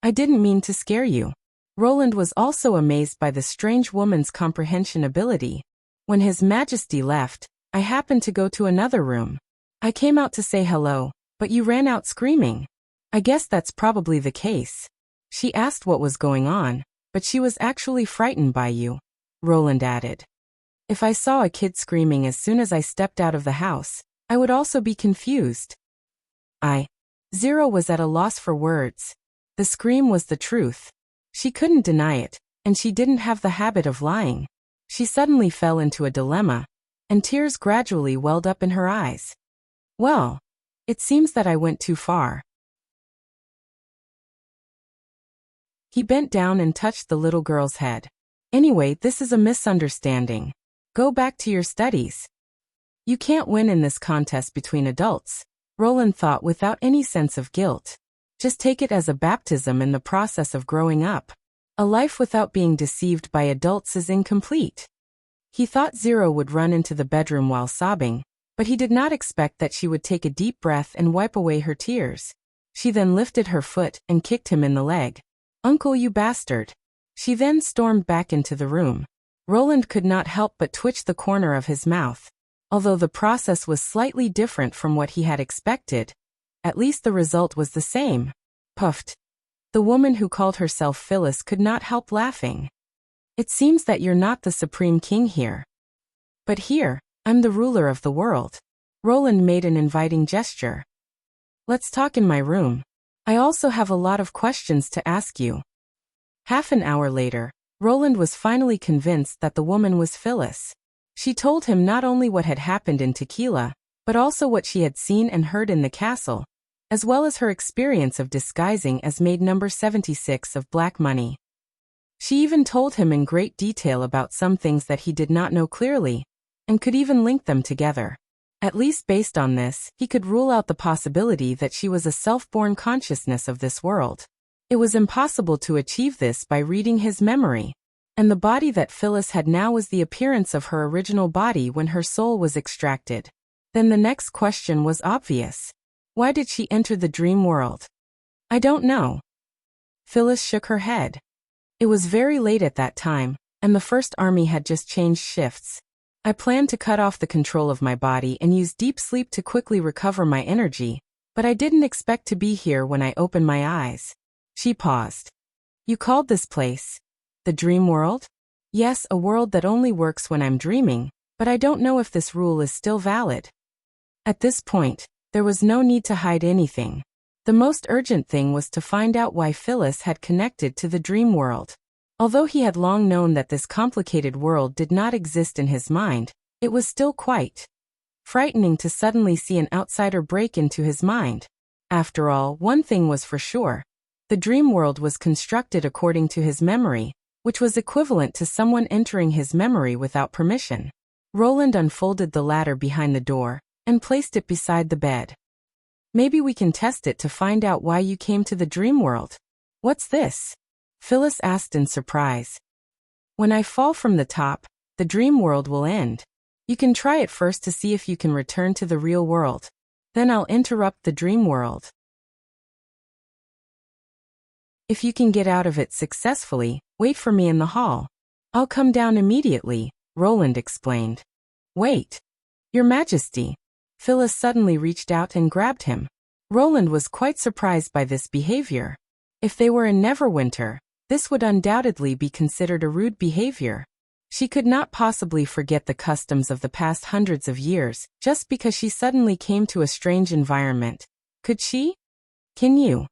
I didn't mean to scare you." Roland was also amazed by the strange woman's comprehension ability. When His Majesty left, I happened to go to another room. I came out to say hello, but you ran out screaming. I guess that's probably the case. She asked what was going on, but she was actually frightened by you, Roland added. If I saw a kid screaming as soon as I stepped out of the house, I would also be confused. Zero was at a loss for words. The scream was the truth. She couldn't deny it, and she didn't have the habit of lying. She suddenly fell into a dilemma, and tears gradually welled up in her eyes. Well, it seems that I went too far. He bent down and touched the little girl's head. Anyway, this is a misunderstanding. Go back to your studies. You can't win in this contest between adults, Roland thought without any sense of guilt. Just take it as a baptism in the process of growing up. A life without being deceived by adults is incomplete. He thought Zero would run into the bedroom while sobbing, but he did not expect that she would take a deep breath and wipe away her tears. She then lifted her foot and kicked him in the leg. Uncle, you bastard. She then stormed back into the room. Roland could not help but twitch the corner of his mouth. Although the process was slightly different from what he had expected, at least the result was the same. Puffed. The woman who called herself Phyllis could not help laughing. It seems that you're not the supreme king here. But here, I'm the ruler of the world. Roland made an inviting gesture. Let's talk in my room. I also have a lot of questions to ask you. Half an hour later, Roland was finally convinced that the woman was Phyllis. She told him not only what had happened in Tequila, but also what she had seen and heard in the castle, as well as her experience of disguising as maid number 76 of Black Money. She even told him in great detail about some things that he did not know clearly, and could even link them together. At least based on this, he could rule out the possibility that she was a self-born consciousness of this world. It was impossible to achieve this by reading his memory, and the body that Phyllis had now was the appearance of her original body when her soul was extracted. Then the next question was obvious. Why did she enter the dream world? I don't know. Phyllis shook her head. It was very late at that time, and the First Army had just changed shifts. I planned to cut off the control of my body and use deep sleep to quickly recover my energy, but I didn't expect to be here when I opened my eyes. She paused. You called this place the dream world? Yes, a world that only works when I'm dreaming, but I don't know if this rule is still valid. At this point, there was no need to hide anything. The most urgent thing was to find out why Phyllis had connected to the dream world. Although he had long known that this complicated world did not exist in his mind, it was still quite frightening to suddenly see an outsider break into his mind. After all, one thing was for sure. The dream world was constructed according to his memory, which was equivalent to someone entering his memory without permission. Roland unfolded the ladder behind the door and placed it beside the bed. Maybe we can test it to find out why you came to the dream world. What's this? Phyllis asked in surprise. When I fall from the top, the dream world will end. You can try it first to see if you can return to the real world. Then I'll interrupt the dream world. If you can get out of it successfully, wait for me in the hall. I'll come down immediately, Roland explained. Wait. Your Majesty. Phyllis suddenly reached out and grabbed him. Roland was quite surprised by this behavior. If they were in Neverwinter, this would undoubtedly be considered a rude behavior. She could not possibly forget the customs of the past hundreds of years just because she suddenly came to a strange environment. Could she? Can you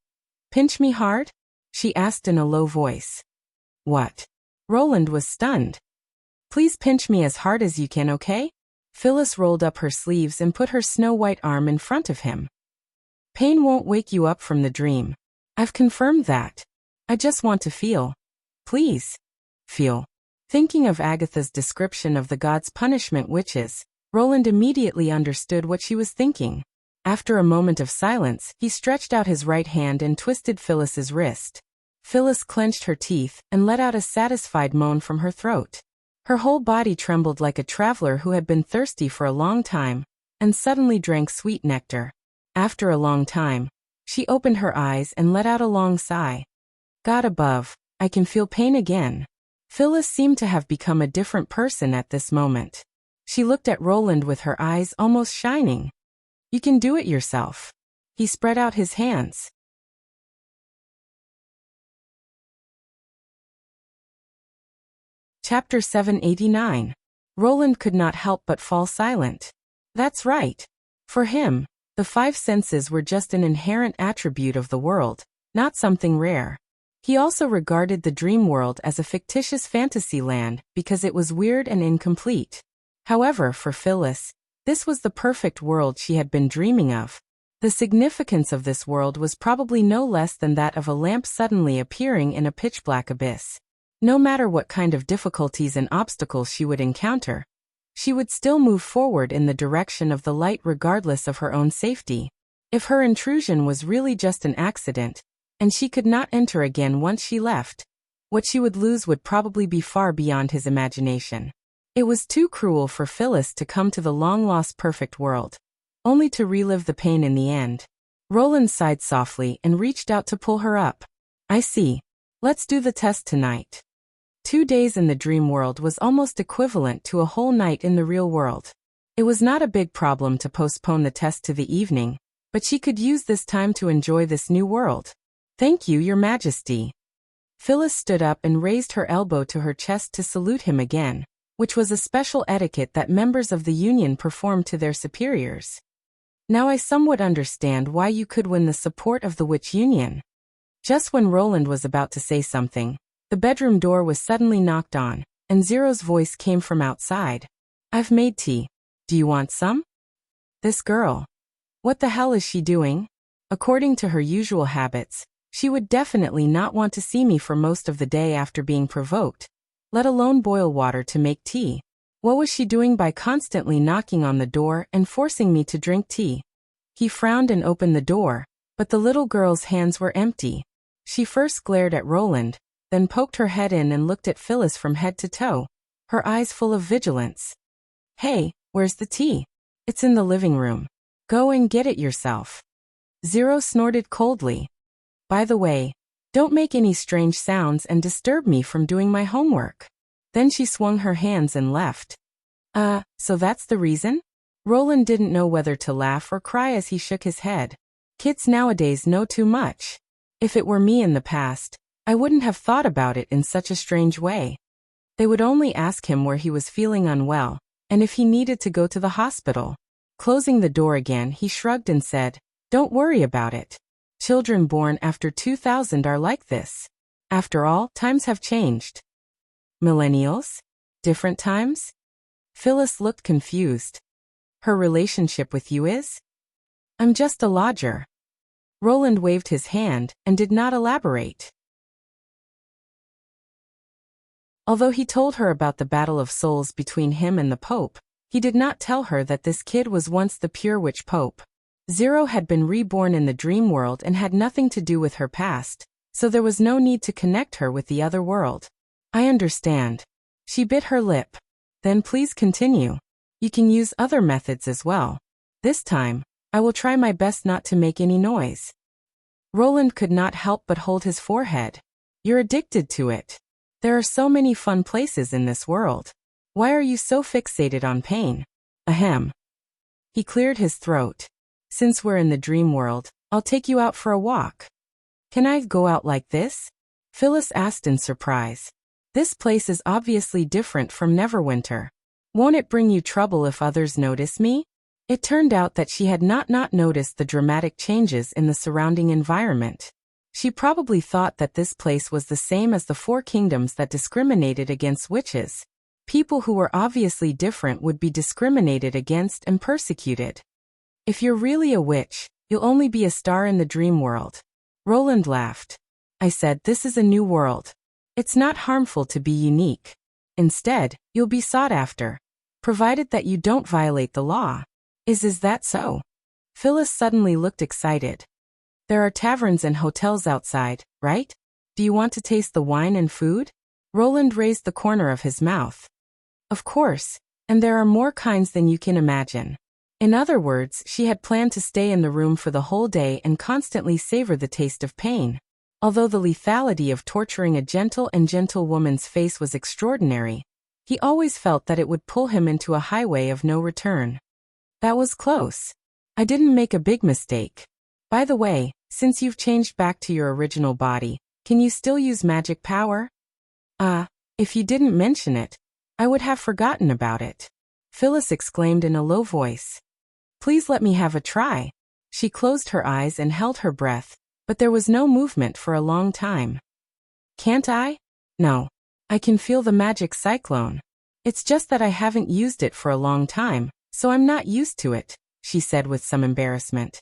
pinch me hard? She asked in a low voice. What? Roland was stunned. Please pinch me as hard as you can, okay? Phyllis rolled up her sleeves and put her snow-white arm in front of him. Pain won't wake you up from the dream. I've confirmed that. I just want to feel. Please. Feel. Thinking of Agatha's description of the gods' punishment witches, Roland immediately understood what she was thinking. After a moment of silence, he stretched out his right hand and twisted Phyllis's wrist. Phyllis clenched her teeth and let out a satisfied moan from her throat. Her whole body trembled like a traveler who had been thirsty for a long time, and suddenly drank sweet nectar. After a long time, she opened her eyes and let out a long sigh. God above, I can feel pain again. Phyllis seemed to have become a different person at this moment. She looked at Roland with her eyes almost shining. You can do it yourself. He spread out his hands. Chapter 789. Roland could not help but fall silent. That's right. For him, the five senses were just an inherent attribute of the world, not something rare. He also regarded the dream world as a fictitious fantasy land because it was weird and incomplete. However, for Phyllis, this was the perfect world she had been dreaming of. The significance of this world was probably no less than that of a lamp suddenly appearing in a pitch-black abyss. No matter what kind of difficulties and obstacles she would encounter, she would still move forward in the direction of the light regardless of her own safety. If her intrusion was really just an accident, and she could not enter again once she left, what she would lose would probably be far beyond his imagination. It was too cruel for Phyllis to come to the long-lost perfect world, only to relive the pain in the end. Roland sighed softly and reached out to pull her up. I see. Let's do the test tonight. 2 days in the dream world was almost equivalent to a whole night in the real world. It was not a big problem to postpone the test to the evening, but she could use this time to enjoy this new world. Thank you, Your Majesty. Phyllis stood up and raised her elbow to her chest to salute him again, which was a special etiquette that members of the Union performed to their superiors. Now I somewhat understand why you could win the support of the Witch Union. Just when Roland was about to say something, the bedroom door was suddenly knocked on, and Zero's voice came from outside. I've made tea. Do you want some? This girl. What the hell is she doing? According to her usual habits, she would definitely not want to see me for most of the day after being provoked, let alone boil water to make tea. What was she doing by constantly knocking on the door and forcing me to drink tea? He frowned and opened the door, but the little girl's hands were empty. She first glared at Roland, then poked her head in and looked at Phyllis from head to toe, her eyes full of vigilance. Hey, where's the tea? It's in the living room. Go and get it yourself. Zero snorted coldly. By the way, don't make any strange sounds and disturb me from doing my homework. Then she swung her hands and left. So that's the reason? Roland didn't know whether to laugh or cry as he shook his head. Kids nowadays know too much. If it were me in the past, I wouldn't have thought about it in such a strange way. They would only ask him where he was feeling unwell, and if he needed to go to the hospital. Closing the door again, he shrugged and said, Don't worry about it. Children born after 2000 are like this. After all, times have changed. Millennials? Different times? Phyllis looked confused. Her relationship with you is? I'm just a lodger. Roland waved his hand and did not elaborate. Although he told her about the battle of souls between him and the Pope, he did not tell her that this kid was once the pure witch Pope. Zero had been reborn in the dream world and had nothing to do with her past, so there was no need to connect her with the other world. I understand. She bit her lip. Then please continue. You can use other methods as well. This time, I will try my best not to make any noise. Roland could not help but hold his forehead. You're addicted to it. There are so many fun places in this world. Why are you so fixated on pain? Ahem. He cleared his throat. Since we're in the dream world, I'll take you out for a walk. Can I go out like this? Phyllis asked in surprise. This place is obviously different from Neverwinter. Won't it bring you trouble if others notice me? It turned out that she had not noticed the dramatic changes in the surrounding environment. She probably thought that this place was the same as the Four Kingdoms that discriminated against witches. People who were obviously different would be discriminated against and persecuted. If you're really a witch, you'll only be a star in the dream world. Roland laughed. I said this is a new world. It's not harmful to be unique. Instead, you'll be sought after, provided that you don't violate the law. Is that so? Phyllis suddenly looked excited. There are taverns and hotels outside, right? Do you want to taste the wine and food? Roland raised the corner of his mouth. Of course, and there are more kinds than you can imagine. In other words, she had planned to stay in the room for the whole day and constantly savor the taste of pain. Although the lethality of torturing a gentle woman's face was extraordinary, He always felt that it would pull him into a highway of no return. That was close. I didn't make a big mistake. By the way, since you've changed back to your original body, can you still use magic power? If you didn't mention it, I would have forgotten about it. Phyllis exclaimed in a low voice. Please let me have a try. She closed her eyes and held her breath, but there was no movement for a long time. Can't I? No. I can feel the magic cyclone. It's just that I haven't used it for a long time, so I'm not used to it, she said with some embarrassment.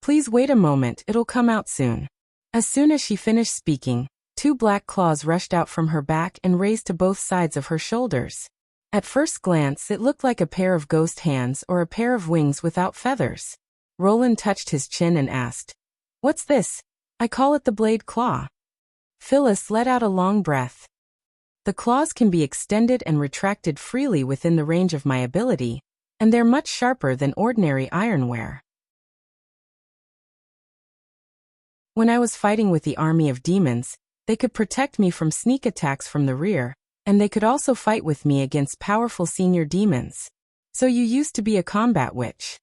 Please wait a moment, it'll come out soon. As soon as she finished speaking, 2 black claws rushed out from her back and raised to both sides of her shoulders. At first glance, it looked like a pair of ghost hands or a pair of wings without feathers. Roland touched his chin and asked, "What's this?" "I call it the blade claw." Phyllis let out a long breath. The claws can be extended and retracted freely within the range of my ability, and they're much sharper than ordinary ironware. When I was fighting with the army of demons, they could protect me from sneak attacks from the rear, and they could also fight with me against powerful senior demons. So you used to be a combat witch?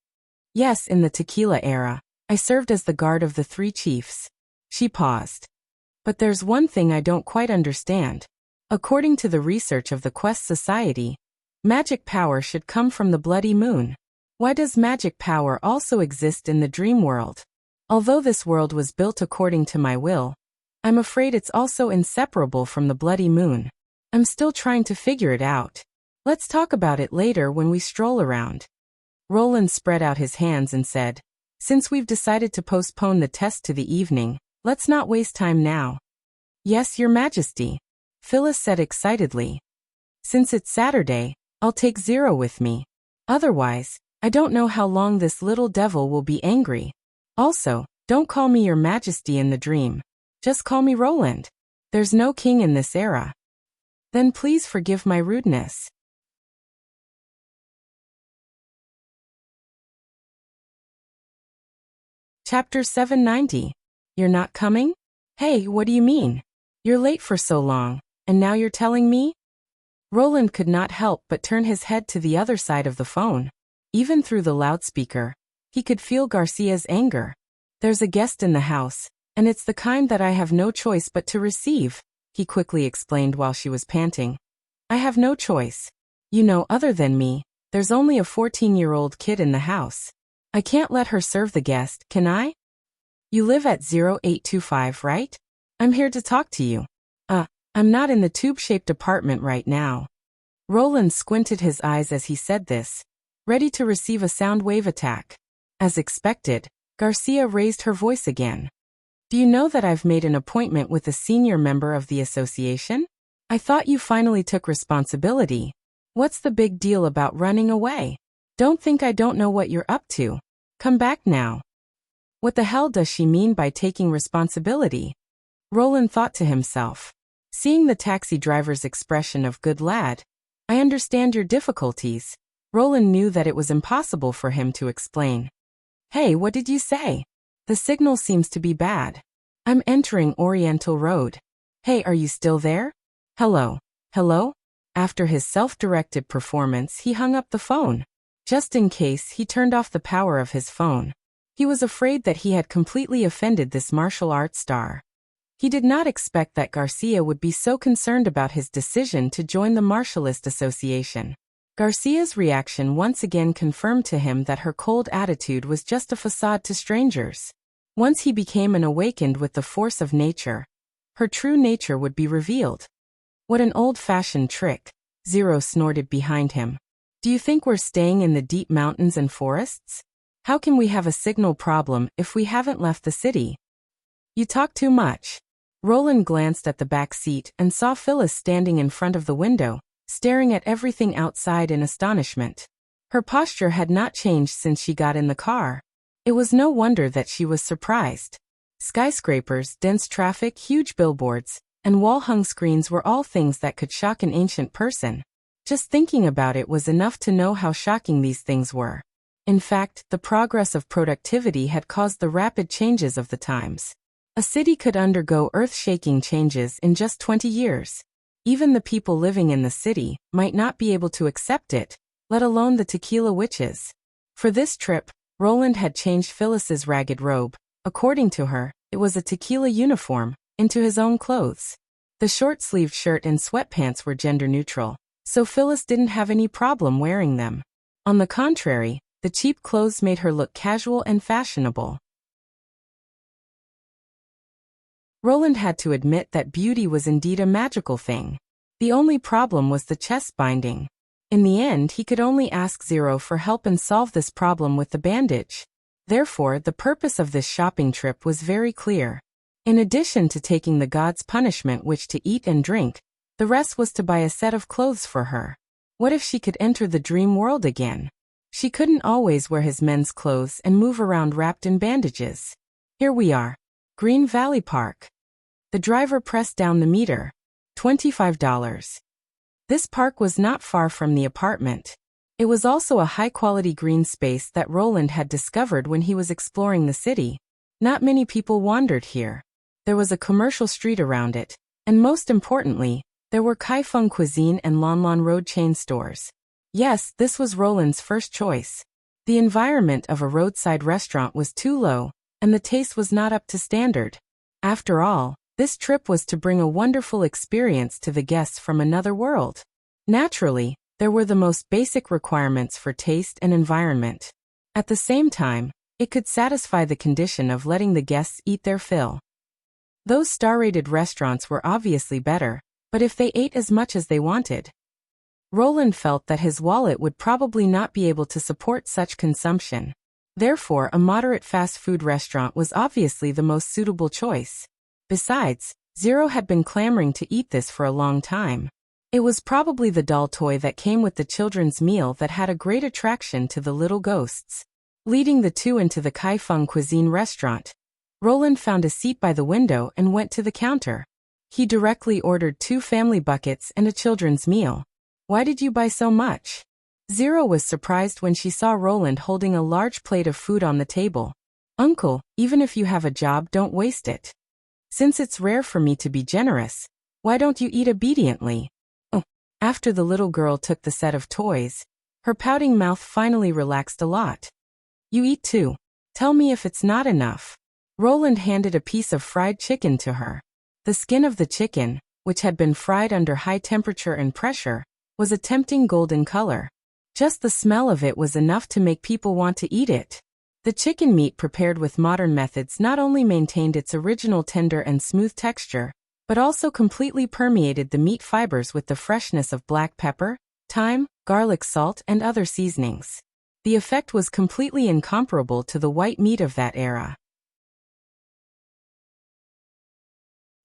Yes, in the Tequila era, I served as the guard of the 3 chiefs. She paused. But there's one thing I don't quite understand. According to the research of the Quest Society, magic power should come from the bloody moon. Why does magic power also exist in the dream world? Although this world was built according to my will, I'm afraid it's also inseparable from the bloody moon. I'm still trying to figure it out. Let's talk about it later when we stroll around. Roland spread out his hands and said, "Since we've decided to postpone the test to the evening, let's not waste time now." "Yes, Your Majesty," Phyllis said excitedly. "Since it's Saturday, I'll take 0 with me. Otherwise, I don't know how long this little devil will be angry. Also, don't call me Your Majesty in the dream. Just call me Roland. There's no king in this era." "Then please forgive my rudeness." Chapter 790. You're not coming? Hey, what do you mean? You're late for so long, and now you're telling me? Roland could not help but turn his head to the other side of the phone. Even through the loudspeaker, he could feel Garcia's anger. "There's a guest in the house, and it's the kind that I have no choice but to receive," he quickly explained while she was panting. "I have no choice. You know, other than me, there's only a 14-year-old kid in the house. I can't let her serve the guest, can I? You live at 0825, right? I'm here to talk to you." I'm not in the tube-shaped apartment right now." Roland squinted his eyes as he said this, ready to receive a sound wave attack. As expected, Garcia raised her voice again. "Do you know that I've made an appointment with a senior member of the association? I thought you finally took responsibility. What's the big deal about running away? Don't think I don't know what you're up to. Come back now." What the hell does she mean by taking responsibility? Roland thought to himself. Seeing the taxi driver's expression of "good lad, I understand your difficulties," Roland knew that it was impossible for him to explain. "Hey, what did you say? The signal seems to be bad. I'm entering Oriental Road. Hey, are you still there? Hello? Hello?" After his self-directed performance, he hung up the phone. Just in case, he turned off the power of his phone. He was afraid that he had completely offended this martial arts star. He did not expect that Garcia would be so concerned about his decision to join the Martialist Association. Garcia's reaction once again confirmed to him that her cold attitude was just a facade to strangers. Once he became awakened with the force of nature, her true nature would be revealed. "What an old-fashioned trick," Zero snorted behind him. "Do you think we're staying in the deep mountains and forests? How can we have a signal problem if we haven't left the city?" "You talk too much." Roland glanced at the back seat and saw Phyllis standing in front of the window, staring at everything outside in astonishment. Her posture had not changed since she got in the car. It was no wonder that she was surprised. Skyscrapers, dense traffic, huge billboards, and wall-hung screens were all things that could shock an ancient person. Just thinking about it was enough to know how shocking these things were. In fact, the progress of productivity had caused the rapid changes of the times. A city could undergo earth-shaking changes in just 20 years. Even the people living in the city might not be able to accept it, let alone the tequila witches. For this trip, Roland had changed Phyllis's ragged robe, according to her, it was a tequila uniform, into his own clothes. The short-sleeved shirt and sweatpants were gender-neutral, so Phyllis didn't have any problem wearing them. On the contrary, the cheap clothes made her look casual and fashionable. Roland had to admit that beauty was indeed a magical thing. The only problem was the chest binding. In the end, he could only ask Zero for help and solve this problem with the bandage. Therefore, the purpose of this shopping trip was very clear. In addition to taking the god's punishment which to eat and drink, the rest was to buy a set of clothes for her. What if she could enter the dream world again? She couldn't always wear his men's clothes and move around wrapped in bandages. Here we are. Green Valley Park. The driver pressed down the meter. $25. This park was not far from the apartment. It was also a high-quality green space that Roland had discovered when he was exploring the city. Not many people wandered here. There was a commercial street around it, and most importantly, there were Kaifeng Cuisine and Lanlan Road chain stores. Yes, this was Roland's first choice. The environment of a roadside restaurant was too low, and the taste was not up to standard. After all, this trip was to bring a wonderful experience to the guests from another world. Naturally, there were the most basic requirements for taste and environment. At the same time, it could satisfy the condition of letting the guests eat their fill. Those star-rated restaurants were obviously better, but if they ate as much as they wanted, Roland felt that his wallet would probably not be able to support such consumption. Therefore, a moderate fast food restaurant was obviously the most suitable choice. Besides, Zero had been clamoring to eat this for a long time. It was probably the doll toy that came with the children's meal that had a great attraction to the little ghosts. Leading the two into the Kaifeng Cuisine restaurant, Roland found a seat by the window and went to the counter. He directly ordered 2 family buckets and a children's meal. Why did you buy so much? Zero was surprised when she saw Roland holding a large plate of food on the table. Uncle, even if you have a job, don't waste it. Since it's rare for me to be generous, why don't you eat obediently? Oh. After the little girl took the set of toys, her pouting mouth finally relaxed a lot. You eat too. Tell me if it's not enough. Roland handed a piece of fried chicken to her. The skin of the chicken, which had been fried under high temperature and pressure, was a tempting golden color. Just the smell of it was enough to make people want to eat it. The chicken meat prepared with modern methods not only maintained its original tender and smooth texture, but also completely permeated the meat fibers with the freshness of black pepper, thyme, garlic salt, and other seasonings. The effect was completely incomparable to the white meat of that era.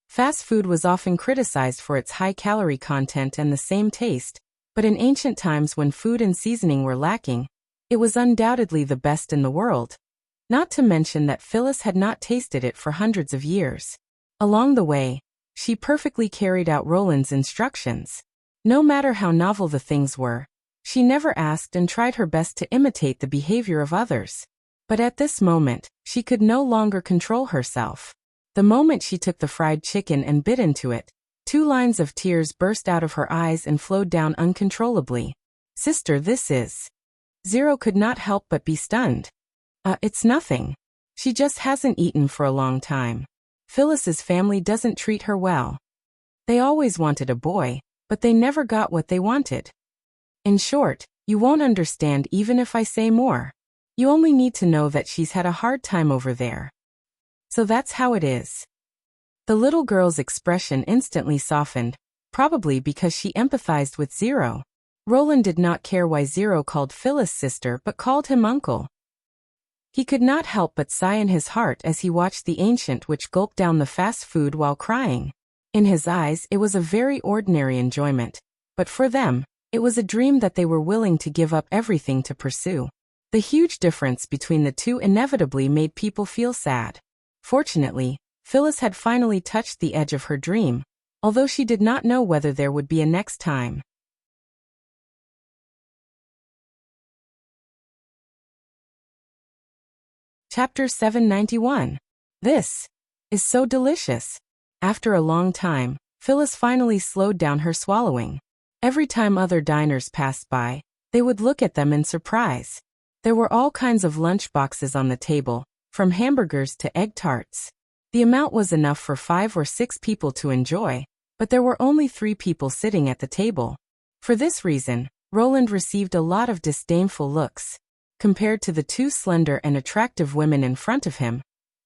Fast food was often criticized for its high calorie content and the same taste, but in ancient times when food and seasoning were lacking, it was undoubtedly the best in the world. Not to mention that Phyllis had not tasted it for hundreds of years. Along the way, she perfectly carried out Roland's instructions. No matter how novel the things were, she never asked and tried her best to imitate the behavior of others. But at this moment, she could no longer control herself. The moment she took the fried chicken and bit into it, 2 lines of tears burst out of her eyes and flowed down uncontrollably. Sister, this is... Zero could not help but be stunned. It's nothing. She just hasn't eaten for a long time. Phyllis's family doesn't treat her well. They always wanted a boy, but they never got what they wanted. In short, you won't understand even if I say more. You only need to know that she's had a hard time over there. So that's how it is. The little girl's expression instantly softened, probably because she empathized with Zero. Roland did not care why Zero called Phyllis sister but called him uncle. He could not help but sigh in his heart as he watched the ancient witch gulp down the fast food while crying. In his eyes, it was a very ordinary enjoyment, but for them, it was a dream that they were willing to give up everything to pursue. The huge difference between the two inevitably made people feel sad. Fortunately, Phyllis had finally touched the edge of her dream, although she did not know whether there would be a next time. Chapter 791. This is so delicious. After a long time, Phyllis finally slowed down her swallowing. Every time other diners passed by, they would look at them in surprise. There were all kinds of lunch boxes on the table, from hamburgers to egg tarts. The amount was enough for 5 or 6 people to enjoy, but there were only 3 people sitting at the table. For this reason, Roland received a lot of disdainful looks. Compared to the 2 slender and attractive women in front of him,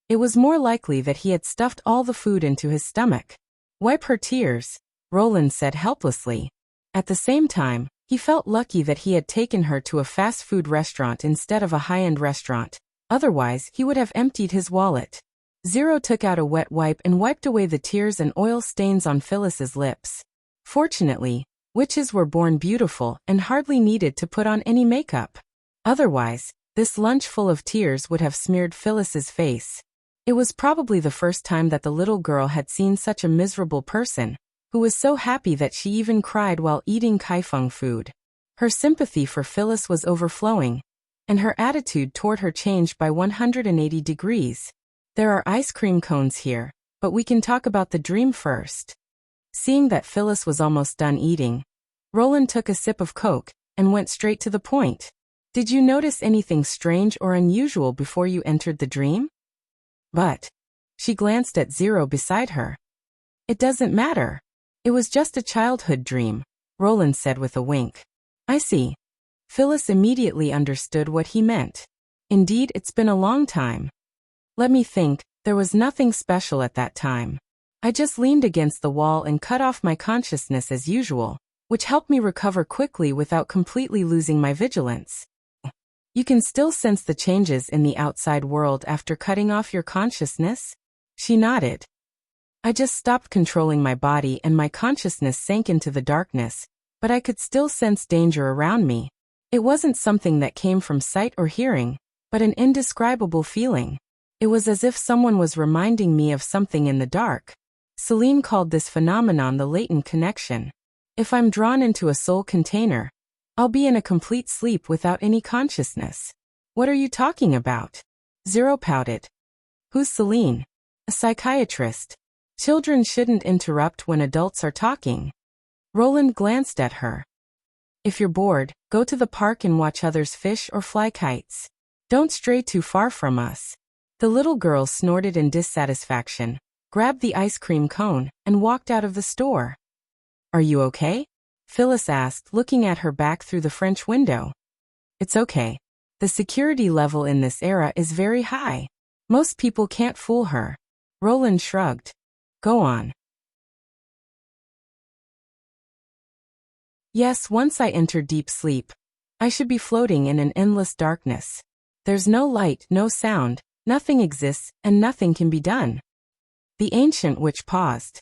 it was more likely that he had stuffed all the food into his stomach. "Wipe her tears," Roland said helplessly. At the same time, he felt lucky that he had taken her to a fast food restaurant instead of a high-end restaurant. Otherwise, he would have emptied his wallet. Zero took out a wet wipe and wiped away the tears and oil stains on Phyllis's lips. Fortunately, witches were born beautiful and hardly needed to put on any makeup. Otherwise, this lunch full of tears would have smeared Phyllis's face. It was probably the first time that the little girl had seen such a miserable person, who was so happy that she even cried while eating kaifeng food. Her sympathy for Phyllis was overflowing, and her attitude toward her changed by 180 degrees. "There are ice cream cones here, but we can talk about the dream first." Seeing that Phyllis was almost done eating, Roland took a sip of Coke and went straight to the point. "Did you notice anything strange or unusual before you entered the dream?" "But..." She glanced at Zero beside her. "It doesn't matter. It was just a childhood dream," Roland said with a wink. "I see." Phyllis immediately understood what he meant. "Indeed, it's been a long time." "Let me think, there was nothing special at that time. I just leaned against the wall and cut off my consciousness as usual, which helped me recover quickly without completely losing my vigilance." "You can still sense the changes in the outside world after cutting off your consciousness?" She nodded. "I just stopped controlling my body and my consciousness sank into the darkness, but I could still sense danger around me. It wasn't something that came from sight or hearing, but an indescribable feeling. It was as if someone was reminding me of something in the dark." Celine called this phenomenon the latent connection. "If I'm drawn into a soul container, I'll be in a complete sleep without any consciousness." "What are you talking about?" Zero pouted. "Who's Celine?" "A psychiatrist. Children shouldn't interrupt when adults are talking." Roland glanced at her. "If you're bored, go to the park and watch others fish or fly kites. Don't stray too far from us." The little girl snorted in dissatisfaction, grabbed the ice cream cone, and walked out of the store. "Are you okay?" Phyllis asked, looking at her back through the French window. "It's okay. The security level in this era is very high. Most people can't fool her." Roland shrugged. "Go on." "Yes, once I enter deep sleep, I should be floating in an endless darkness. There's no light, no sound, nothing exists, and nothing can be done." The ancient witch paused.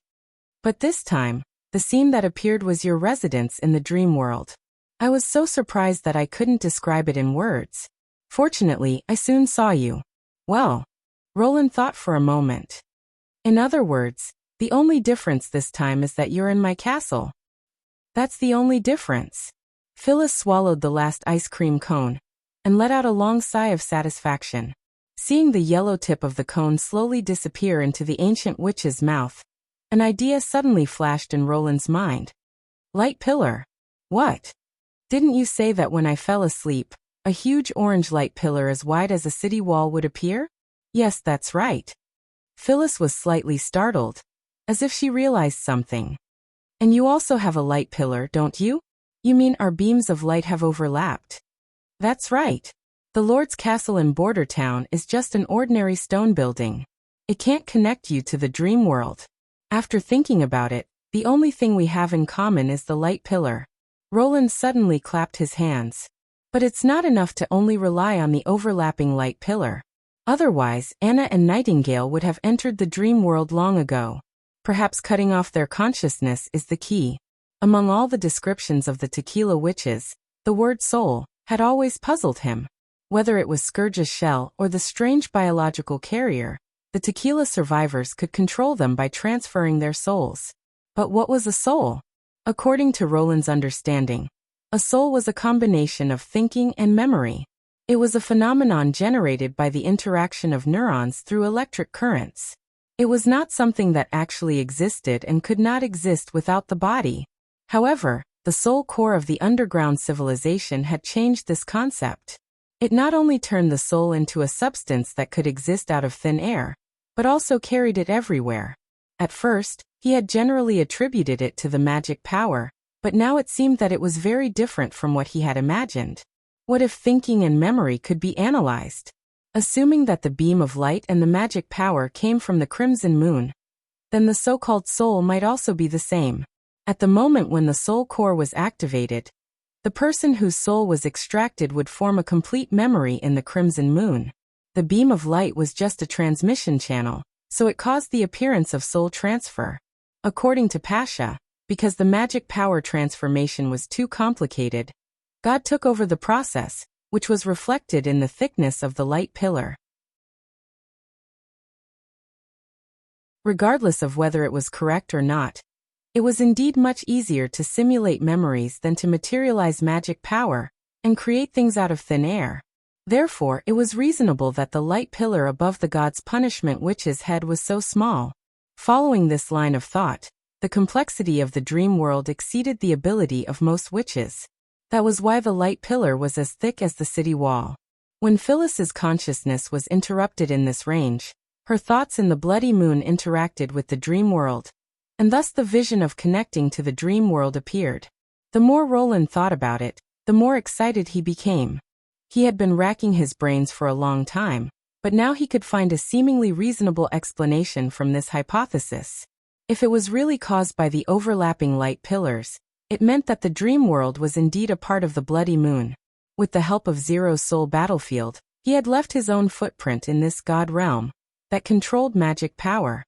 "But this time, the scene that appeared was your residence in the dream world. I was so surprised that I couldn't describe it in words. Fortunately, I soon saw you." "Well," Roland thought for a moment. "In other words, the only difference this time is that you're in my castle." "That's the only difference." Phyllis swallowed the last ice cream cone and let out a long sigh of satisfaction. Seeing the yellow tip of the cone slowly disappear into the ancient witch's mouth, an idea suddenly flashed in Roland's mind. "Light pillar." "What? Didn't you say that when I fell asleep, a huge orange light pillar as wide as a city wall would appear?" "Yes, that's right." Phyllis was slightly startled, as if she realized something. "And you also have a light pillar, don't you? You mean our beams of light have overlapped?" "That's right. The Lord's Castle in Border Town is just an ordinary stone building. It can't connect you to the dream world. After thinking about it, the only thing we have in common is the light pillar." Roland suddenly clapped his hands. "But it's not enough to only rely on the overlapping light pillar. Otherwise, Anna and Nightingale would have entered the dream world long ago. Perhaps cutting off their consciousness is the key." Among all the descriptions of the tequila witches, the word soul had always puzzled him. Whether it was Scourge's shell or the strange biological carrier, the tequila survivors could control them by transferring their souls. But what was a soul? According to Roland's understanding, a soul was a combination of thinking and memory. It was a phenomenon generated by the interaction of neurons through electric currents. It was not something that actually existed and could not exist without the body. However, the soul core of the underground civilization had changed this concept. It not only turned the soul into a substance that could exist out of thin air, but also carried it everywhere. At first, he had generally attributed it to the magic power, but now it seemed that it was very different from what he had imagined. What if thinking and memory could be analyzed? Assuming that the beam of light and the magic power came from the crimson moon, then the so-called soul might also be the same. At the moment when the soul core was activated, the person whose soul was extracted would form a complete memory in the crimson moon. The beam of light was just a transmission channel, so it caused the appearance of soul transfer. According to Pasha, because the magic power transformation was too complicated, God took over the process, which was reflected in the thickness of the light pillar. Regardless of whether it was correct or not, it was indeed much easier to simulate memories than to materialize magic power and create things out of thin air. Therefore, it was reasonable that the light pillar above the god's punishment witch's head was so small. Following this line of thought, the complexity of the dream world exceeded the ability of most witches. That was why the light pillar was as thick as the city wall. When Phyllis's consciousness was interrupted in this range, her thoughts in the bloody moon interacted with the dream world, and thus the vision of connecting to the dream world appeared. The more Roland thought about it, the more excited he became. He had been racking his brains for a long time, but now he could find a seemingly reasonable explanation from this hypothesis. If it was really caused by the overlapping light pillars, it meant that the dream world was indeed a part of the bloody moon. With the help of Zero's soul battlefield, he had left his own footprint in this god realm that controlled magic power.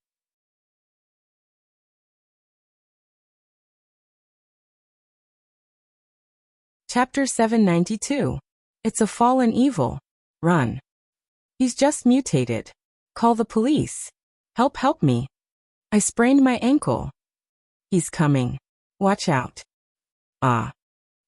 Chapter 792. It's a fallen evil. Run. He's just mutated. Call the police. Help me. I sprained my ankle. He's coming. Watch out.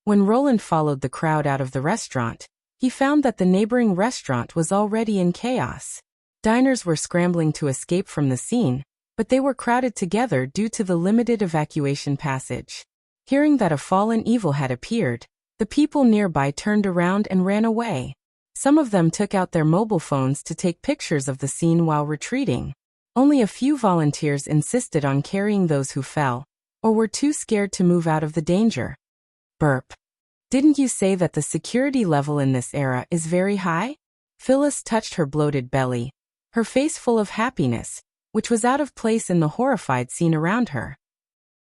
When Roland followed the crowd out of the restaurant, he found that the neighboring restaurant was already in chaos. Diners were scrambling to escape from the scene, but they were crowded together due to the limited evacuation passage. Hearing that a fallen evil had appeared, the people nearby turned around and ran away. Some of them took out their mobile phones to take pictures of the scene while retreating. Only a few volunteers insisted on carrying those who fell, or were too scared to move out of the danger. Burp. Didn't you say that the security level in this era is very high? Phyllis touched her bloated belly, her face full of happiness, which was out of place in the horrified scene around her.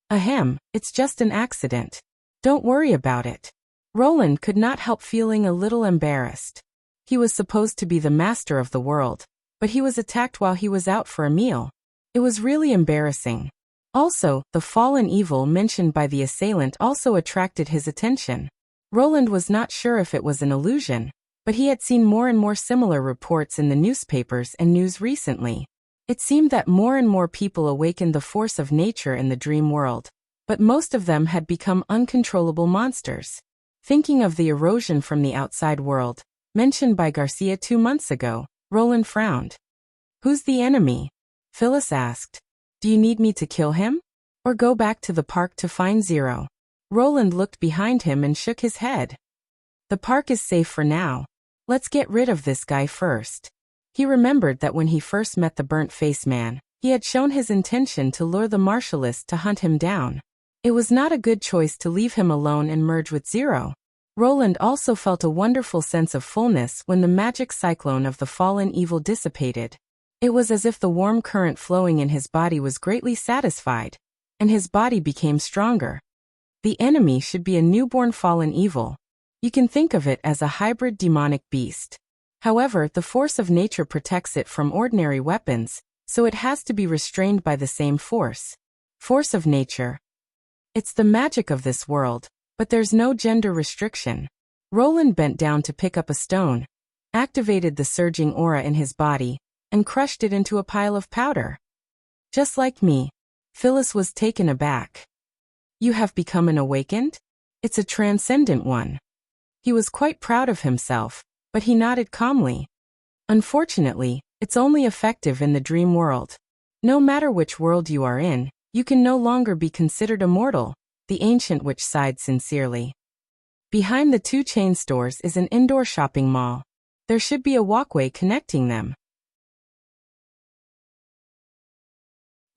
Ahem, it's just an accident. Don't worry about it. Roland could not help feeling a little embarrassed. He was supposed to be the master of the world, but he was attacked while he was out for a meal. It was really embarrassing. Also, the fallen evil mentioned by the assailant also attracted his attention. Roland was not sure if it was an illusion, but he had seen more and more similar reports in the newspapers and news recently. It seemed that more and more people awakened the force of nature in the dream world, but most of them had become uncontrollable monsters. Thinking of the erosion from the outside world, mentioned by Garcia 2 months ago, Roland frowned. Who's the enemy? Phyllis asked. Do you need me to kill him? Or go back to the park to find Zero? Roland looked behind him and shook his head. The park is safe for now. Let's get rid of this guy first. He remembered that when he first met the burnt-faced man, he had shown his intention to lure the martialists to hunt him down. It was not a good choice to leave him alone and merge with Zero. Roland also felt a wonderful sense of fullness when the magic cyclone of the fallen evil dissipated. It was as if the warm current flowing in his body was greatly satisfied, and his body became stronger. The enemy should be a newborn fallen evil. You can think of it as a hybrid demonic beast. However, the force of nature protects it from ordinary weapons, so it has to be restrained by the same force. Force of nature. It's the magic of this world, but there's no gender restriction. Roland bent down to pick up a stone, activated the surging aura in his body, and crushed it into a pile of powder. Just like me. Phyllis was taken aback. You have become an awakened? It's a transcendent one. He was quite proud of himself, but he nodded calmly. Unfortunately, it's only effective in the dream world. No matter which world you are in, you can no longer be considered immortal, the ancient witch sighed sincerely. Behind the two chain stores is an indoor shopping mall. There should be a walkway connecting them.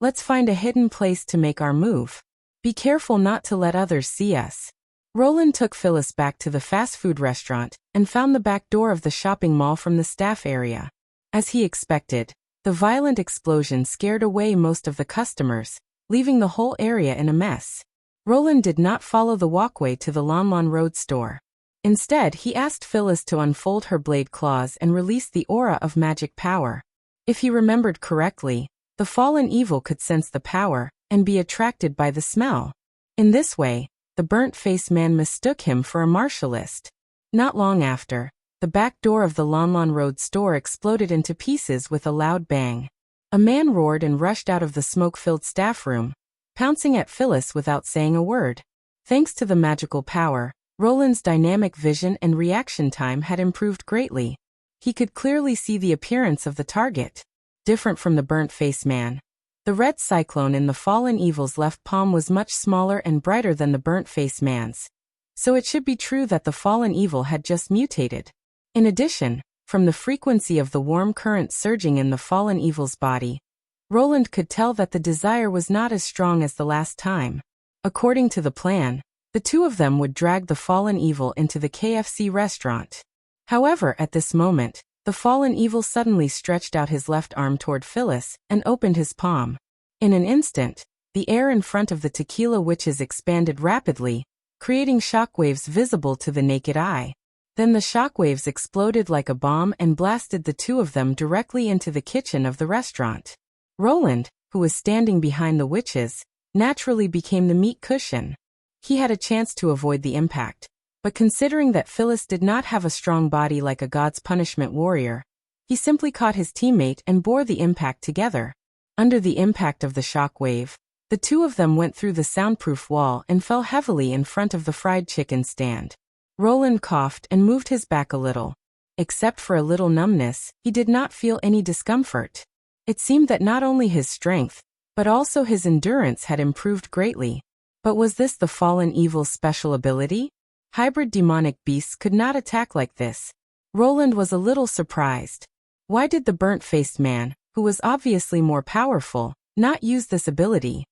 Let's find a hidden place to make our move. Be careful not to let others see us. Roland took Phyllis back to the fast food restaurant and found the back door of the shopping mall from the staff area. As he expected, the violent explosion scared away most of the customers, leaving the whole area in a mess. Roland did not follow the walkway to the Lanlan Road store. Instead, he asked Phyllis to unfold her blade claws and release the aura of magic power. If he remembered correctly, the fallen evil could sense the power and be attracted by the smell. In this way, the burnt-faced man mistook him for a martialist. Not long after, the back door of the Lanlan Road store exploded into pieces with a loud bang. A man roared and rushed out of the smoke-filled staff room, pouncing at Phyllis without saying a word. Thanks to the magical power, Roland's dynamic vision and reaction time had improved greatly. He could clearly see the appearance of the target. Different from the burnt-faced man, the red cyclone in the fallen evil's left palm was much smaller and brighter than the burnt-faced man's. So it should be true that the fallen evil had just mutated. In addition, from the frequency of the warm current surging in the fallen evil's body, Roland could tell that the desire was not as strong as the last time. According to the plan, the two of them would drag the fallen evil into the KFC restaurant. However, at this moment, the fallen evil suddenly stretched out his left arm toward Phyllis and opened his palm. In an instant, the air in front of the tequila witches expanded rapidly, creating shockwaves visible to the naked eye. Then the shockwaves exploded like a bomb and blasted the two of them directly into the kitchen of the restaurant. Roland, who was standing behind the witches, naturally became the meat cushion. He had a chance to avoid the impact. But considering that Phyllis did not have a strong body like a god's punishment warrior, he simply caught his teammate and bore the impact together. Under the impact of the shock wave, the two of them went through the soundproof wall and fell heavily in front of the fried chicken stand. Roland coughed and moved his back a little. Except for a little numbness, he did not feel any discomfort. It seemed that not only his strength, but also his endurance had improved greatly. But was this the fallen evil's special ability? Hybrid demonic beasts could not attack like this. Roland was a little surprised. Why did the burnt-faced man, who was obviously more powerful, not use this ability?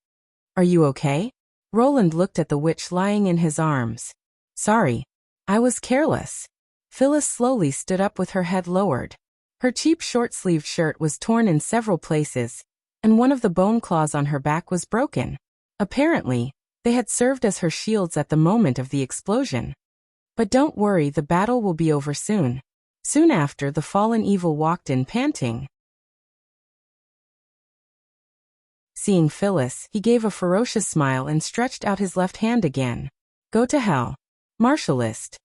Are you okay? Roland looked at the witch lying in his arms. Sorry. I was careless. Phyllis slowly stood up with her head lowered. Her cheap short-sleeved shirt was torn in several places, and one of the bone claws on her back was broken. Apparently, they had served as her shields at the moment of the explosion. But don't worry, the battle will be over soon. Soon after, the fallen evil walked in panting. Seeing Phyllis, he gave a ferocious smile and stretched out his left hand again. Go to hell. Martialist.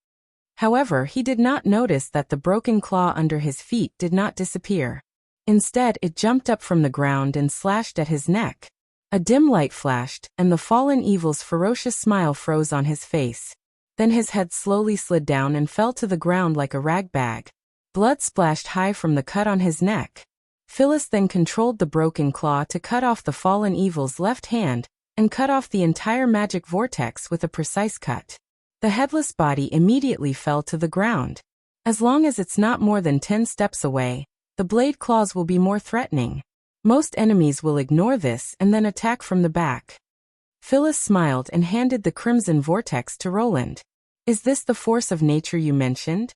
However, he did not notice that the broken claw under his feet did not disappear. Instead, it jumped up from the ground and slashed at his neck. A dim light flashed, and the fallen evil's ferocious smile froze on his face. Then his head slowly slid down and fell to the ground like a rag bag. Blood splashed high from the cut on his neck. Phyllis then controlled the broken claw to cut off the fallen evil's left hand and cut off the entire magic vortex with a precise cut. The headless body immediately fell to the ground. As long as it's not more than 10 steps away, the blade claws will be more threatening. Most enemies will ignore this and then attack from the back. Phyllis smiled and handed the crimson vortex to Roland. Is this the force of nature you mentioned?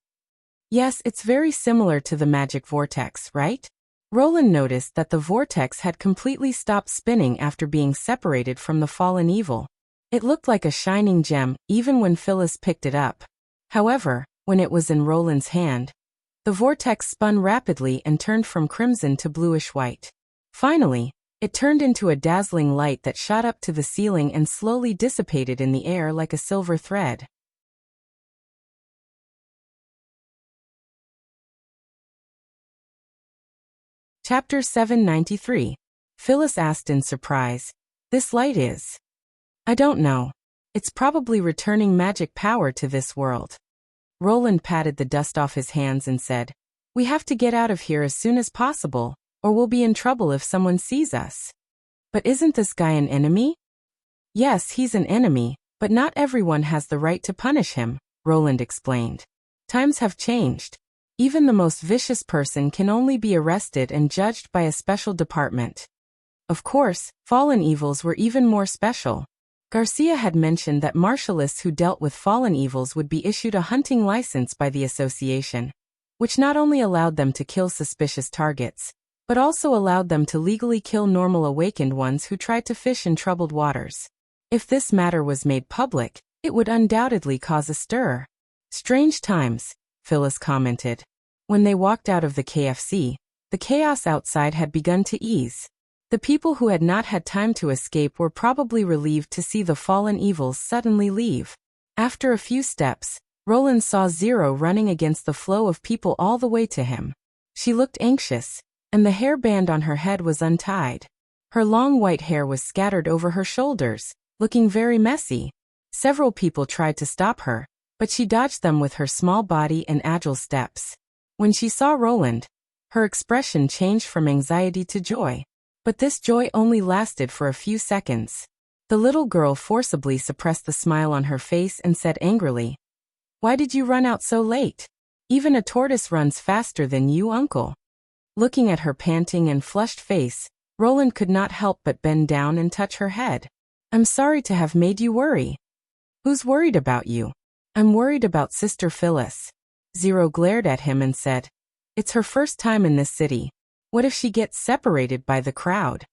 Yes, it's very similar to the magic vortex, right? Roland noticed that the vortex had completely stopped spinning after being separated from the fallen evil. It looked like a shining gem even when Phyllis picked it up. However, when it was in Roland's hand, the vortex spun rapidly and turned from crimson to bluish-white. Finally, it turned into a dazzling light that shot up to the ceiling and slowly dissipated in the air like a silver thread. Chapter 793. Phyllis asked in surprise. This light is? I don't know. It's probably returning magic power to this world. Roland patted the dust off his hands and said, We have to get out of here as soon as possible. or we'll be in trouble if someone sees us. But isn't this guy an enemy? Yes, he's an enemy, but not everyone has the right to punish him, Roland explained. Times have changed. Even the most vicious person can only be arrested and judged by a special department. Of course, fallen evils were even more special. Garcia had mentioned that martialists who dealt with fallen evils would be issued a hunting license by the association, which not only allowed them to kill suspicious targets, but also allowed them to legally kill normal awakened ones who tried to fish in troubled waters. If this matter was made public, it would undoubtedly cause a stir. Strange times, Phyllis commented. When they walked out of the KFC, the chaos outside had begun to ease. The people who had not had time to escape were probably relieved to see the fallen evils suddenly leave. After a few steps, Roland saw Zero running against the flow of people all the way to him. She looked anxious, and the hairband on her head was untied. Her long white hair was scattered over her shoulders, looking very messy. Several people tried to stop her, but she dodged them with her small body and agile steps. When she saw Roland, her expression changed from anxiety to joy. But this joy only lasted for a few seconds. The little girl forcibly suppressed the smile on her face and said angrily, "Why did you run out so late? Even a tortoise runs faster than you, uncle." Looking at her panting and flushed face, Roland could not help but bend down and touch her head. "I'm sorry to have made you worry." "Who's worried about you?" "I'm worried about Sister Phyllis." Zero glared at him and said, "It's her first time in this city. What if she gets separated by the crowd?"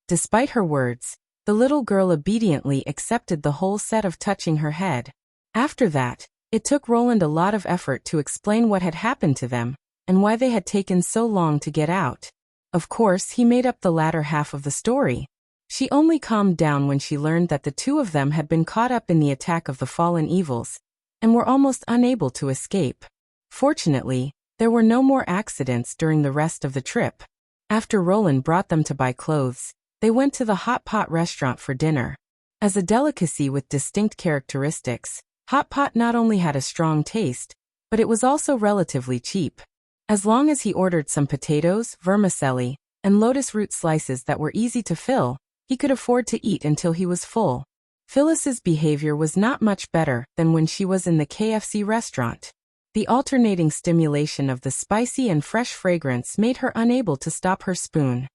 Despite her words, the little girl obediently accepted the whole set of touching her head. After that, it took Roland a lot of effort to explain what had happened to them, and why they had taken so long to get out. Of course, he made up the latter half of the story. She only calmed down when she learned that the two of them had been caught up in the attack of the fallen evils, and were almost unable to escape. Fortunately, there were no more accidents during the rest of the trip. After Roland brought them to buy clothes, they went to the hot pot restaurant for dinner. As a delicacy with distinct characteristics, hot pot not only had a strong taste, but it was also relatively cheap. As long as he ordered some potatoes, vermicelli, and lotus root slices that were easy to fill, he could afford to eat until he was full. Phyllis's behavior was not much better than when she was in the KFC restaurant. The alternating stimulation of the spicy and fresh fragrance made her unable to stop her spoon.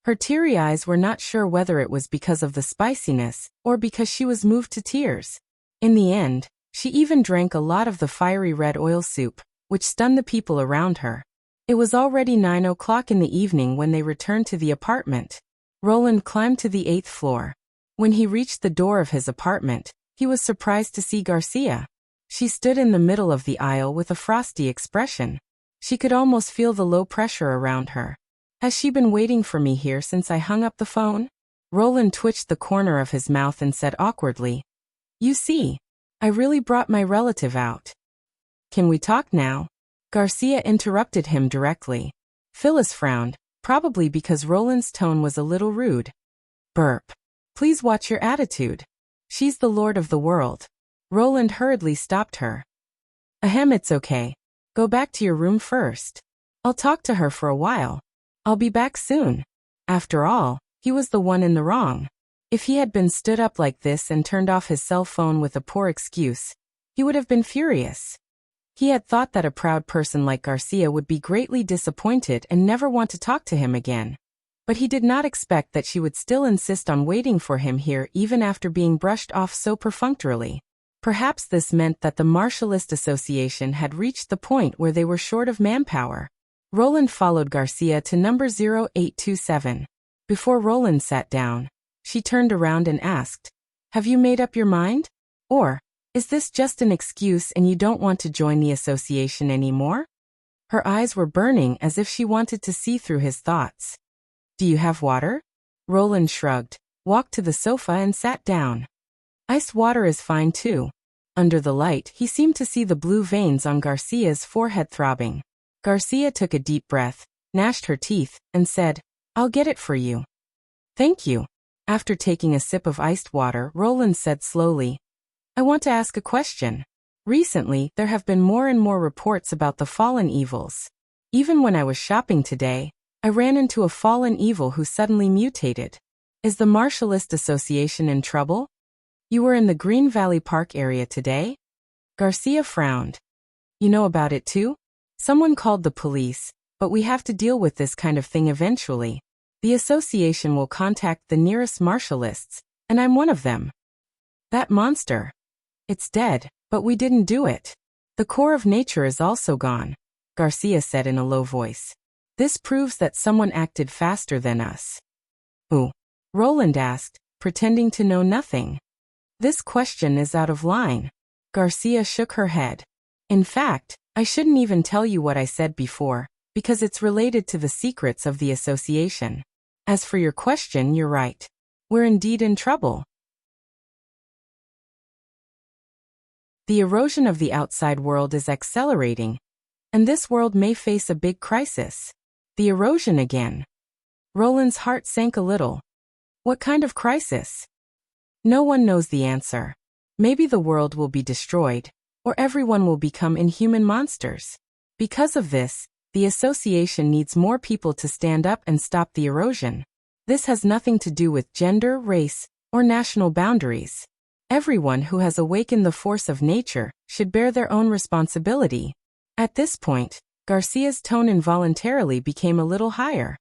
Her teary eyes were not sure whether it was because of the spiciness, or because she was moved to tears. In the end, she even drank a lot of the fiery red oil soup, which stunned the people around her. It was already 9 o'clock in the evening when they returned to the apartment. Roland climbed to the 8th floor. When he reached the door of his apartment, he was surprised to see Garcia. She stood in the middle of the aisle with a frosty expression. She could almost feel the low pressure around her. "Has she been waiting for me here since I hung up the phone?" Roland twitched the corner of his mouth and said awkwardly, "You see, I really brought my relative out." "Can we talk now?" Garcia interrupted him directly. Phyllis frowned, probably because Roland's tone was a little rude. "Burp. Please watch your attitude. She's the lord of the world." Roland hurriedly stopped her. "Ahem, it's okay. Go back to your room first. I'll talk to her for a while. I'll be back soon." After all, he was the one in the wrong. If he had been stood up like this and turned off his cell phone with a poor excuse, he would have been furious. He had thought that a proud person like Garcia would be greatly disappointed and never want to talk to him again. But he did not expect that she would still insist on waiting for him here even after being brushed off so perfunctorily. Perhaps this meant that the Martialist Association had reached the point where they were short of manpower. Roland followed Garcia to number 0827. Before Roland sat down, she turned around and asked, "Have you made up your mind? Or, is this just an excuse and you don't want to join the association anymore?" Her eyes were burning as if she wanted to see through his thoughts. "Do you have water?" Roland shrugged, walked to the sofa and sat down. "Iced water is fine too." Under the light, he seemed to see the blue veins on Garcia's forehead throbbing. Garcia took a deep breath, gnashed her teeth, and said, "I'll get it for you." "Thank you." After taking a sip of iced water, Roland said slowly, "I want to ask a question." Recently, there have been more and more reports about the fallen evils. Even when I was shopping today, I ran into a fallen evil who suddenly mutated. Is the Martialist Association in trouble? You were in the Green Valley Park area today? Garcia frowned. You know about it too? Someone called the police, but we have to deal with this kind of thing eventually. The association will contact the nearest martialists, and I'm one of them. That monster. It's dead, but we didn't do it. The core of nature is also gone, Garcia said in a low voice. This proves that someone acted faster than us. Ooh. Roland asked, pretending to know nothing. This question is out of line. Garcia shook her head. In fact, I shouldn't even tell you what I said before, because it's related to the secrets of the association. As for your question, you're right. We're indeed in trouble. The erosion of the outside world is accelerating, and this world may face a big crisis. The erosion again. Roland's heart sank a little. What kind of crisis? No one knows the answer. Maybe the world will be destroyed, or everyone will become inhuman monsters. Because of this, the association needs more people to stand up and stop the erosion. This has nothing to do with gender, race, or national boundaries. Everyone who has awakened the force of nature should bear their own responsibility. At this point, Garcia's tone involuntarily became a little higher.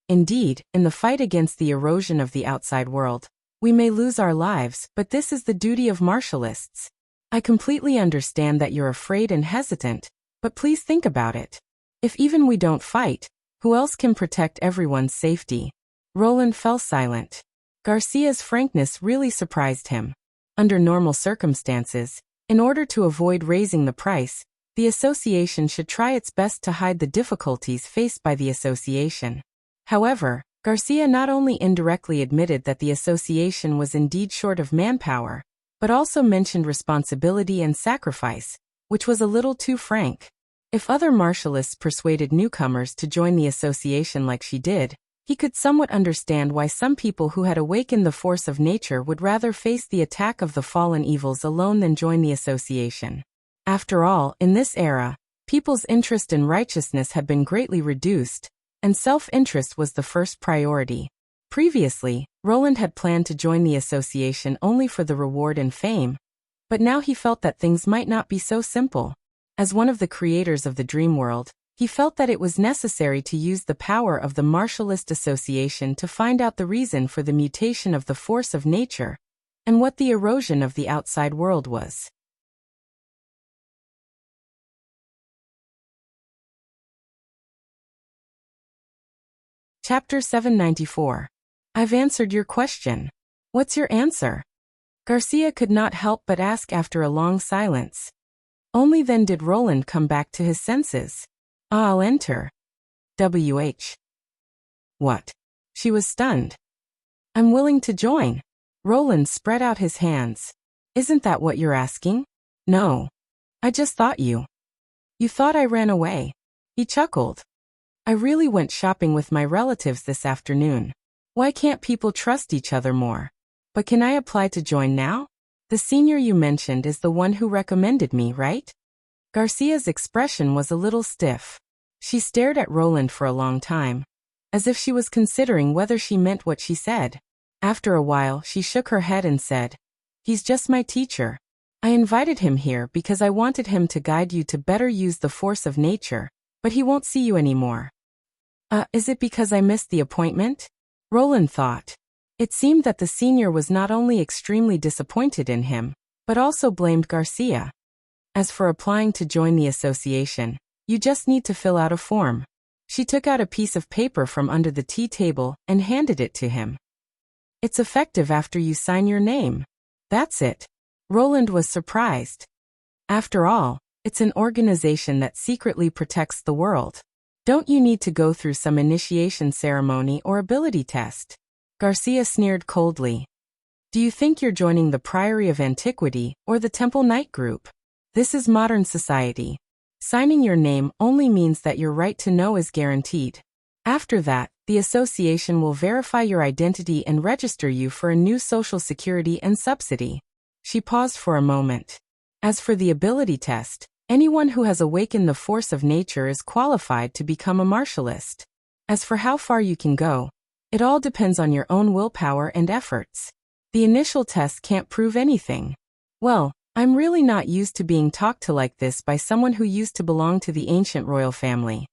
Indeed, in the fight against the erosion of the outside world, we may lose our lives, but this is the duty of martialists. I completely understand that you're afraid and hesitant, but please think about it. If even we don't fight, who else can protect everyone's safety? Roland fell silent. Garcia's frankness really surprised him. Under normal circumstances, in order to avoid raising the price, the association should try its best to hide the difficulties faced by the association. However, Garcia not only indirectly admitted that the association was indeed short of manpower, but also mentioned responsibility and sacrifice, which was a little too frank. If other martialists persuaded newcomers to join the association like she did, he could somewhat understand why some people who had awakened the force of nature would rather face the attack of the fallen evils alone than join the association. After all, in this era, people's interest in righteousness had been greatly reduced, and self-interest was the first priority. Previously, Roland had planned to join the association only for the reward and fame, but now he felt that things might not be so simple. As one of the creators of the dream world, he felt that it was necessary to use the power of the Martialist Association to find out the reason for the mutation of the force of nature, and what the erosion of the outside world was. Chapter 794. I've answered your question. What's your answer? Garcia could not help but ask after a long silence. Only then did Roland come back to his senses. I'll enter. W.H. What? She was stunned. I'm willing to join. Roland spread out his hands. Isn't that what you're asking? No. I just thought you. You thought I ran away. He chuckled. I really went shopping with my relatives this afternoon. Why can't people trust each other more? But can I apply to join now? The senior you mentioned is the one who recommended me, right? Garcia's expression was a little stiff. She stared at Roland for a long time, as if she was considering whether she meant what she said. After a while, she shook her head and said, He's just my teacher. I invited him here because I wanted him to guide you to better use the force of nature, but he won't see you anymore. Is it because I missed the appointment? Roland thought. It seemed that the senior was not only extremely disappointed in him, but also blamed Garcia. As for applying to join the association, you just need to fill out a form. She took out a piece of paper from under the tea table and handed it to him. It's effective after you sign your name. That's it. Roland was surprised. After all, it's an organization that secretly protects the world. Don't you need to go through some initiation ceremony or ability test? Garcia sneered coldly. Do you think you're joining the Priory of Antiquity or the Temple Knight Group? This is modern society. Signing your name only means that your right to know is guaranteed. After that, the association will verify your identity and register you for a new social security and subsidy. She paused for a moment. As for the ability test, anyone who has awakened the force of nature is qualified to become a martialist. As for how far you can go, it all depends on your own willpower and efforts. The initial test can't prove anything. Well, I'm really not used to being talked to like this by someone who used to belong to the ancient royal family.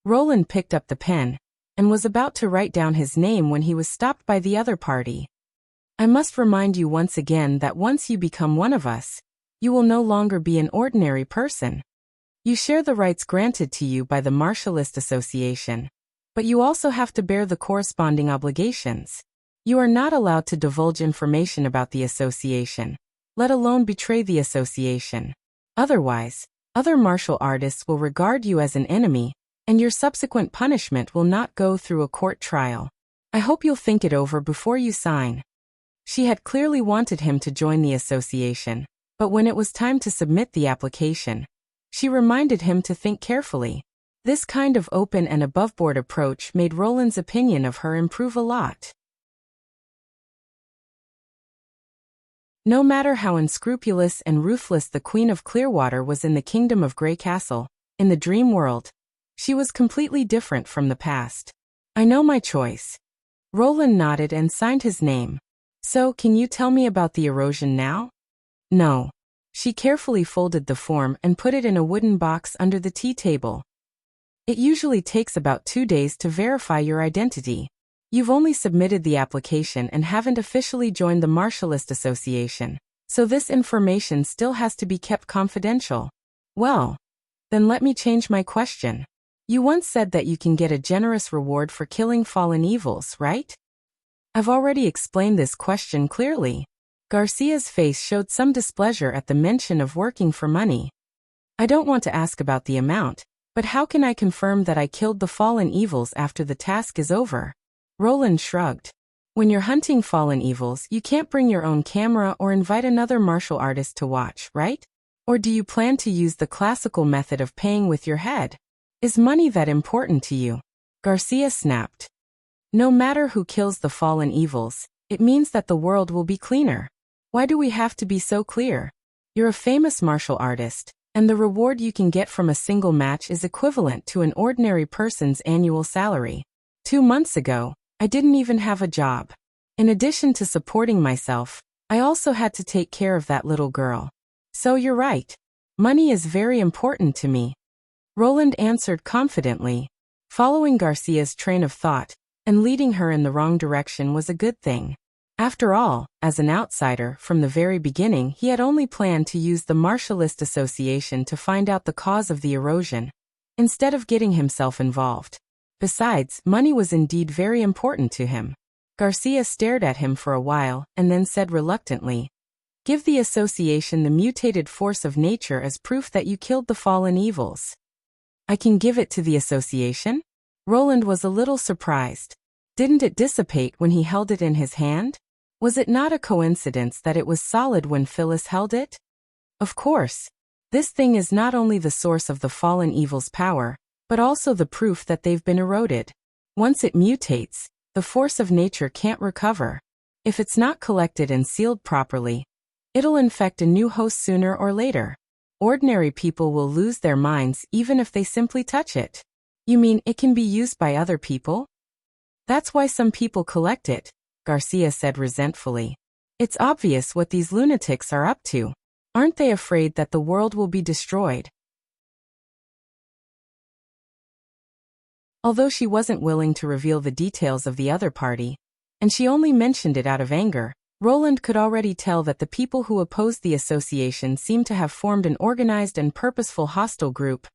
Roland picked up the pen and was about to write down his name when he was stopped by the other party. I must remind you once again that once you become one of us, you will no longer be an ordinary person. You share the rights granted to you by the Martialist Association, but you also have to bear the corresponding obligations. You are not allowed to divulge information about the association, let alone betray the association. Otherwise, other martial artists will regard you as an enemy, and your subsequent punishment will not go through a court trial. I hope you'll think it over before you sign. She had clearly wanted him to join the association, but when it was time to submit the application, she reminded him to think carefully. This kind of open and above-board approach made Roland's opinion of her improve a lot. No matter how unscrupulous and ruthless the Queen of Clearwater was in the kingdom of Grey Castle, in the dream world, she was completely different from the past. I know my choice. Roland nodded and signed his name. So, can you tell me about the erosion now? No. She carefully folded the form and put it in a wooden box under the tea table. It usually takes about 2 days to verify your identity. You've only submitted the application and haven't officially joined the Martialist Association, so this information still has to be kept confidential. Well, then let me change my question. You once said that you can get a generous reward for killing fallen evils, right? I've already explained this question clearly. Garcia's face showed some displeasure at the mention of working for money. I don't want to ask about the amount, but how can I confirm that I killed the fallen evils after the task is over? Roland shrugged. When you're hunting fallen evils, you can't bring your own camera or invite another martial artist to watch, right? Or do you plan to use the classical method of paying with your head? Is money that important to you? Garcia snapped. No matter who kills the fallen evils, it means that the world will be cleaner. Why do we have to be so clear? You're a famous martial artist, and the reward you can get from a single match is equivalent to an ordinary person's annual salary. 2 months ago, I didn't even have a job. In addition to supporting myself, I also had to take care of that little girl. So you're right. Money is very important to me. Roland answered confidently. Following Garcia's train of thought and leading her in the wrong direction was a good thing. After all, as an outsider, from the very beginning he had only planned to use the Martialist Association to find out the cause of the erosion, instead of getting himself involved. Besides, money was indeed very important to him. Garcia stared at him for a while and then said reluctantly, "Give the association the mutated force of nature as proof that you killed the fallen evils." I can give it to the association? Roland was a little surprised. Didn't it dissipate when he held it in his hand? Was it not a coincidence that it was solid when Phyllis held it? Of course. This thing is not only the source of the fallen evil's power, but also the proof that they've been eroded. Once it mutates, the force of nature can't recover. If it's not collected and sealed properly, it'll infect a new host sooner or later. Ordinary people will lose their minds even if they simply touch it. You mean it can be used by other people? That's why some people collect it, Garcia said resentfully. It's obvious what these lunatics are up to. Aren't they afraid that the world will be destroyed? Although she wasn't willing to reveal the details of the other party, and she only mentioned it out of anger, Roland could already tell that the people who opposed the association seemed to have formed an organized and purposeful hostile group,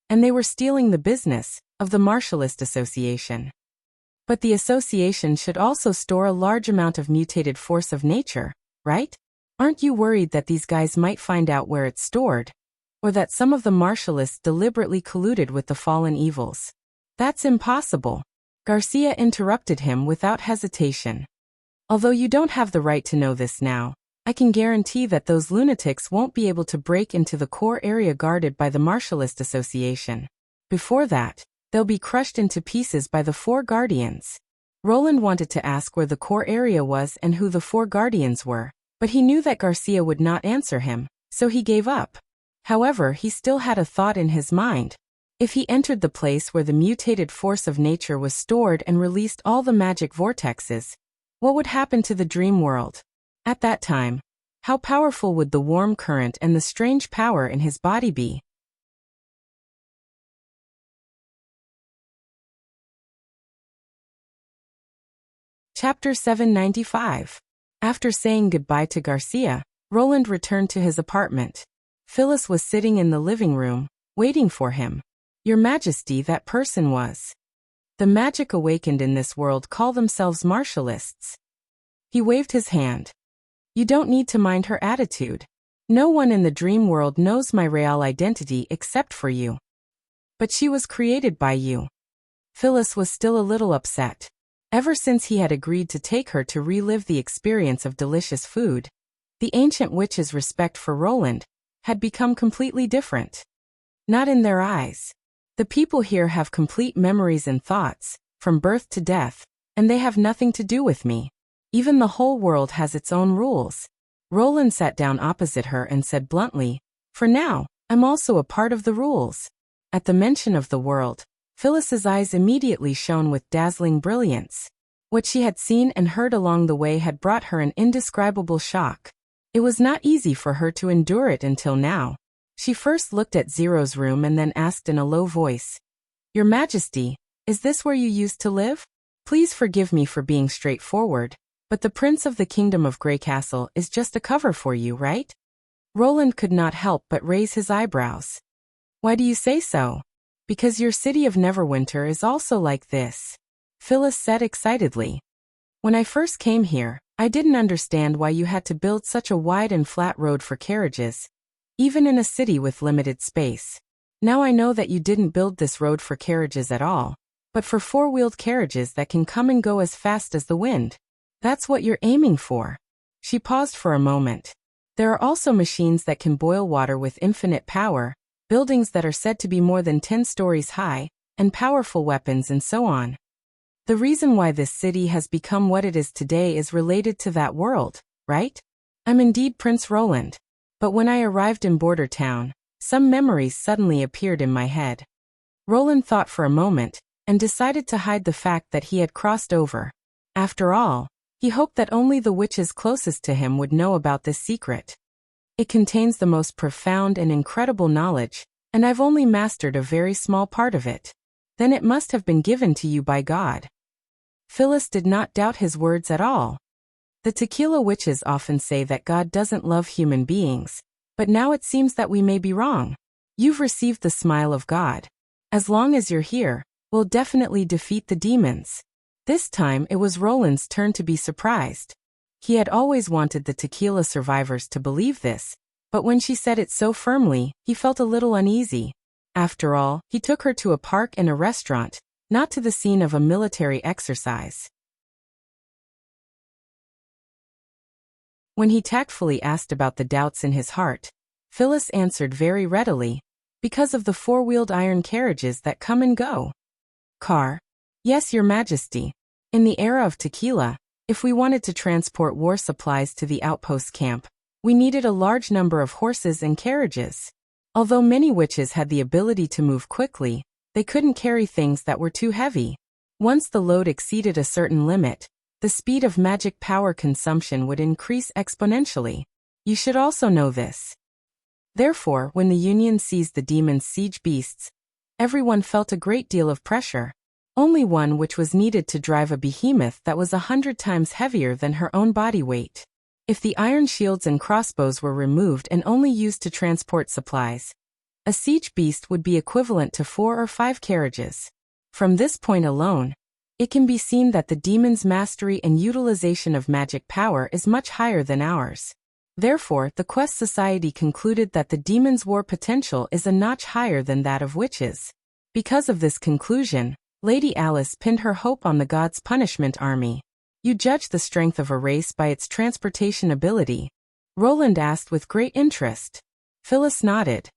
and they were stealing the business of the Martialist Association. But the association should also store a large amount of mutated force of nature, right? Aren't you worried that these guys might find out where it's stored? Or that some of the Martialists deliberately colluded with the fallen evils? That's impossible. Garcia interrupted him without hesitation. Although you don't have the right to know this now, I can guarantee that those lunatics won't be able to break into the core area guarded by the Martialist Association. Before that, they'll be crushed into pieces by the 4 guardians. Roland wanted to ask where the core area was and who the 4 guardians were, but he knew that Garcia would not answer him, So he gave up. However, he still had a thought in his mind. If he entered the place where the mutated force of nature was stored and released all the magic vortexes, what would happen to the dream world? At that time, how powerful would the warm current and the strange power in his body be? Chapter 795. After saying goodbye to Garcia, Roland returned to his apartment. Phyllis was sitting in the living room, waiting for him. Your Majesty, that person was. The magic awakened in this world call themselves martialists. He waved his hand. You don't need to mind her attitude. No one in the dream world knows my real identity except for you. But she was created by you. Phyllis was still a little upset. Ever since he had agreed to take her to relive the experience of delicious food, the ancient witch's respect for Roland had become completely different. Not in their eyes. The people here have complete memories and thoughts, from birth to death, and they have nothing to do with me. Even the whole world has its own rules. Roland sat down opposite her and said bluntly, for now, I'm also a part of the rules. At the mention of the world, Phyllis's eyes immediately shone with dazzling brilliance. What she had seen and heard along the way had brought her an indescribable shock. It was not easy for her to endure it until now. She first looked at Zero's room and then asked in a low voice, Your Majesty, is this where you used to live? Please forgive me for being straightforward, but the Prince of the Kingdom of Grey Castle is just a cover for you, right? Roland could not help but raise his eyebrows. Why do you say so? Because your city of Neverwinter is also like this, Phyllis said excitedly. When I first came here, I didn't understand why you had to build such a wide and flat road for carriages, even in a city with limited space. Now I know that you didn't build this road for carriages at all, but for four-wheeled carriages that can come and go as fast as the wind. That's what you're aiming for. She paused for a moment. There are also machines that can boil water with infinite power, buildings that are said to be more than 10 stories high, and powerful weapons and so on. The reason why this city has become what it is today is related to that world, right? I'm indeed Prince Roland. But when I arrived in Border Town, some memories suddenly appeared in my head. Roland thought for a moment, and decided to hide the fact that he had crossed over. After all, he hoped that only the witches closest to him would know about this secret. It contains the most profound and incredible knowledge, and I've only mastered a very small part of it. Then it must have been given to you by God. Phyllis did not doubt his words at all. The tequila witches often say that God doesn't love human beings, but now it seems that we may be wrong. You've received the smile of God. As long as you're here, we'll definitely defeat the demons. This time it was Roland's turn to be surprised. He had always wanted the tequila survivors to believe this, but when she said it so firmly, he felt a little uneasy. After all, he took her to a park and a restaurant, not to the scene of a military exercise. When he tactfully asked about the doubts in his heart, Phyllis answered very readily, because of the four-wheeled iron carriages that come and go. Car? Yes, Your Majesty. In the era of tequila, if we wanted to transport war supplies to the outpost camp, we needed a large number of horses and carriages. Although many witches had the ability to move quickly, they couldn't carry things that were too heavy. Once the load exceeded a certain limit, the speed of magic power consumption would increase exponentially. You should also know this. Therefore, when the Union seized the demon's siege beasts, everyone felt a great deal of pressure. Only one which was needed to drive a behemoth that was 100 times heavier than her own body weight. If the iron shields and crossbows were removed and only used to transport supplies, a siege beast would be equivalent to 4 or 5 carriages. From this point alone, it can be seen that the demon's mastery and utilization of magic power is much higher than ours. Therefore, the Quest Society concluded that the demon's war potential is a notch higher than that of witches. Because of this conclusion, Lady Alice pinned her hope on the God's Punishment Army. You judge the strength of a race by its transportation ability? Roland asked with great interest. Phyllis nodded.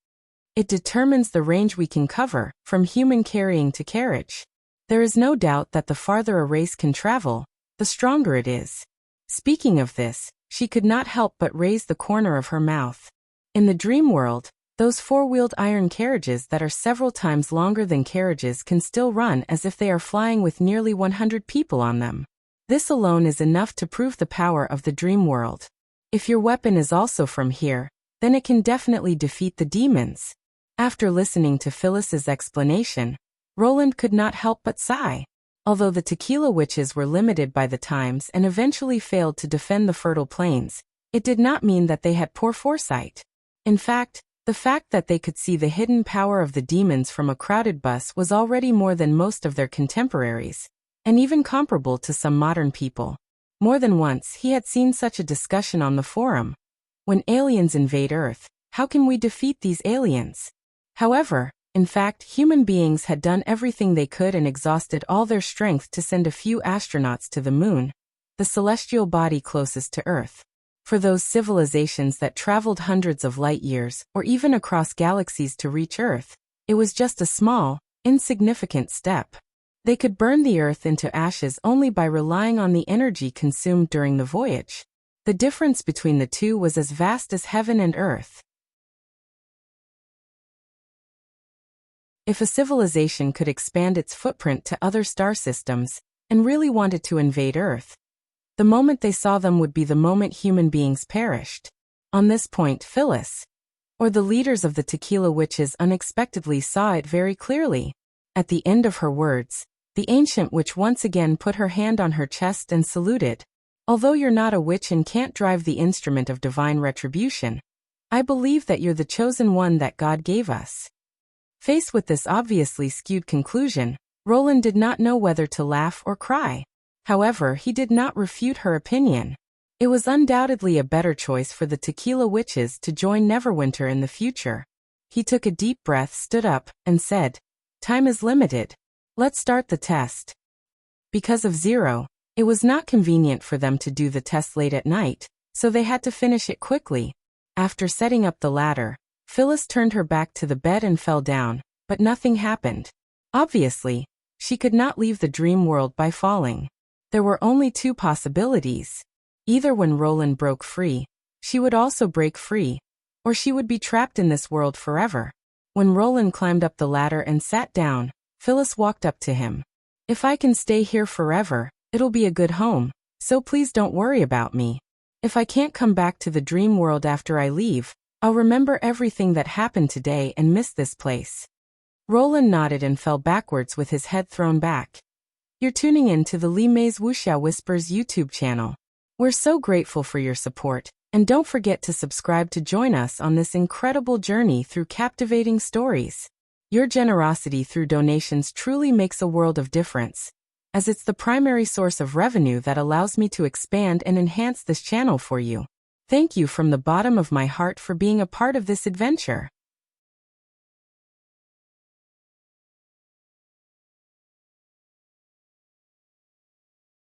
It determines the range we can cover, from human carrying to carriage. There is no doubt that the farther a race can travel, the stronger it is. Speaking of this, she could not help but raise the corner of her mouth. In the dream world, those four-wheeled iron carriages that are several times longer than carriages can still run as if they are flying with nearly 100 people on them. This alone is enough to prove the power of the dream world. If your weapon is also from here, then it can definitely defeat the demons. After listening to Phyllis's explanation, Roland could not help but sigh. Although the tequila witches were limited by the times and eventually failed to defend the fertile plains, it did not mean that they had poor foresight. In fact, the fact that they could see the hidden power of the demons from a crowded bus was already more than most of their contemporaries, and even comparable to some modern people. More than once he had seen such a discussion on the forum. When aliens invade Earth, how can we defeat these aliens? However, in fact, human beings had done everything they could and exhausted all their strength to send a few astronauts to the moon, the celestial body closest to Earth. For those civilizations that traveled hundreds of light years or even across galaxies to reach Earth, it was just a small, insignificant step. They could burn the Earth into ashes only by relying on the energy consumed during the voyage. The difference between the two was as vast as heaven and earth. If a civilization could expand its footprint to other star systems and really wanted to invade Earth, the moment they saw them would be the moment human beings perished. On this point, Phyllis, or the leaders of the tequila witches, unexpectedly saw it very clearly. At the end of her words, the ancient witch once again put her hand on her chest and saluted. Although you're not a witch and can't drive the instrument of divine retribution, I believe that you're the chosen one that God gave us. Faced with this obviously skewed conclusion, Roland did not know whether to laugh or cry. However, he did not refute her opinion. It was undoubtedly a better choice for the tequila witches to join Neverwinter in the future. He took a deep breath, stood up, and said, "Time is limited. Let's start the test." Because of Zero, it was not convenient for them to do the test late at night, so they had to finish it quickly. After setting up the ladder, Phyllis turned her back to the bed and fell down, but nothing happened. Obviously, she could not leave the dream world by falling. There were only two possibilities. Either when Roland broke free, she would also break free, or she would be trapped in this world forever. When Roland climbed up the ladder and sat down, Phyllis walked up to him. "If I can stay here forever, it'll be a good home, so please don't worry about me. If I can't come back to the dream world after I leave, I'll remember everything that happened today and miss this place." Roland nodded and fell backwards with his head thrown back. You're tuning in to the Li Mei's Wuxia Whispers YouTube channel. We're so grateful for your support, and don't forget to subscribe to join us on this incredible journey through captivating stories. Your generosity through donations truly makes a world of difference, as it's the primary source of revenue that allows me to expand and enhance this channel for you. Thank you from the bottom of my heart for being a part of this adventure.